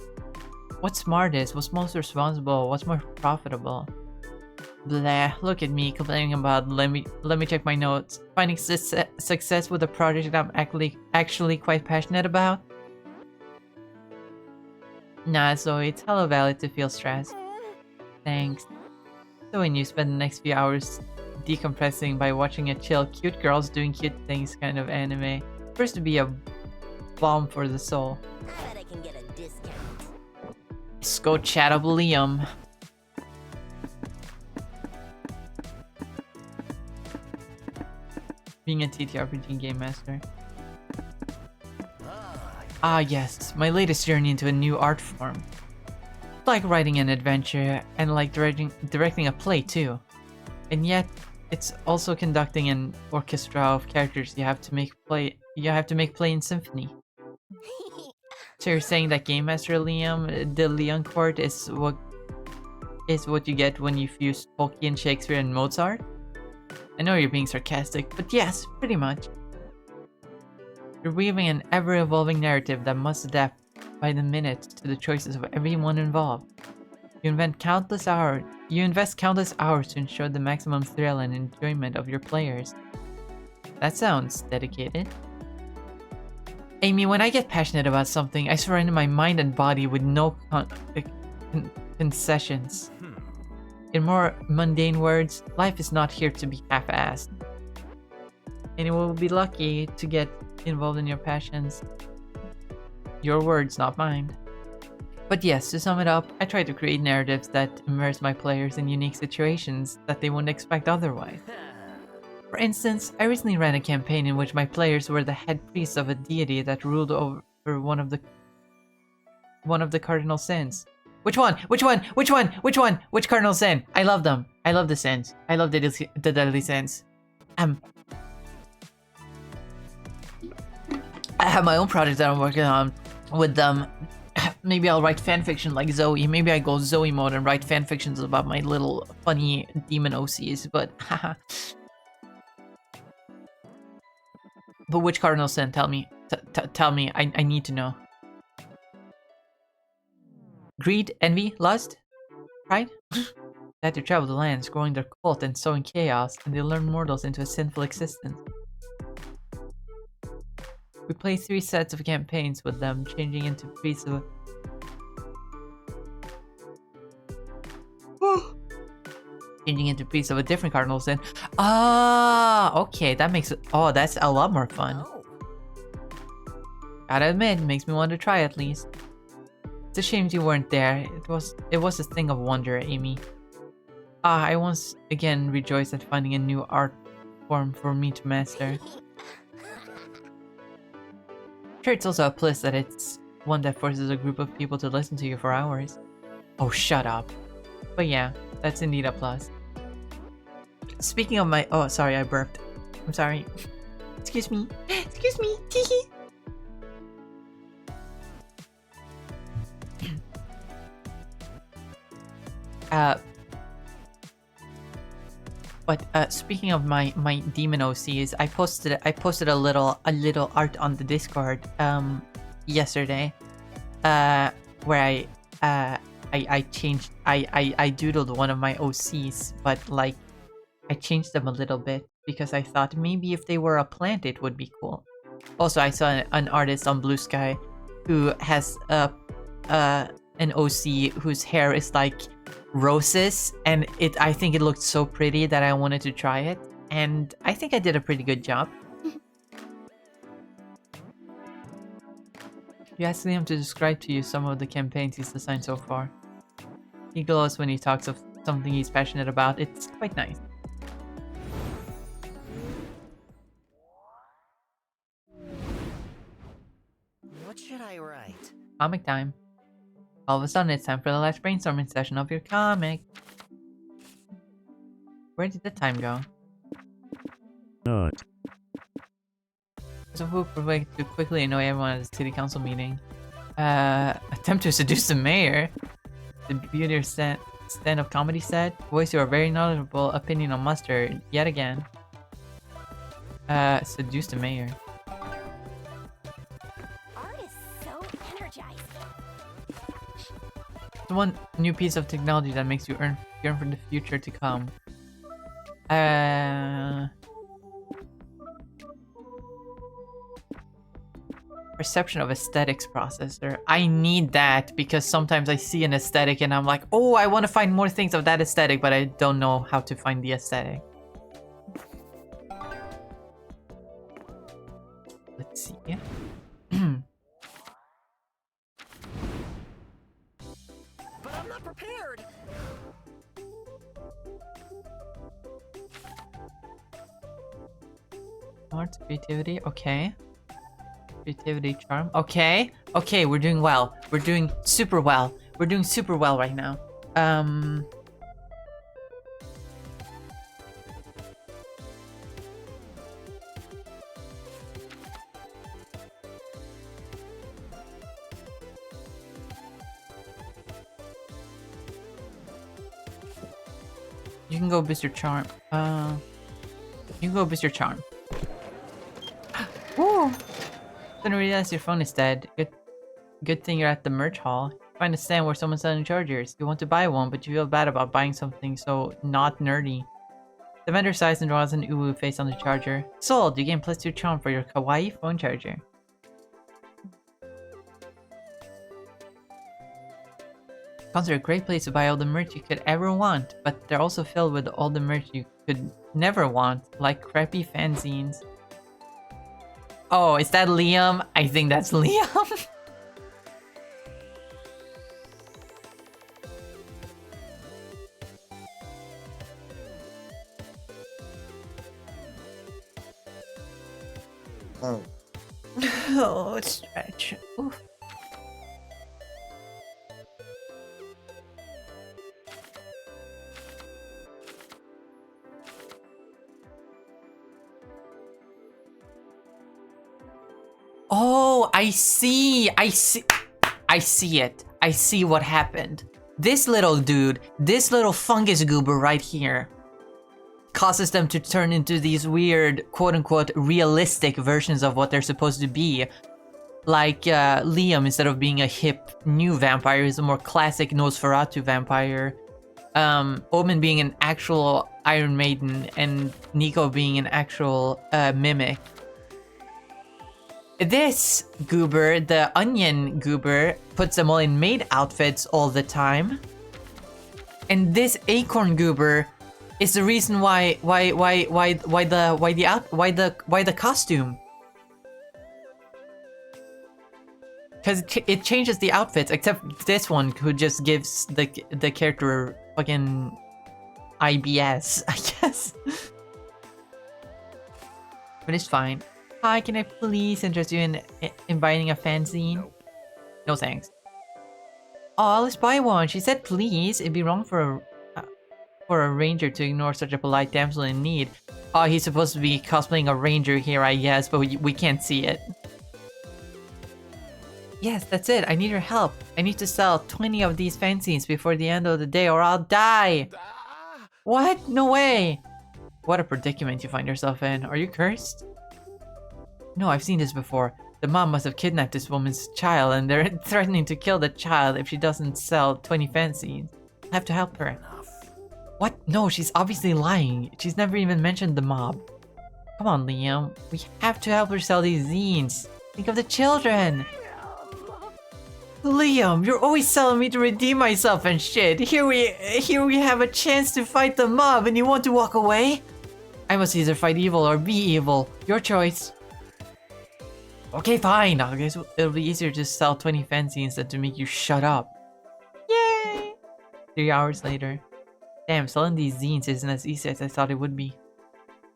What's smartest? What's most responsible? What's more profitable? Blah, look at me complaining about let me check my notes. Finding success with a project that I'm actually quite passionate about? Nah, Zoe, it's hella valid to feel stressed. Thanks. So when you spend the next few hours decompressing by watching a chill, cute girls doing cute things kind of anime, first to be a balm for the soul. I bet I can get a discount. Let's go chat up Liam. Being a TTRPG game master. Ah yes, my latest journey into a new art form. Like writing an adventure and like directing a play too. And yet, it's also conducting an orchestra of characters you have to make play in symphony. So you're saying that Game Master Liam, the Leon Court is what you get when you fuse Tolkien, Shakespeare, and Mozart? I know you're being sarcastic, but yes, pretty much. You're weaving an ever-evolving narrative that must adapt by the minute to the choices of everyone involved. You invest countless hours to ensure the maximum thrill and enjoyment of your players. That sounds dedicated. Amy, when I get passionate about something, I surrender my mind and body with no concessions. In more mundane words, life is not here to be half-assed. And you will be lucky to get involved in your passions. Your words, not mine. But yes, to sum it up, I try to create narratives that immerse my players in unique situations that they wouldn't expect otherwise. For instance, I recently ran a campaign in which my players were the head priests of a deity that ruled over one of the cardinal sins. Which one? Which cardinal sin? I love them. I love the sins. I love the deadly sins. I have my own project that I'm working on with them. Maybe I'll write fanfiction like Zoe. Maybe I go Zoe mode and write fanfictions about my little funny demon OCs, but haha. But which cardinal sin? Tell me. Tell me. I need to know. Greed, envy, lust? Pride? That to travel the lands, growing their cult and sowing chaos, and they lure mortals into a sinful existence. We play 3 sets of campaigns with them, changing into priests of a different cardinal sin. Ah, okay, that makes it. Oh, that's a lot more fun. Gotta admit, makes me want to try at least. It's a shame you weren't there. It was a thing of wonder, Amy. I once again rejoiced at finding a new art form for me to master. Sure, it's also a plus that it's one that forces a group of people to listen to you for hours. Oh, shut up. But yeah, that's indeed a plus. Speaking of my... Oh, sorry, I burped. I'm sorry. Excuse me. Excuse me. Teehee. But speaking of my demon OCs, I posted a little art on the Discord yesterday, where I doodled one of my OCs, but like I changed them a little bit because I thought maybe if they were a plant it would be cool. Also, I saw an artist on Blue Sky who has an OC whose hair is like roses, and I think it looked so pretty that I wanted to try it, and I think I did a pretty good job. You asked Liam to describe to you some of the campaigns he's designed so far. He glows when he talks of something he's passionate about. It's quite nice. What should I write? Comic time. All of a sudden, it's time for the last brainstorming session of your comic. Where did the time go? Not. So who provoked to quickly annoy everyone at the city council meeting? Attempt to seduce the mayor. The beauty of stand-up comedy set. Voice your very knowledgeable opinion on mustard yet again. Seduce the mayor. one new piece of technology that makes you yearn for the future to come? Perception of aesthetics processor. I need that because sometimes I see an aesthetic and I'm like, oh, I want to find more things of that aesthetic, but I don't know how to find the aesthetic. Let's see. But I'm not prepared. Art, creativity, okay. Creativity, charm, okay. Okay, we're doing well. We're doing super well. We're doing super well right now. You can go boost your charm. You can go boost your charm. Woo! Didn't realize your phone is dead. Good thing you're at the merch hall. Find a stand where someone's selling chargers. You want to buy one, but you feel bad about buying something so not nerdy. The vendor sighs and draws an uwu face on the charger. Sold! You gain +2 charm for your kawaii phone charger. Consider a great place to buy all the merch you could ever want, but they're also filled with all the merch you could never want, like crappy fanzines. Oh, is that Liam? I think that's Liam. Oh, stretch. Oof. Oh, I see it. I see what happened. This little dude, this little fungus goober right here, causes them to turn into these weird, quote-unquote, realistic versions of what they're supposed to be. Like Liam, instead of being a hip new vampire, is a more classic Nosferatu vampire. Omen being an actual Iron Maiden, and Nico being an actual mimic. This goober, the onion goober, puts them all in maid outfits all the time. And this acorn goober is the reason why the costume. Because it changes the outfits, except this one who just gives the character fucking IBS, I guess. But it's fine. Hi, can I please interest you in buying a fanzine? No thanks. Oh, let's buy one. She said please. It'd be wrong for a ranger to ignore such a polite damsel in need. Oh, he's supposed to be cosplaying a ranger here, I guess, but we can't see it. Yes, that's it. I need your help. I need to sell 20 of these fanzines before the end of the day or I'll die. What? No way. What a predicament you find yourself in. Are you cursed? No, I've seen this before. The mom must have kidnapped this woman's child and they're threatening to kill the child if she doesn't sell 20 fanzines. I have to help her. What? No, she's obviously lying. She's never even mentioned the mob. Come on, Liam. We have to help her sell these zines. Think of the children. Liam, you're always telling me to redeem myself and shit. Here we have a chance to fight the mob and you want to walk away? I must either fight evil or be evil. Your choice. Okay, fine. I guess it'll be easier to sell 20 fanzines than to make you shut up. Yay! 3 hours later. Damn, selling these zines isn't as easy as I thought it would be.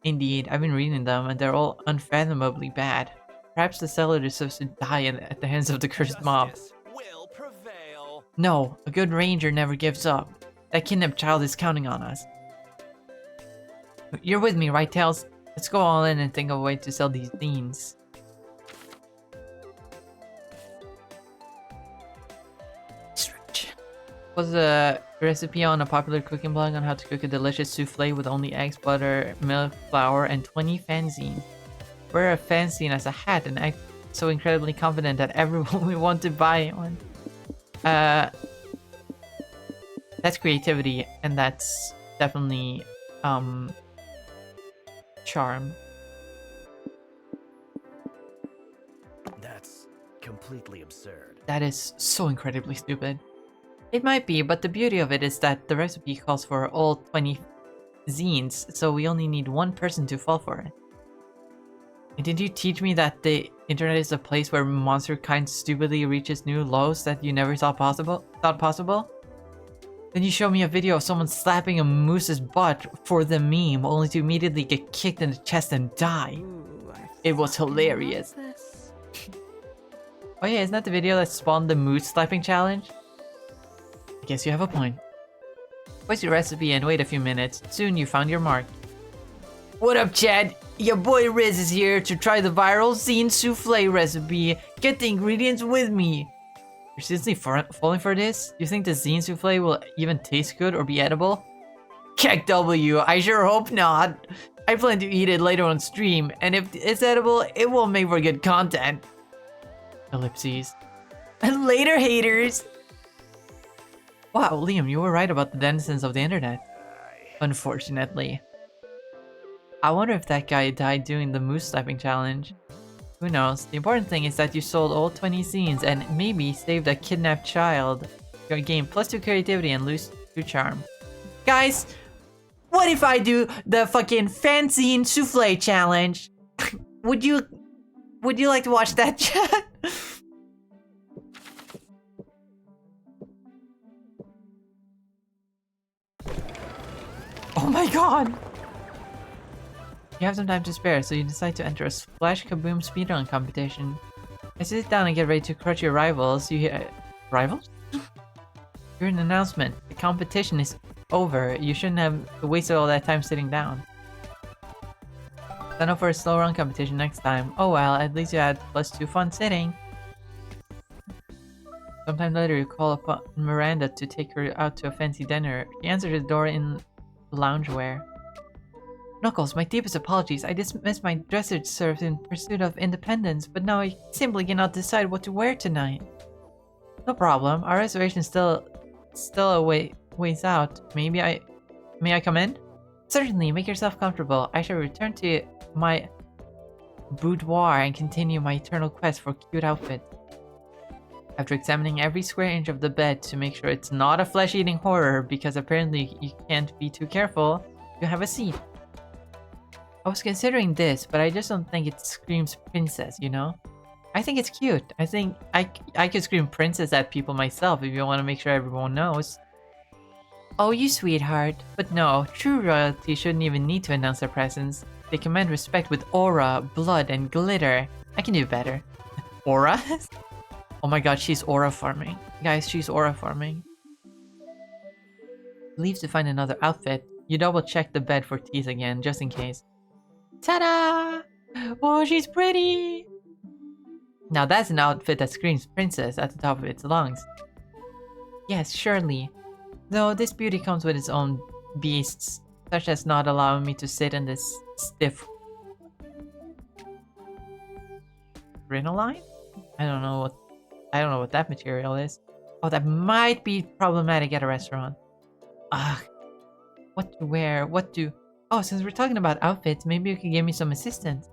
Indeed, I've been reading them and they're all unfathomably bad. Perhaps the seller deserves to die at the hands of the cursed mob. Will prevail. No, a good ranger never gives up. That kidnapped child is counting on us. You're with me, right, Tails? Let's go all in and think of a way to sell these zines. Was a recipe on a popular cooking blog on how to cook a delicious souffle with only eggs, butter, milk, flour, and 20 fanzines. Wear a fanzine as a hat and act so incredibly confident that everyone will want to buy one. That's creativity, and that's definitely charm. That's completely absurd. That is so incredibly stupid. It might be, but the beauty of it is that the recipe calls for all 20 zines, so we only need one person to fall for it. And did you teach me that the internet is a place where monster kind stupidly reaches new lows that you never thought possible? Then you showed me a video of someone slapping a moose's butt for the meme, only to immediately get kicked in the chest and die. Ooh, I It was think I know hilarious. this. Oh yeah, isn't that the video that spawned the moose slapping challenge? I guess you have a point. What's your recipe and wait a few minutes. Soon you found your mark. What up, Chad? Your boy Riz is here to try the viral zine souffle recipe. Get the ingredients with me. You're seriously falling for this? You think the zine souffle will even taste good or be edible? Keck W, I sure hope not. I plan to eat it later on stream, and if it's edible, it will make for good content. Ellipses. And later, haters! Wow, Liam, you were right about the denizens of the internet. Unfortunately. I wonder if that guy died doing the moose slapping challenge. Who knows? The important thing is that you sold all 20 scenes and maybe saved a kidnapped child. Your game +2 creativity and lose 2 charm. Guys, what if I do the fucking fanzine souffle challenge? Would you like to watch that, chat? Oh my god! You have some time to spare, so you decide to enter a Splash Kaboom speedrun competition. As you sit down and get ready to crush your rivals, you hear... Rivals? You hear an announcement. The competition is over. You shouldn't have wasted all that time sitting down. Sign up for a slow run competition next time. Oh well, at least you had +2 fun sitting. Sometime later, you call upon Miranda to take her out to a fancy dinner. She answers the door in loungewear. Knuckles, my deepest apologies. I dismissed my dresser serves in pursuit of independence, but now I simply cannot decide what to wear tonight. No problem. Our reservation is still a ways out. May I come in? Certainly. Make yourself comfortable. I shall return to my boudoir and continue my eternal quest for cute outfits. After examining every square inch of the bed to make sure it's not a flesh-eating horror, because apparently you can't be too careful, you have a seat. I was considering this, but I just don't think it screams princess, you know? I think it's cute. I think I could scream princess at people myself if you want to make sure everyone knows. Oh, you sweetheart. But no, true royalty shouldn't even need to announce their presence. They command respect with aura, blood, and glitter. I can do better. Aura? Oh my god, she's aura farming. Guys, she's aura farming. Leaves to find another outfit. You double check the bed for teeth again, just in case. Ta-da! Oh, she's pretty! Now that's an outfit that screams princess at the top of its lungs. Yes, surely. Though this beauty comes with its own beasts, such as not allowing me to sit in this stiff crinoline? I don't know what that material is. Oh, that might be problematic at a restaurant. Ugh. What to wear? Oh, since we're talking about outfits, maybe you could give me some assistance.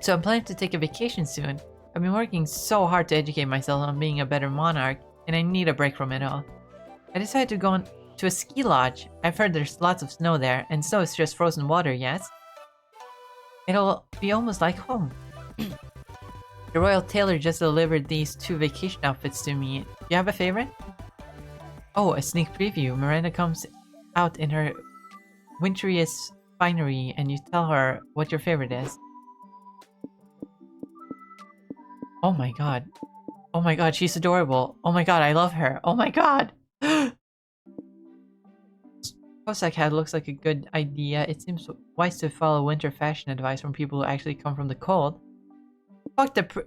So I'm planning to take a vacation soon. I've been working so hard to educate myself on being a better monarch, and I need a break from it all. I decided to go to a ski lodge. I've heard there's lots of snow there, and snow is just frozen water, yes? It'll be almost like home. The royal tailor just delivered these 2 vacation outfits to me. Do you have a favorite? Oh, a sneak preview. Miranda comes out in her winteriest finery, and you tell her what your favorite is. Oh my god. Oh my god, she's adorable. Oh my god, I love her. Oh my god! Cossack hat looks like a good idea. It seems wise to follow winter fashion advice from people who actually come from the cold. Fuck the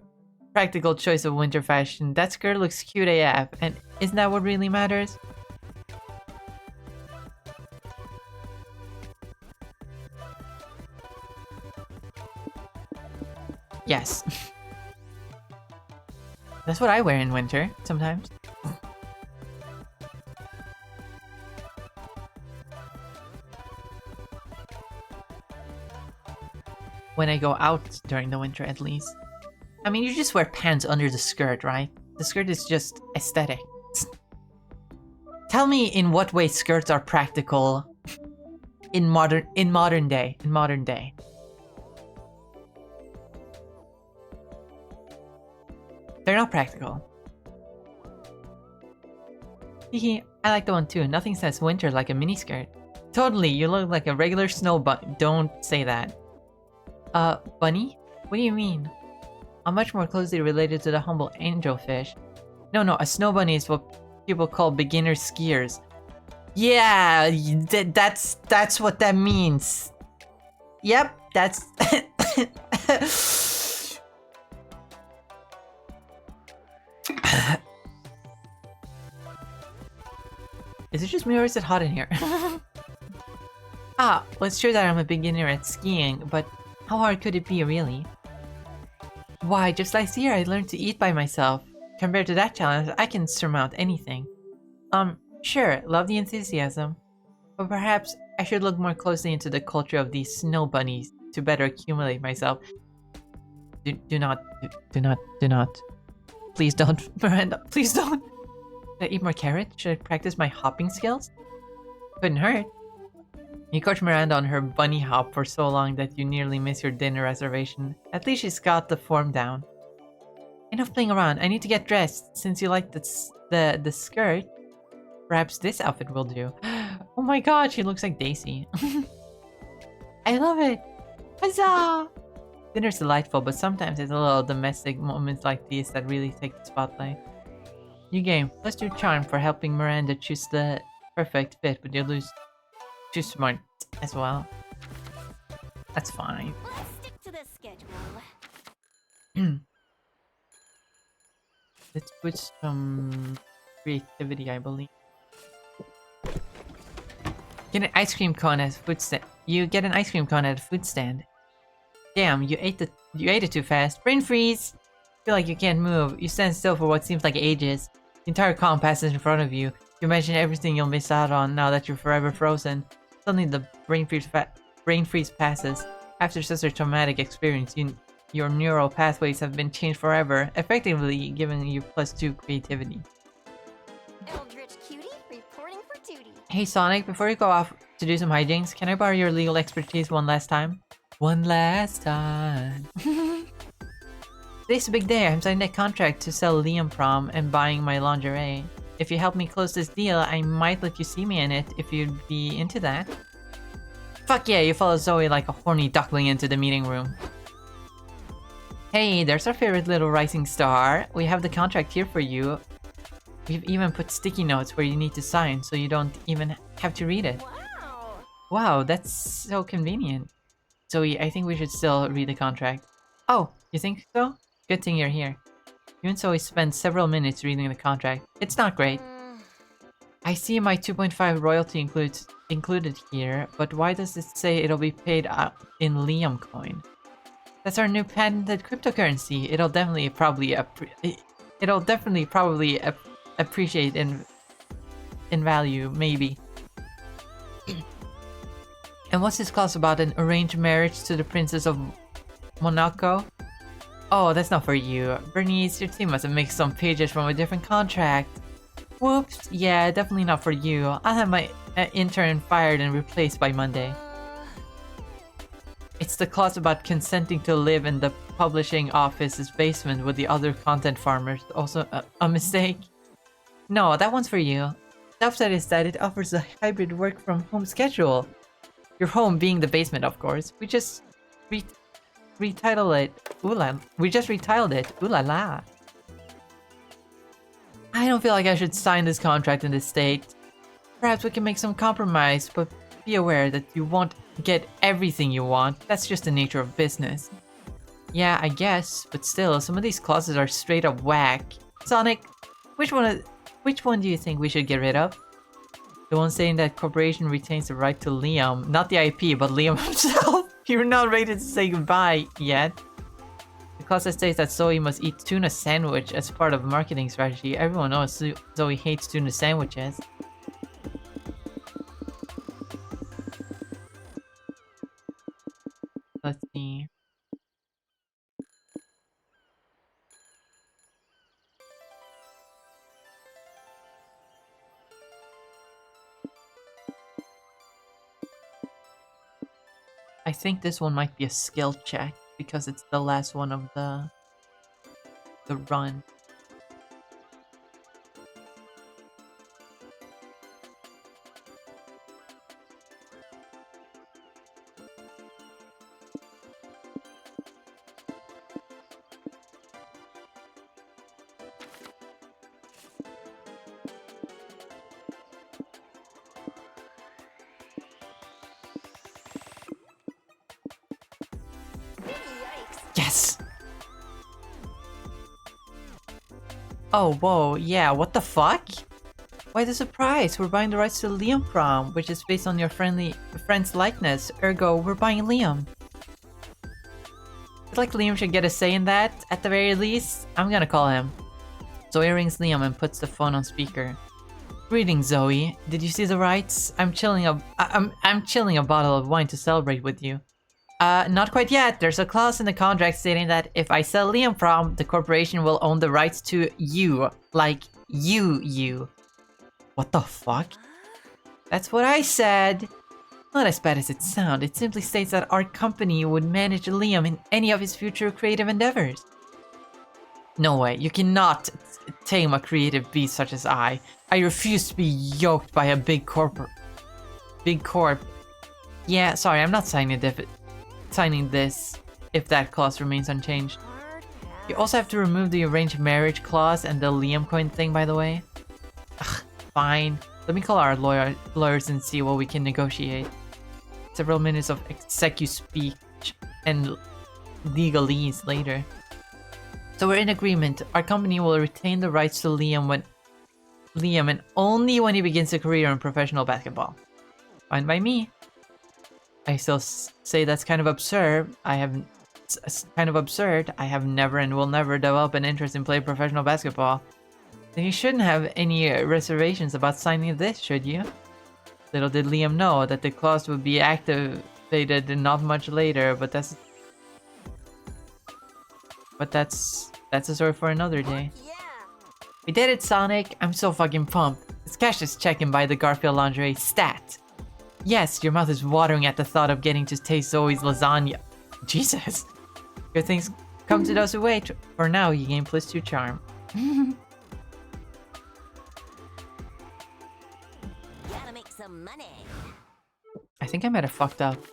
practical choice of winter fashion. That skirt looks cute AF, and isn't that what really matters? Yes. That's what I wear in winter, sometimes. when I go out during the winter at least. I mean, you just wear pants under the skirt, right? The skirt is just aesthetic. Tell me in what way skirts are practical in modern day. They're not practical. Hehe, I like the one too. Nothing says winter like a miniskirt. Totally, you look like a regular snow bunny. Don't say that. Bunny? What do you mean? I'm much more closely related to the humble angelfish. No, a snow bunny is what people call beginner skiers. Yeah, that's what that means. Yep, that's... Is it just me or is it hot in here? Well, it's true that I'm a beginner at skiing, but how hard could it be, really? Why, just last year I learned to eat by myself. Compared to that challenge, I can surmount anything. Sure, love the enthusiasm. But perhaps I should look more closely into the culture of these snow bunnies to better accumulate myself. Do not. Please don't, Miranda, please don't. Should I eat more carrot? Should I practice my hopping skills? Couldn't hurt. You coach Miranda on her bunny hop for so long that you nearly miss your dinner reservation. At least she's got the form down. Enough playing around. I need to get dressed. Since you like the skirt, perhaps this outfit will do. Oh my god, she looks like Daisy. I love it. Huzzah! Dinner's delightful, but sometimes it's a little domestic moments like these that really take the spotlight. New game. Let's do charm for helping Miranda choose the perfect fit, but you lose too smart as well. That's fine. Let's stick to the schedule. Let's put some creativity, I believe. Get an ice cream cone at a food stand. You get an ice cream cone at a food stand. Damn, you ate it too fast. Brain freeze! Feel like you can't move. You stand still for what seems like ages. The entire cone passes in front of you. You imagine everything you'll miss out on now that you're forever frozen. Suddenly the brain freeze passes. After such a traumatic experience, your neural pathways have been changed forever, effectively giving you +2 creativity. Eldritch Cutie reporting for duty. Hey Sonic, before you go off to do some hijinks, can I borrow your legal expertise one last time? One last time. Today's a big day. I'm signing a contract to sell Liam Prom and buying my lingerie. If you help me close this deal, I might let you see me in it if you'd be into that. Fuck yeah, you follow Zoe like a horny duckling into the meeting room. Hey, there's our favorite little rising star. We have the contract here for you. We've even put sticky notes where you need to sign so you don't even have to read it. Wow. Wow, that's so convenient. Zoe, I think we should still read the contract. Oh, you think so? Good thing you're here. You and Zoe spent several minutes reading the contract. It's not great. I see my 2.5 royalty included here, but why does it say it'll be paid out in Liam coin? That's our new patented cryptocurrency. It'll definitely probably appreciate in value, maybe. And what's this clause about an arranged marriage to the Princess of Monaco? Oh, that's not for you. Bernice, your team must have mixed some pages from a different contract. Whoops. Yeah, definitely not for you. I'll have my intern fired and replaced by Monday. It's the clause about consenting to live in the publishing office's basement with the other content farmers. Also a mistake. No, that one's for you. The upside is that it offers a hybrid work from home schedule. Your home being the basement, of course. We just retitled it. We just retitled it. Ooh la la. I don't feel like I should sign this contract in this state. Perhaps we can make some compromise, but be aware that you won't get everything you want. That's just the nature of business. Yeah, I guess, but still, some of these clauses are straight up whack. Sonic, which one do you think we should get rid of? The one saying that corporation retains the right to Liam, not the IP, but Liam himself. You're not ready to say goodbye yet. The clause that states that Zoe must eat tuna sandwich as part of marketing strategy. Everyone knows Zoe hates tuna sandwiches. Let's see. I think this one might be a skill check because it's the last one of the run. Yes! Oh, whoa, yeah, what the fuck? Why the surprise? We're buying the rights to Liam Prom, which is based on your friend's likeness. Ergo, we're buying Liam. I feel like Liam should get a say in that, at the very least. I'm gonna call him. Zoe rings Liam and puts the phone on speaker. Greetings, Zoe. Did you see the rights? I'm chilling a bottle of wine to celebrate with you. Not quite yet. There's a clause in the contract stating that if I sell Liam Prom, the corporation will own the rights to you. Like, you. What the fuck? That's what I said. Not as bad as it sounds. It simply states that our company would manage Liam in any of his future creative endeavors. No way. You cannot tame a creative beast such as I. I refuse to be yoked by a big corp. Yeah, sorry, I'm not signing this if that clause remains unchanged. You also have to remove the arranged marriage clause and the Liam coin thing, by the way. Ugh, fine. Let me call our lawyers and see what we can negotiate. Several minutes of execu speech and legalese later. So we're in agreement. Our company will retain the rights to Liam and only when he begins a career in professional basketball. Fine by me. I still say that's kind of absurd. I have never and will never develop an interest in playing professional basketball. Then you shouldn't have any reservations about signing this, should you? Little did Liam know that the clause would be activated not much later, but that's a story for another day. We did it, Sonic. I'm so fucking pumped. Let's cash this check and buy the Garfield lingerie stat. Yes, your mouth is watering at the thought of getting to taste Zoe's lasagna. Jesus. Good things come to those who wait. For now, you gain +2 charm. Gotta make some money. I think I might have fucked up.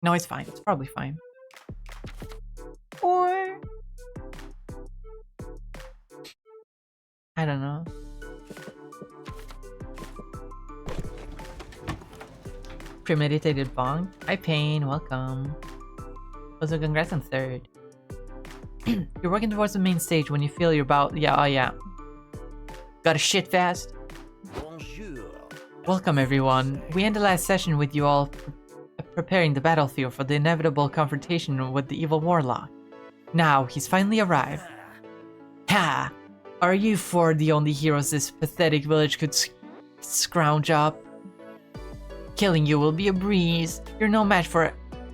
No, it's fine. It's probably fine. Or... I don't know. Premeditated bong. Hi, Pain. Welcome. Also, congrats on 3rd. You're working towards the main stage when you feel you're about... Yeah, oh yeah. Gotta shit fast. Bonjour. Welcome, everyone. We ended last session with you all preparing the battlefield for the inevitable confrontation with the evil warlock. Now, he's finally arrived. Ha! Are you four the only heroes this pathetic village could scrounge up? Killing you will be a breeze. You're no match for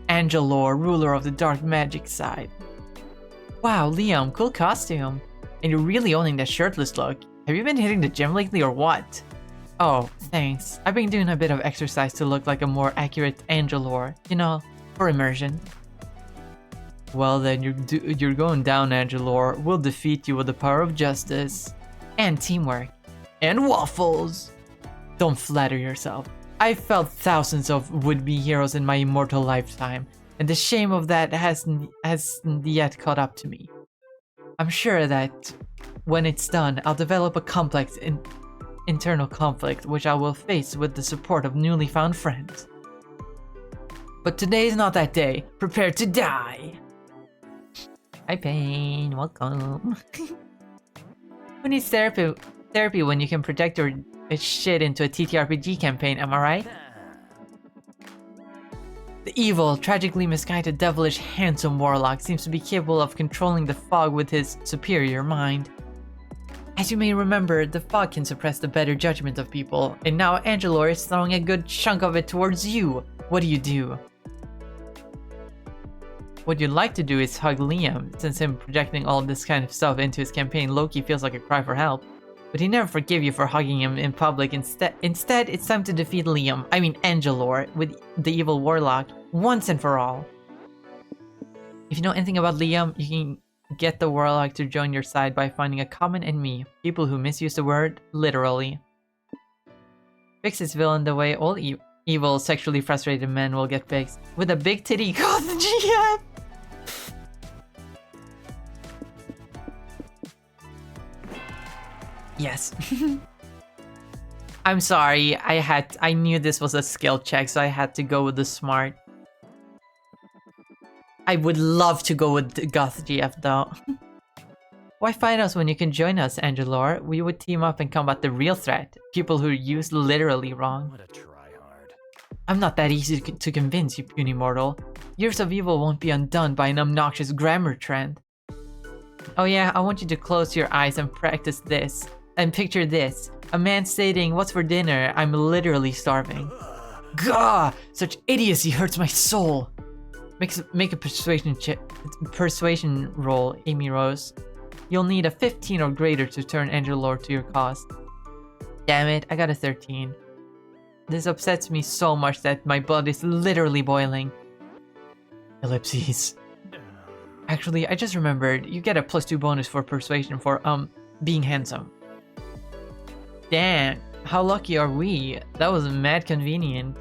Angelor, ruler of the dark magic side. Wow, Liam, cool costume. And you're really owning that shirtless look. Have you been hitting the gym lately or what? Oh, thanks. I've been doing a bit of exercise to look like a more accurate Angelor. You know, for immersion. Well then, you're going down, Angelor. We'll defeat you with the power of justice. And teamwork. And waffles! Don't flatter yourself. I've felt thousands of would-be heroes in my immortal lifetime, and the shame of that hasn't yet caught up to me. I'm sure that when it's done, I'll develop a complex internal conflict which I will face with the support of newly found friends. But today's not that day. Prepare to die! Hi, Pain. Welcome. Who needs therapy when you can project your shit into a TTRPG campaign, am I right? The evil, tragically misguided, devilish, handsome warlock seems to be capable of controlling the fog with his superior mind. As you may remember, the fog can suppress the better judgment of people, and now Angelor is throwing a good chunk of it towards you. What do? What you'd like to do is hug Liam, since him projecting all this kind of stuff into his campaign low-key feels like a cry for help. but he never forgive you for hugging him in public. Instead, it's time to defeat Liam, I mean Angelor, with the evil warlock, once and for all. If you know anything about Liam, you can get the warlock to join your side by finding a common enemy, people who misuse the word literally. Fix this villain the way all evil, sexually frustrated men will get fixed, with a big titty called the GM! Yes. I'm sorry, I knew this was a skill check, so I had to go with the smart. I would love to go with the Goth GF though. Why fight us when you can join us, Angelor? We would team up and combat the real threat, people who use literally wrong. What a tryhard. I'm not that easy to convince, you puny mortal. Years of evil won't be undone by an obnoxious grammar trend. Oh yeah, I want you to close your eyes and practice this. And picture this. A man stating, "What's for dinner? I'm literally starving." Gah! Such idiocy hurts my soul. Make a persuasion roll, Amy Rose. You'll need a 15 or greater to turn Angelor to your cause. Damn it, I got a 13. This upsets me so much that my blood is literally boiling. Ellipses. Actually, I just remembered, you get a +2 bonus for persuasion for, being handsome. Damn, how lucky are we? That was mad convenient.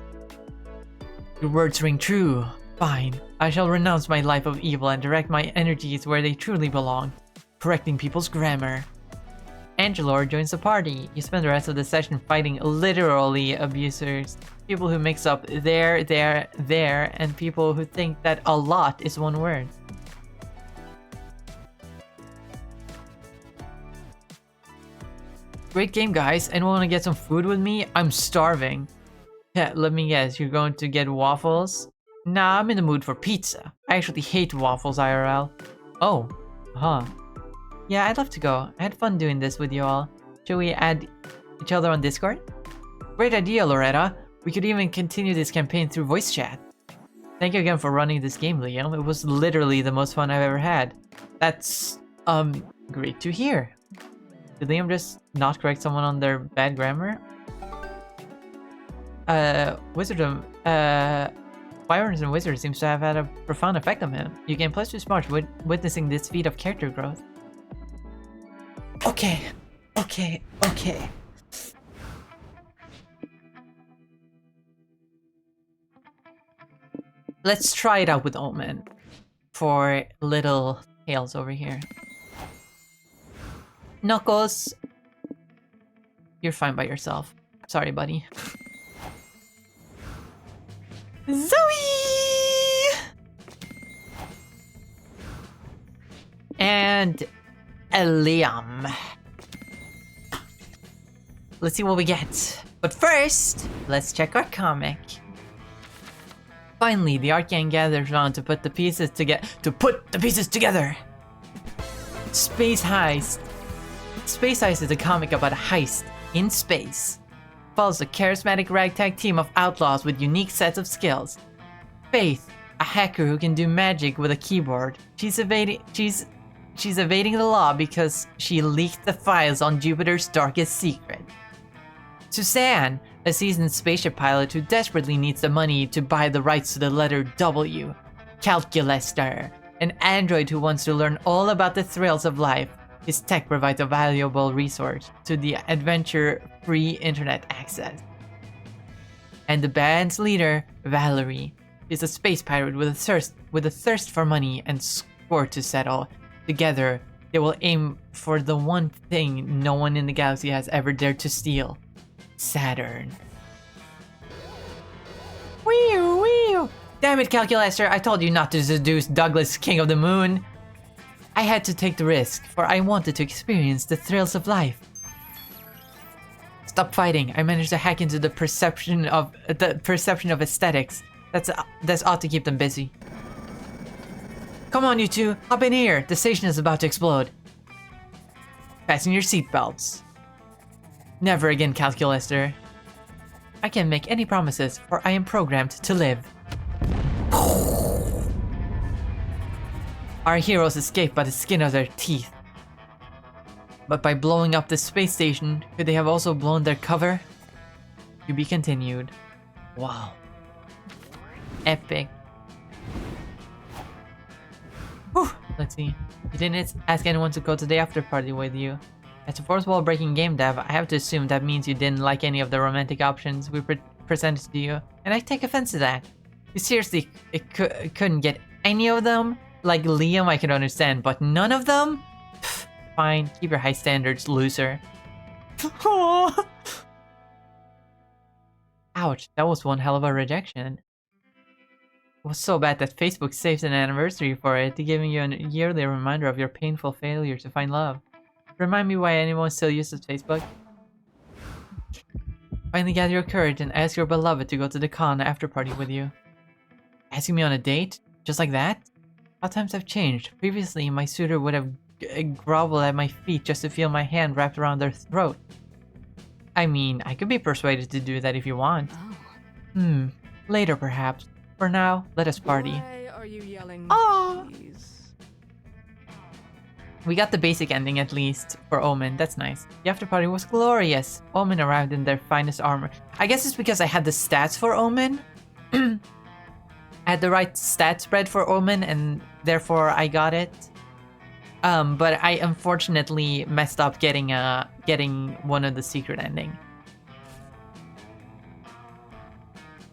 Your words ring true. Fine, I shall renounce my life of evil and direct my energies where they truly belong, correcting people's grammar. Angelor joins the party. You spend the rest of the session fighting literally abusers, people who mix up there, and people who think that a lot is one word. Great game, guys. Anyone want to get some food with me? I'm starving. Yeah, let me guess, you're going to get waffles? Nah, I'm in the mood for pizza. I actually hate waffles, IRL. Oh, huh. Yeah, I'd love to go. I had fun doing this with you all. Should we add each other on Discord? Great idea, Loretta. We could even continue this campaign through voice chat. Thank you again for running this game, Liam. It was literally the most fun I've ever had. That's, great to hear. Did Liam just not correct someone on their bad grammar? Wizardom, Byron's and Wizard seems to have had a profound effect on him. You gain +2 smarts witnessing this feat of character growth. Okay. Let's try it out with Omen for little Tails over here. Knuckles, you're fine by yourself. Sorry, buddy. Zoe! And Liam. Let's see what we get. But first, let's check our comic. Finally, the art gang gathers around to put the pieces together. Space Heist. Space Heist is a comic about a heist in space. Follows a charismatic ragtag team of outlaws with unique sets of skills. Faith, a hacker who can do magic with a keyboard. She's evading the law because she leaked the files on Jupiter's darkest secret. Suzanne, a seasoned spaceship pilot who desperately needs the money to buy the rights to the letter W. Calculester, an android who wants to learn all about the thrills of life. His tech provides a valuable resource to the adventure-free internet access. And the band's leader, Valerie, is a space pirate with a thirst for money and score to settle. Together, they will aim for the one thing no one in the galaxy has ever dared to steal: Saturn. Wee! Damn it, Calculester! I told you not to seduce Douglas, King of the Moon. I had to take the risk, for I wanted to experience the thrills of life. Stop fighting! I managed to hack into the perception of aesthetics. That's ought to keep them busy. Come on, you two, hop in here. The station is about to explode. Fasten your seatbelts. Never again, Calculester. I can't make any promises, for I am programmed to live. Our heroes escape by the skin of their teeth. But by blowing up the space station, could they have also blown their cover? To be continued. Wow. Epic. Whew. Let's see. You didn't ask anyone to go to the after party with you. As a fourth wall breaking game dev, I have to assume that means you didn't like any of the romantic options we presented to you, and I take offense to that. You seriously couldn't get any of them? Like Liam I can understand, but none of them? Pfft, fine, keep your high standards, loser. Ouch, that was one hell of a rejection. It was so bad that Facebook saved an anniversary for it, giving you a yearly reminder of your painful failure to find love. Remind me why anyone still uses Facebook? Finally gather your courage and ask your beloved to go to the con after party with you. Asking me on a date? Just like that? How times have changed. Previously, my suitor would have groveled at my feet just to feel my hand wrapped around their throat. I mean, I could be persuaded to do that if you want. Oh. Later perhaps. For now, let us party. Why are you yelling? Aw. Please? We got the basic ending at least for Omen, that's nice. The after party was glorious. Omen arrived in their finest armor. I guess it's because I had the stats for Omen. I had the right stat spread for Omen and therefore I got it. But I unfortunately messed up getting one of the secret ending.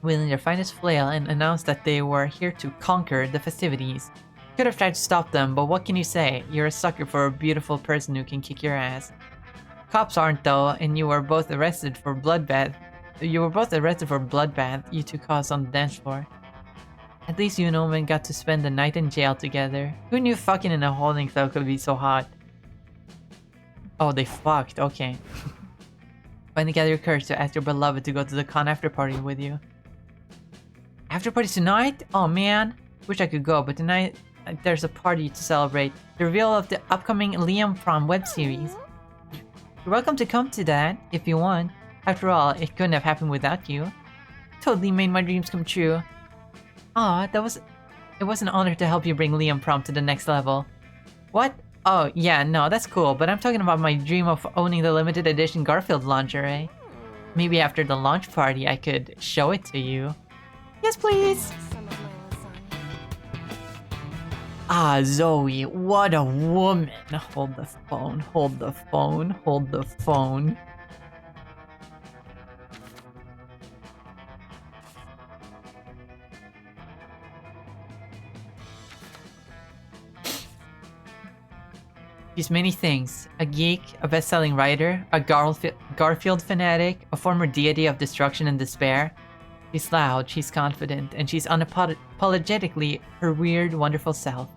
Wielding their finest flail and announced that they were here to conquer the festivities. Could have tried to stop them, but what can you say? You're a sucker for a beautiful person who can kick your ass. Cops aren't though, and you were both arrested for bloodbath. You two caused on the dance floor. At least you and Omen got to spend the night in jail together. Who knew fucking in a holding cell could be so hot? Oh, they fucked, okay. Finally gather your courage to ask your beloved to go to the con after party with you. After party tonight? Oh man, wish I could go, but tonight there's a party to celebrate. The reveal of the upcoming Liam Prom web series. You're welcome to come to that, if you want. After all, it couldn't have happened without you. Totally made my dreams come true. Aw, it was an honor to help you bring Liam Prom to the next level. What? Oh, yeah, no, that's cool, but I'm talking about my dream of owning the limited edition Garfield lingerie. Maybe after the launch party I could show it to you. Yes, please! Ah, Zoe, what a woman! Hold the phone, hold the phone, hold the phone. She's many things. A geek, a best-selling writer, a Garfield fanatic, a former deity of destruction and despair. She's loud, she's confident, and she's unapologetically her weird, wonderful self.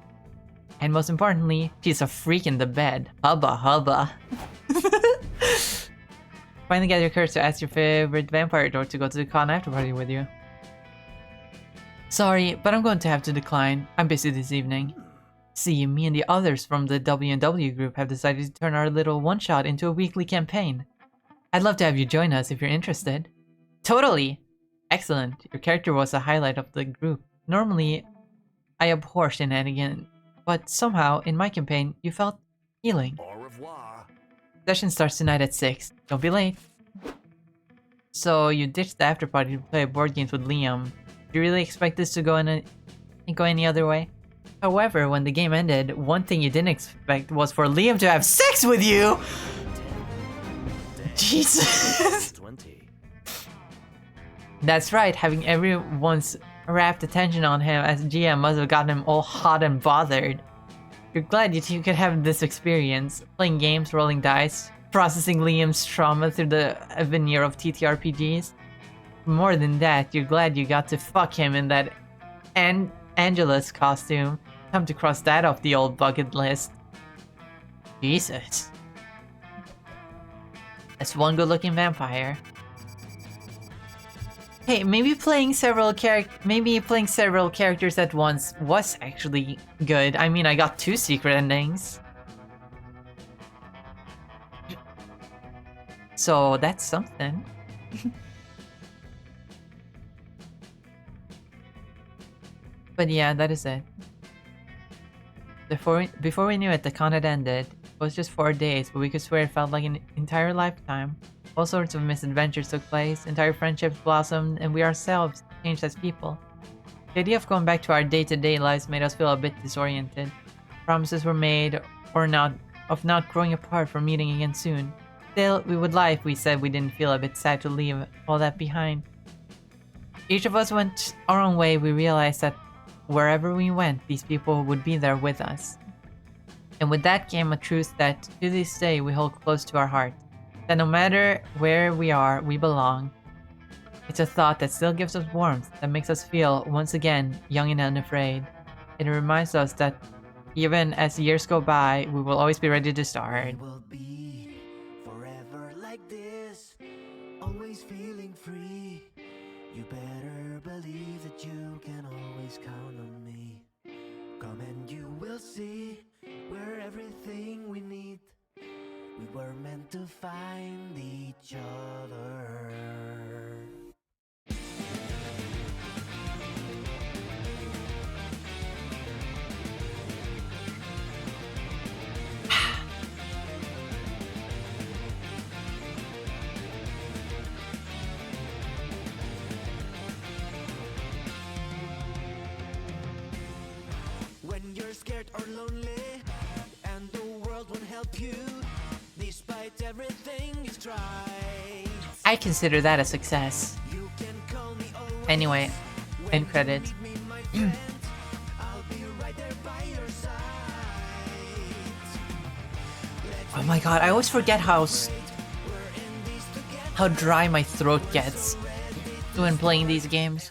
And most importantly, she's a freak in the bed. Hubba hubba. Finally gather your courage to ask your favorite vampire dog to go to the con after party with you. Sorry, but I'm going to have to decline. I'm busy this evening. See, me and the others from the W&W group have decided to turn our little one-shot into a weekly campaign. I'd love to have you join us if you're interested. Totally! Excellent, your character was a highlight of the group. Normally, I abhor shenanigans, but somehow, in my campaign, you felt healing. Au revoir. Session starts tonight at 6. Don't be late. So, you ditched the after party to play board games with Liam. Do you really expect this to go any other way? However, when the game ended, one thing you didn't expect was for Liam to have sex with you! Jesus! 20. That's right, having everyone's rapt attention on him as GM must have gotten him all hot and bothered. You're glad you two could have this experience, playing games, rolling dice, processing Liam's trauma through the veneer of TTRPGs. More than that, you're glad you got to fuck him in that Angela's costume. Time to cross that off the old bucket list. Jesus. That's one good-looking vampire. Hey, maybe playing several characters at once was actually good. I mean, I got 2 secret endings. So that's something. But yeah, that is it. Before we knew it, the con had ended. was just 4 days, but we could swear it felt like an entire lifetime. All sorts of misadventures took place, entire friendships blossomed, and we ourselves changed as people. The idea of going back to our day-to-day lives made us feel a bit disoriented. Promises were made, or not, of not growing apart for meeting again soon. Still, we would lie if we said we didn't feel a bit sad to leave all that behind. Each of us went our own way. We realized that wherever we went, these people would be there with us. And with that came a truth that, to this day, we hold close to our heart. That no matter where we are, we belong. It's a thought that still gives us warmth, that makes us feel, once again, young and unafraid. It reminds us that even as years go by, we will always be ready to start. Will be forever like this, always feeling free. You better believe that you can always count on me. Come and you will see we're everything we need. We were meant to find each other. When you're scared or lonely and the world won't help you, despite everything you've tried, I consider that a success. you can call me always. Anyway, end credits. Need me, my friend, I'll be right there by your side. Oh my god, I always forget how dry my throat gets when playing these games.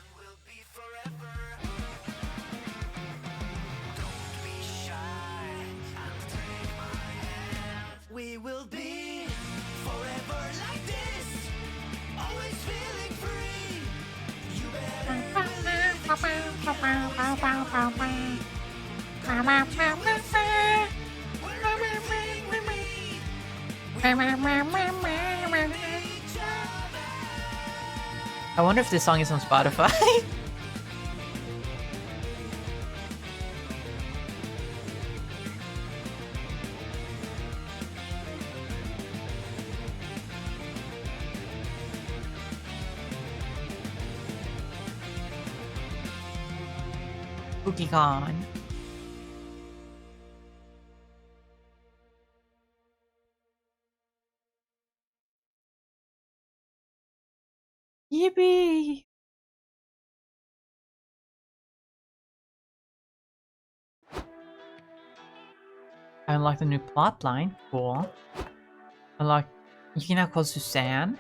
We will be forever like this, always feeling free. You better I wonder if this song is on Spotify. SpookyCon. Yippee! I unlocked a new plot line. Cool. Unlocked. You can now call Suzanne.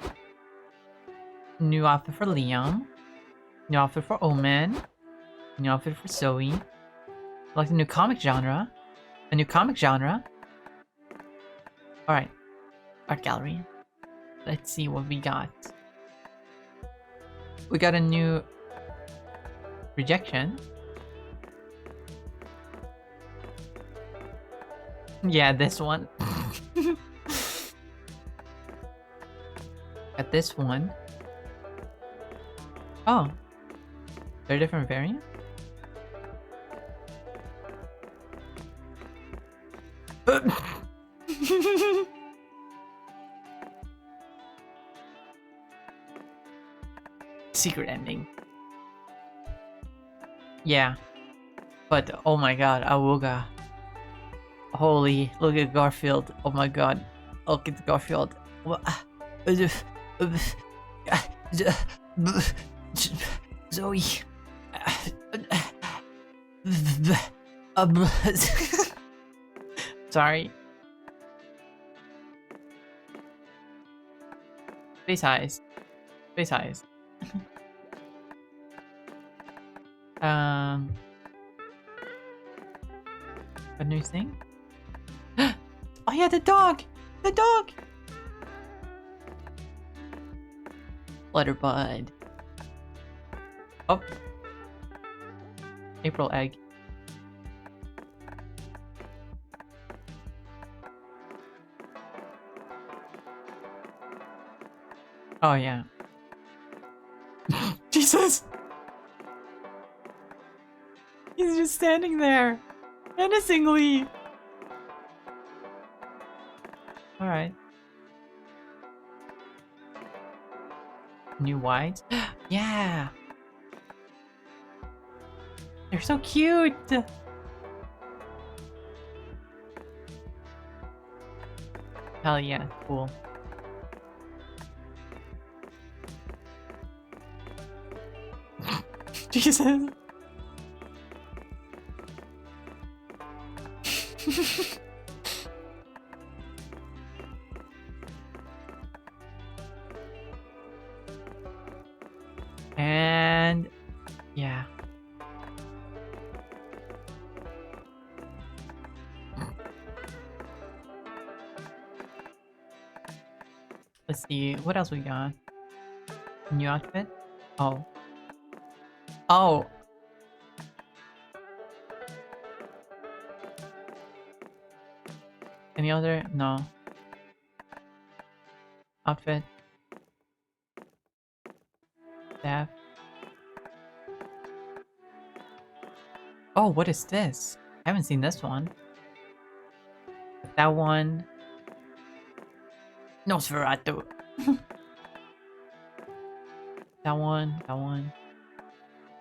New outfit for Liam. New outfit for Omen. New outfit for Zoe. Unlocked a new comic genre. A new comic genre. Alright. Art gallery. Let's see what we got. We got a new rejection. Yeah, this one. Got this one. Oh. They're different variants? Secret ending. Yeah. But oh my god, Awuga. Holy, look at Garfield. Oh my god. Look at Garfield. Zoe. Sorry. Space eyes. Space eyes. A new thing? Oh yeah, the dog! The dog! Flutterbud. Oh. April egg. Oh yeah. Jesus! He's just standing there, menacingly. Alright. New whites? Yeah! They're so cute! Hell yeah, cool. Jesus! And yeah. Let's see, what else we got? New outfit? Oh. Oh! Any other? No. Outfit. Staff. Oh, what is this? I haven't seen this one. That one. Nosferatu. That one.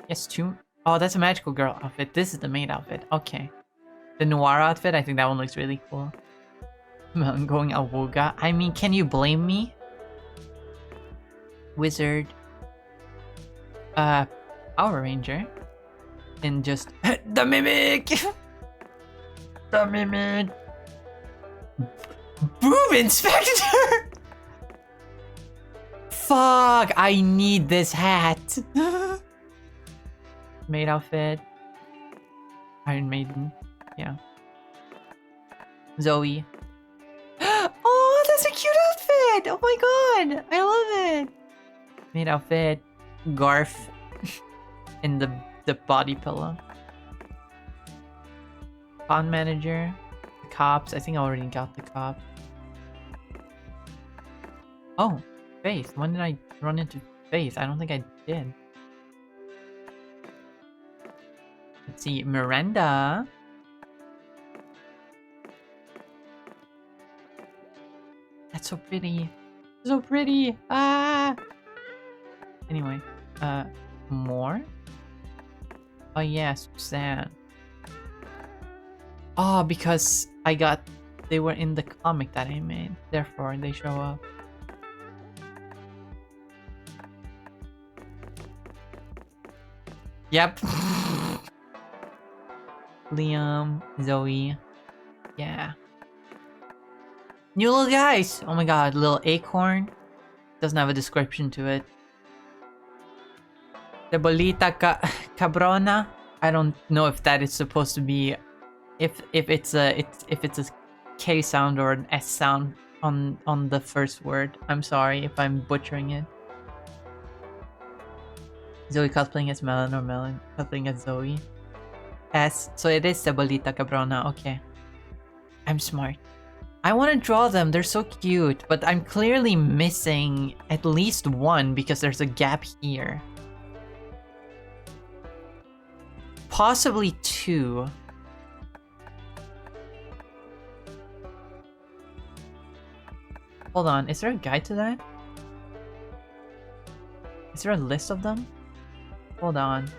Yes, two. Oh, that's a magical girl outfit. This is the main outfit. Okay. The noir outfit, I think that one looks really cool. I'm going Awuga. I mean, can you blame me? Wizard. Power Ranger. And just the Mimic! The Mimic! Boob Inspector! Fuck! I need this hat! Maid outfit. Iron Maiden. Yeah. Zoe. Oh, that's a cute outfit! Oh my god! I love it! Maid outfit. Garf. In the body pillow. Pawn manager. The cops. I think I already got the cops. Oh, Faith. When did I run into Faith? I don't think I did. Let's see. Miranda. That's so pretty. So pretty. Ah. Anyway. More? Oh yeah, Suzanne. Oh, because they were in the comic that I made. Therefore, they show up. Yep. Liam, Zoe. Yeah. New little guys! Oh my god, little acorn. Doesn't have a description to it. The Bolita Cabrona. I don't know if that is supposed to be if it's a K sound or an S sound on the first word. I'm sorry if I'm butchering it. Zoe cosplaying as Melon or Melon cosplaying as Zoe. S. So it is the Bolita Cabrona. Okay. I'm smart. I want to draw them. They're so cute, but I'm clearly missing at least one because there's a gap here. Possibly two. Hold on, is there a guide to that? Is there a list of them? Hold on.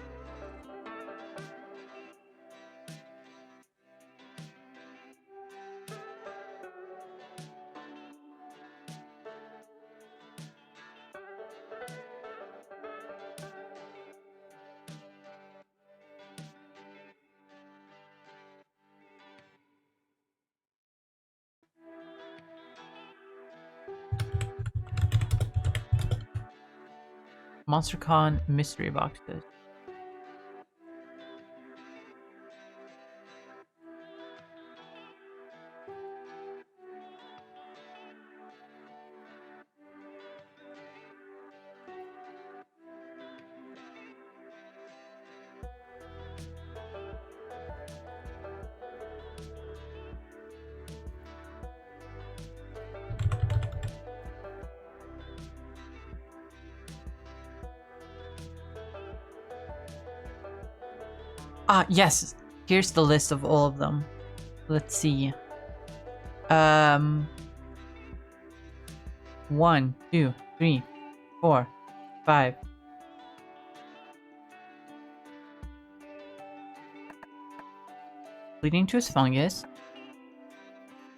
MonsterCon mystery boxes. Ah, yes. Here's the list of all of them. Let's see. 1, 2, 3, 4, 5. Leading to his fungus.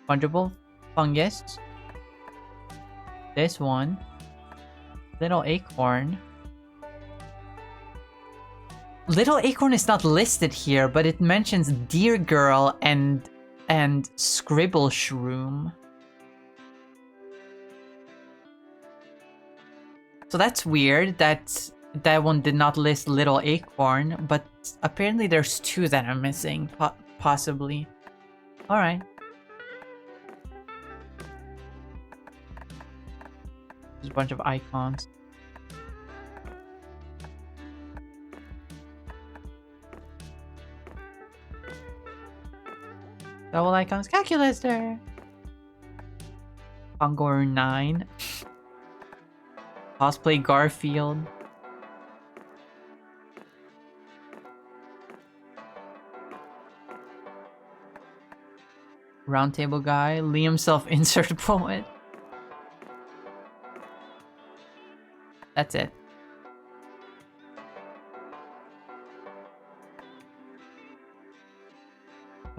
Fungible fungus. This one. Little acorn. Little acorn is not listed here, but it mentions deer girl and scribble shroom. So that's weird that that one did not list little acorn, but apparently there's two that are missing, possibly. All right. There's a bunch of icons. Double icons, calculator. Pongor 9. Cosplay Garfield. Roundtable guy. Liam self-insert poet. That's it.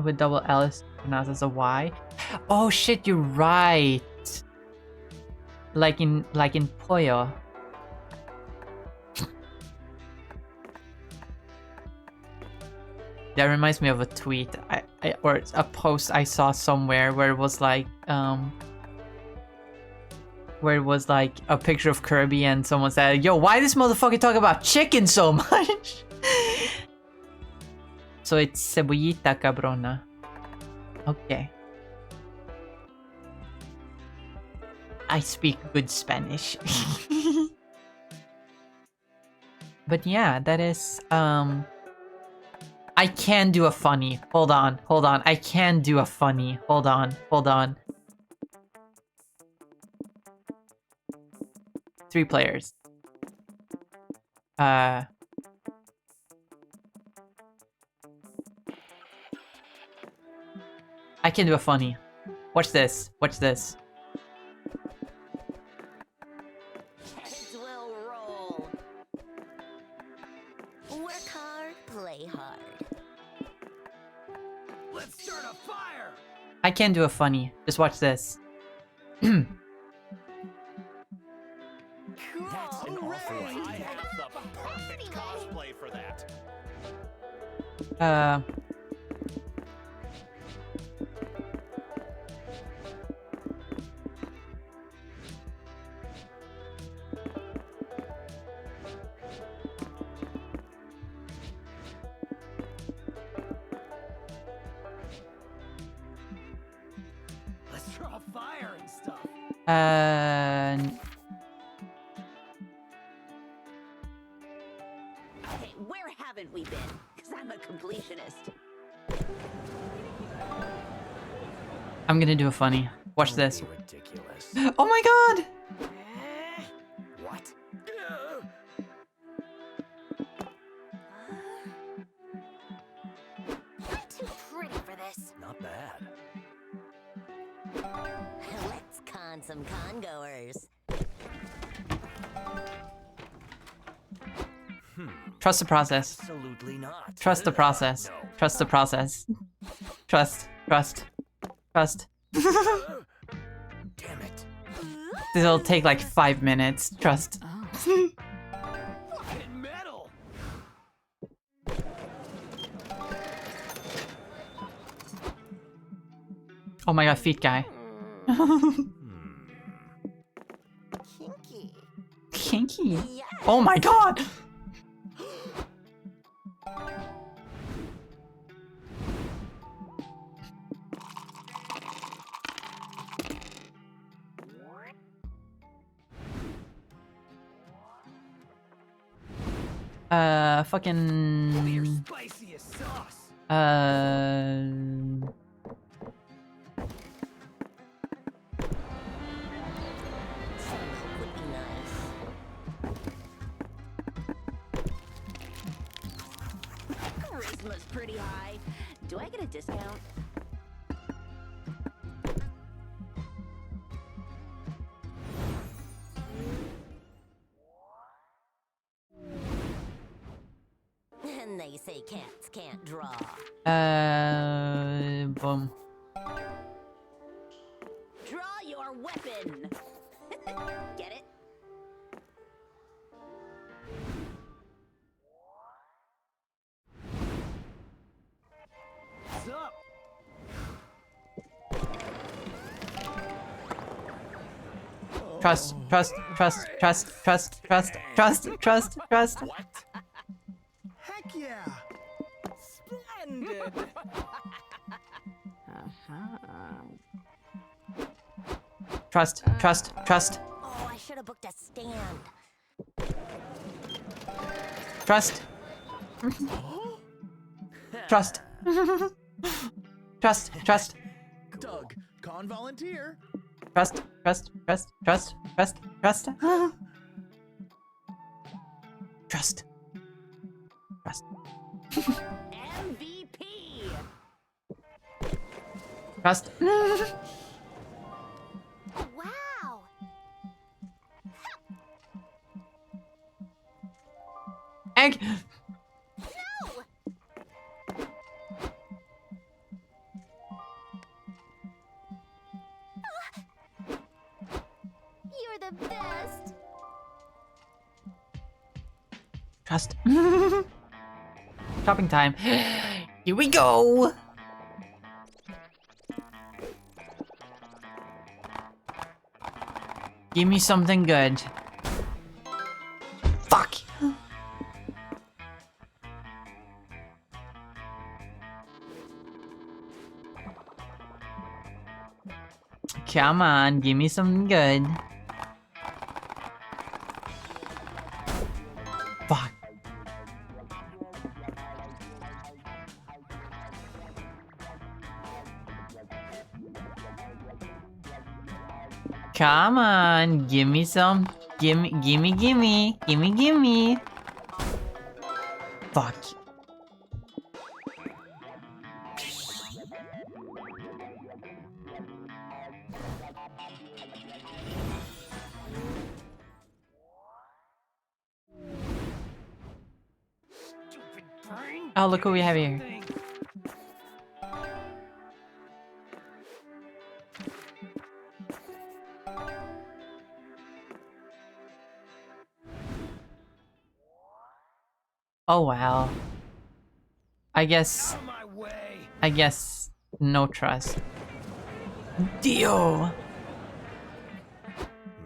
With double L is pronounced as a Y. Oh shit, you're right. Like in Pollo. That reminds me of a tweet or a post I saw somewhere where it was like a picture of Kirby and someone said, "Yo, why this motherfucker talk about chicken so much?" So it's cebollita cabrona. Okay. I speak good Spanish. But yeah, that is I can do a funny. Hold on. I can do a funny. Hold on. 3 players. I can do a funny. Watch this. Heads will roll. Work hard, play hard. Let's start a fire! I can do a funny. Just watch this. That's an awful idea. I have the perfect cosplay for that. Let's draw a fire and stuff. Hey, where haven't we been? Because I'm a completionist. I'm gonna do a funny. Watch this. Ridiculous. Oh my god! What? I'm too pretty for this. Not bad. Let's con some congoers. Trust the process. Absolutely not. Trust the process. No. Trust the process. Trust. Damn it. This'll take like 5 minutes. Trust. Fucking metal. Oh my god, feet guy. Kinky. Kinky. Yes. Oh my god! Fucking... Spiciest sauce. Smoke would be nice. Charisma's pretty high. Do I get a discount? And they say cats can't draw. Boom. Draw your weapon. Get it? What's up? Trust. What? Heck yeah! Splendid. Trust. Oh, I should have booked a stand. Trust. Doug, con volunteer. Trust. MVP. Trust. Oh, wow. Egg. No. You're the best. Trust. Shopping time. Here we go. Give me something good. Fuck. Come on, give me something good. Fuck. Come on, give me some. Gimme. Fuck. Oh, look what we have here. Oh wow. I guess no trust. Dio.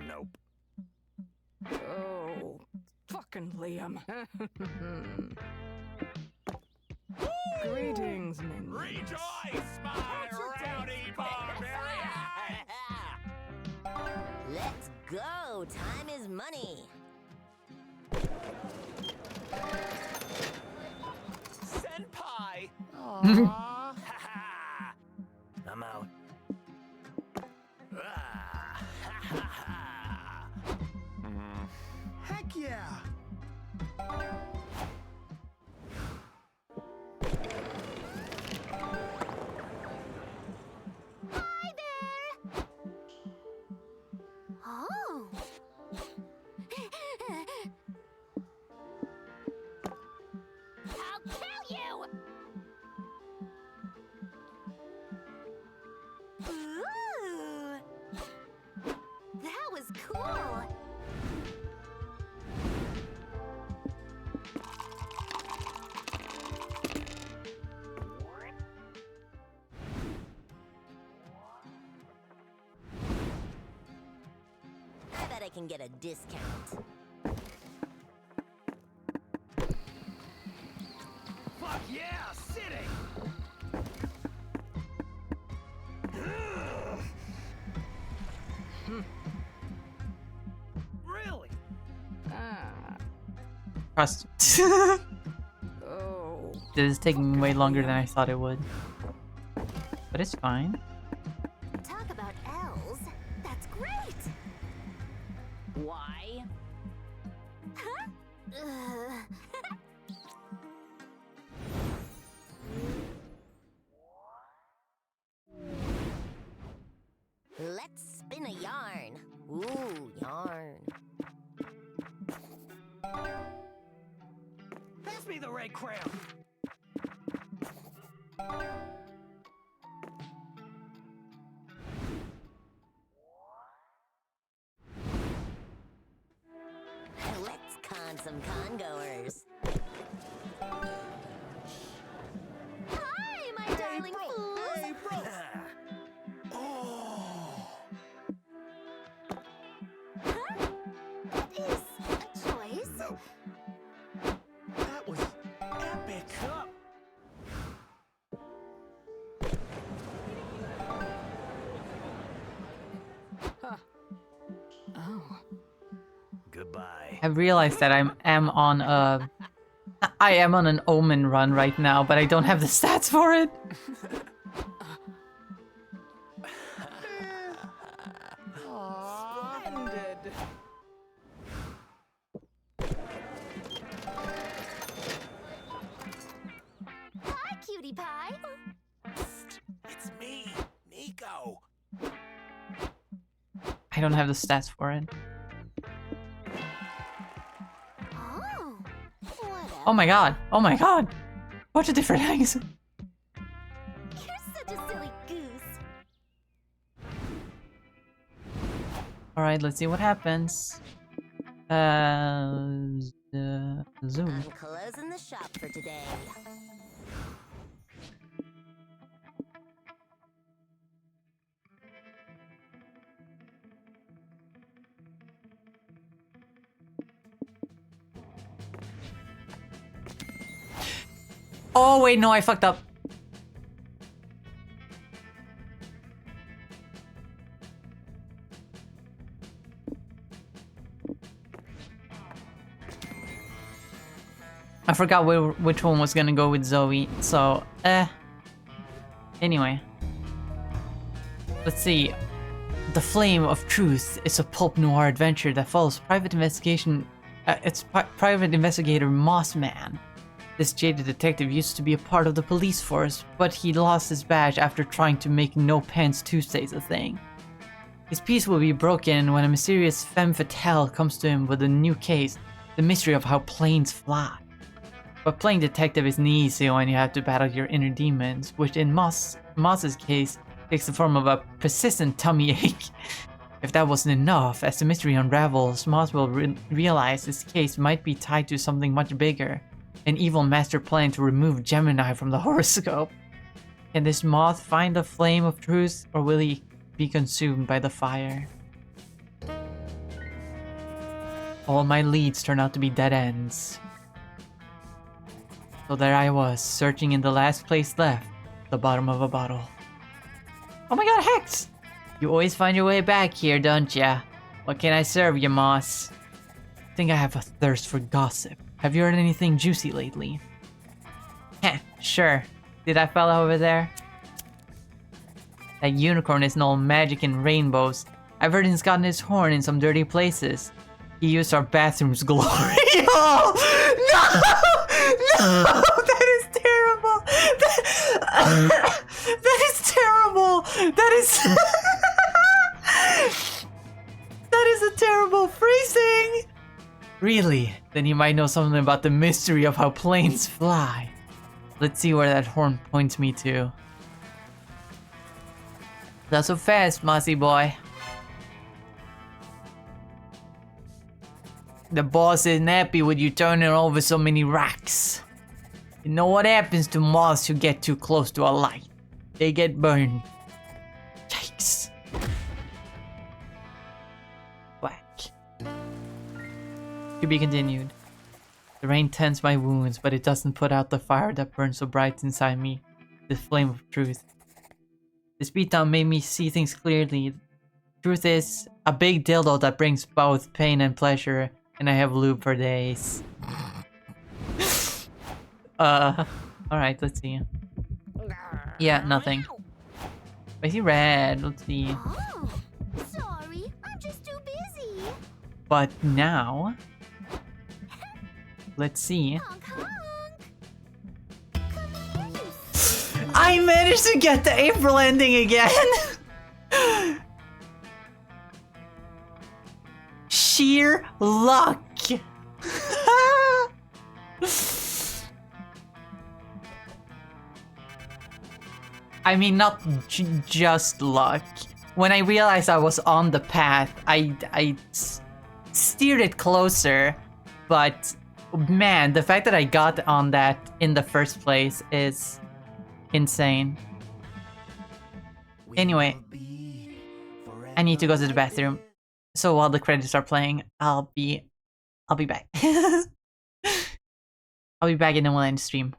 Nope. Oh, fucking Liam. Greetings, minions. Rejoice, my rowdy barbarian! Let's go. Time is money. Senpai! Aww. I'm out. Heck yeah! Hi there. Oh. I'll kill you. Ooh. That was cool. I bet I can get a discount. Fuck yeah, sitting! Really? Ah. Trust. Oh. This is taking way longer than I thought it would. But it's fine. Talk about elves. That's great. Why? Huh? Let's spin a yarn. Ooh, yarn. Pass me the regular. crown. Let's con some congoers. Hi, my darling fools. That is a choice. That was epic. Oh. Goodbye. I realized that I am on an Omen run right now, but I don't have the stats for it. Splendid. Hi, cutie pie. It's me, Nico. I don't have the stats for it. Oh, what Oh my god! Oh my god! What a different things! You're such a silly goose. Alright, let's see what happens. Zoom. I'm closing the shop for today. Oh wait, no, I fucked up. I forgot which one was gonna go with Zoe, so, Anyway. Let's see. The Flame of Truth is a pulp noir adventure that follows private investigator Mossman. This jaded detective used to be a part of the police force, but he lost his badge after trying to make No Pants Tuesdays a thing. His peace will be broken when a mysterious femme fatale comes to him with a new case, the mystery of how planes fly. But playing detective isn't easy when you have to battle your inner demons, which in Moss's case takes the form of a persistent tummy ache. If that wasn't enough, as the mystery unravels, Moss will realize his case might be tied to something much bigger, an evil master plan to remove Gemini from the horoscope. Can this moth find the flame of truth, or will he be consumed by the fire? All my leads turn out to be dead ends. So there I was, searching in the last place left, the bottom of a bottle. Oh my god, Hex! You always find your way back here, don't ya? What can I serve you, Moss? I think I have a thirst for gossip. Have you heard anything juicy lately? Heh, sure. See that fella over there? That unicorn isn't all magic and rainbows. I've heard he's gotten his horn in some dirty places. He used our bathroom's glory. Oh! No! No! That is terrible! That is terrible! That is... That is a terrible phrasing! Really? Then he might know something about the mystery of how planes fly. Let's see where that horn points me to. Not so fast, Mossy boy. The boss isn't happy with you turning over so many rocks. You know what happens to moths who get too close to a light? They get burned. Yikes. Whack. To be continued. The rain tends my wounds, but it doesn't put out the fire that burns so bright inside me. The flame of truth. This beatdown made me see things clearly. Truth is, a big dildo that brings both pain and pleasure, and I have lube for days. Alright, let's see. Yeah, nothing. Spicy red, let's see. Oh, sorry, I'm just too busy. But now... Let's see. Honk, honk. Come here, you I managed to get the April ending again! Sheer luck! I mean, not just luck. When I realized I was on the path, I steered it closer, but man, the fact that I got on that in the first place is insane. Anyway, I need to go to the bathroom. So while the credits are playing, I'll be back. I'll be back and then we'll end stream.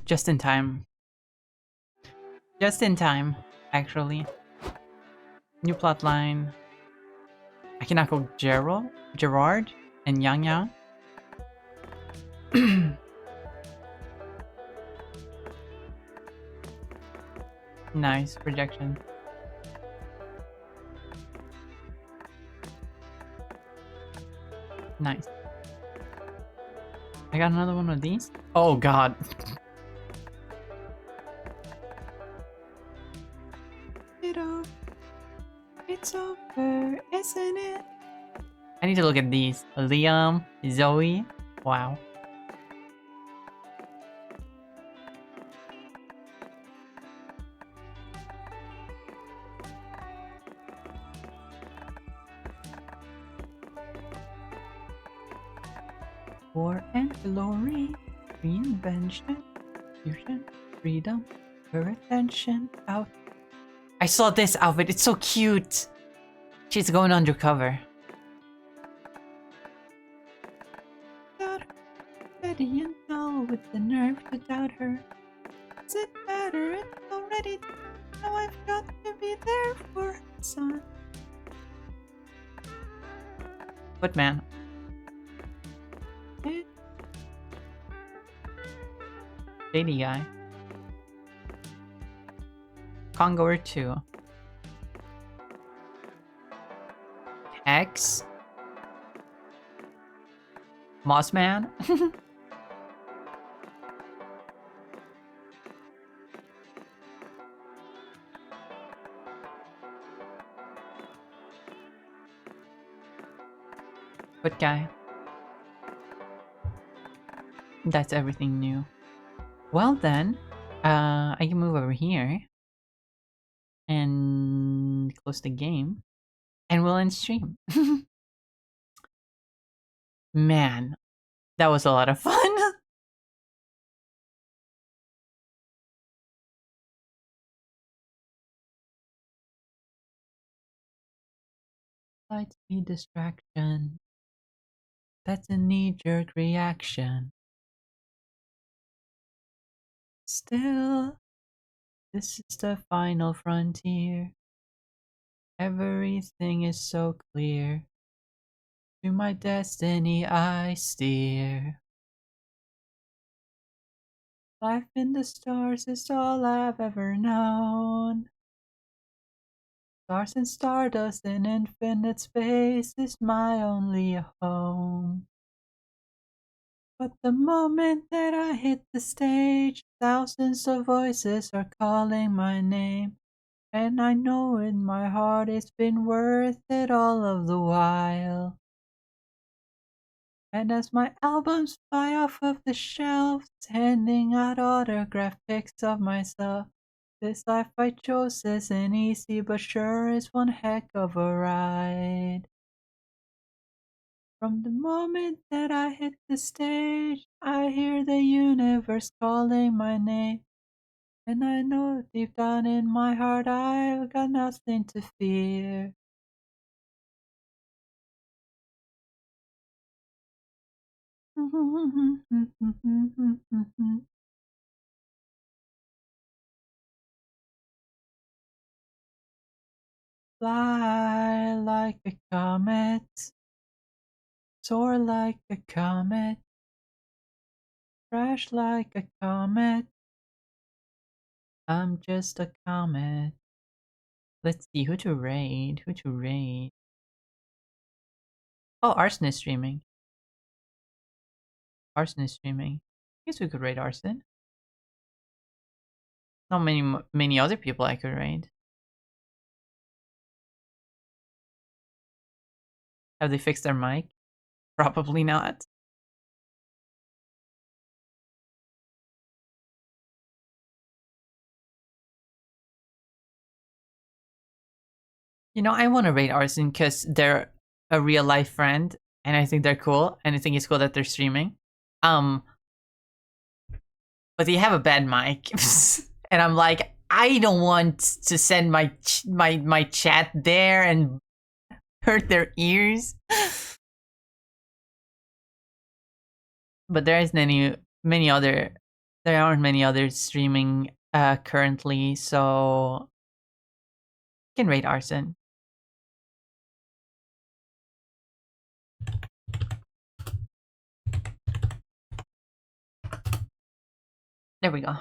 Just in time. Just in time, actually. New plotline. Akinako Gerard, and Yang Yang. Nice projection. Nice. I got another one of these. Oh god. It's over, isn't it? I need to look at these. Liam, Zoe. Wow. War and glory, reinvention, fusion, freedom, her attention, out. I saw this outfit, it's so cute! She's going undercover. Ready and dull with the nerve to doubt her. Does it matter? It's already done. Now I've got to be there for her son. But man. Shady guy. Congoer 2. X. Mossman. What guy? That's everything new. Well then, I can move over here and close the game, and we'll end stream. Man, that was a lot of fun. light speed distraction. That's a knee-jerk reaction. Still, this is the final frontier. Everything is so clear. To my destiny I steer. Life in the stars is all I've ever known. Stars and stardust in infinite space is my only home. But the moment that I hit the stage, thousands of voices are calling my name. And I know in my heart it's been worth it all of the while. And as my albums fly off of the shelves, handing out autograph pics of myself, this life I chose isn't easy, but sure is one heck of a ride. From the moment that I hit the stage, I hear the universe calling my name. And I know deep down in my heart I've got nothing to fear. Fly like a comet, soar like a comet, crash like a comet. I'm just a comet. Let's see who to raid. Oh, Arson is streaming. I guess we could raid Arson. Not many other people I could raid. Have they fixed their mic? Probably not. You know, I want to raid Arson because they're a real life friend, and I think they're cool, and I think it's cool that they're streaming. But they have a bad mic, and I'm like, I don't want to send my chat there and hurt their ears. But there aren't many others streaming currently, so I can raid Arson. There we go.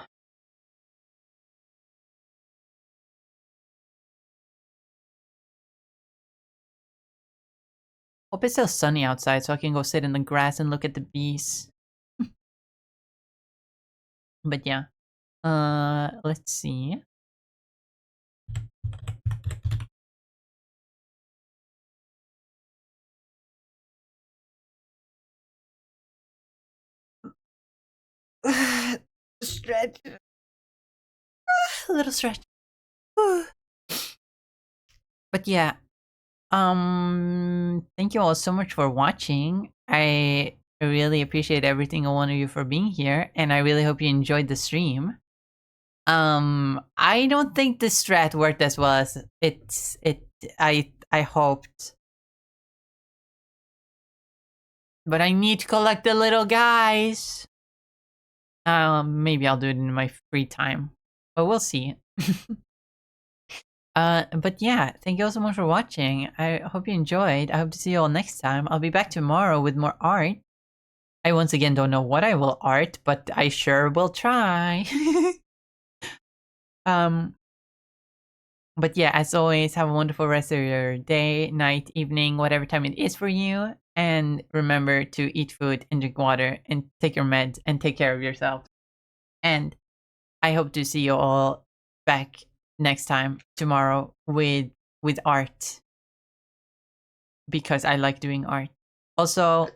Hope it's still sunny outside so I can go sit in the grass and look at the bees. But yeah. Let's see. Stretch. A little stretch. But yeah. Thank you all so much for watching. I really appreciate every single one of you for being here, and I really hope you enjoyed the stream. I don't think the strat worked as well as I hoped. But I need to collect the little guys. Maybe I'll do it in my free time. But we'll see. But yeah, thank you all so much for watching. I hope you enjoyed. I hope to see you all next time. I'll be back tomorrow with more art. I once again don't know what I will art, but I sure will try. But yeah, as always, have a wonderful rest of your day, night, evening, whatever time it is for you. And remember to eat food and drink water and take your meds and take care of yourself. And I hope to see you all back next time tomorrow with art, because I like doing art. Also,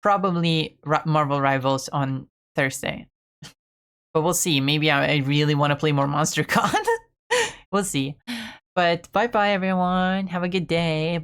probably Marvel Rivals on Thursday. But we'll see. Maybe I really want to play more Monster Con. We'll see. But bye-bye, everyone. Have a good day. Bye.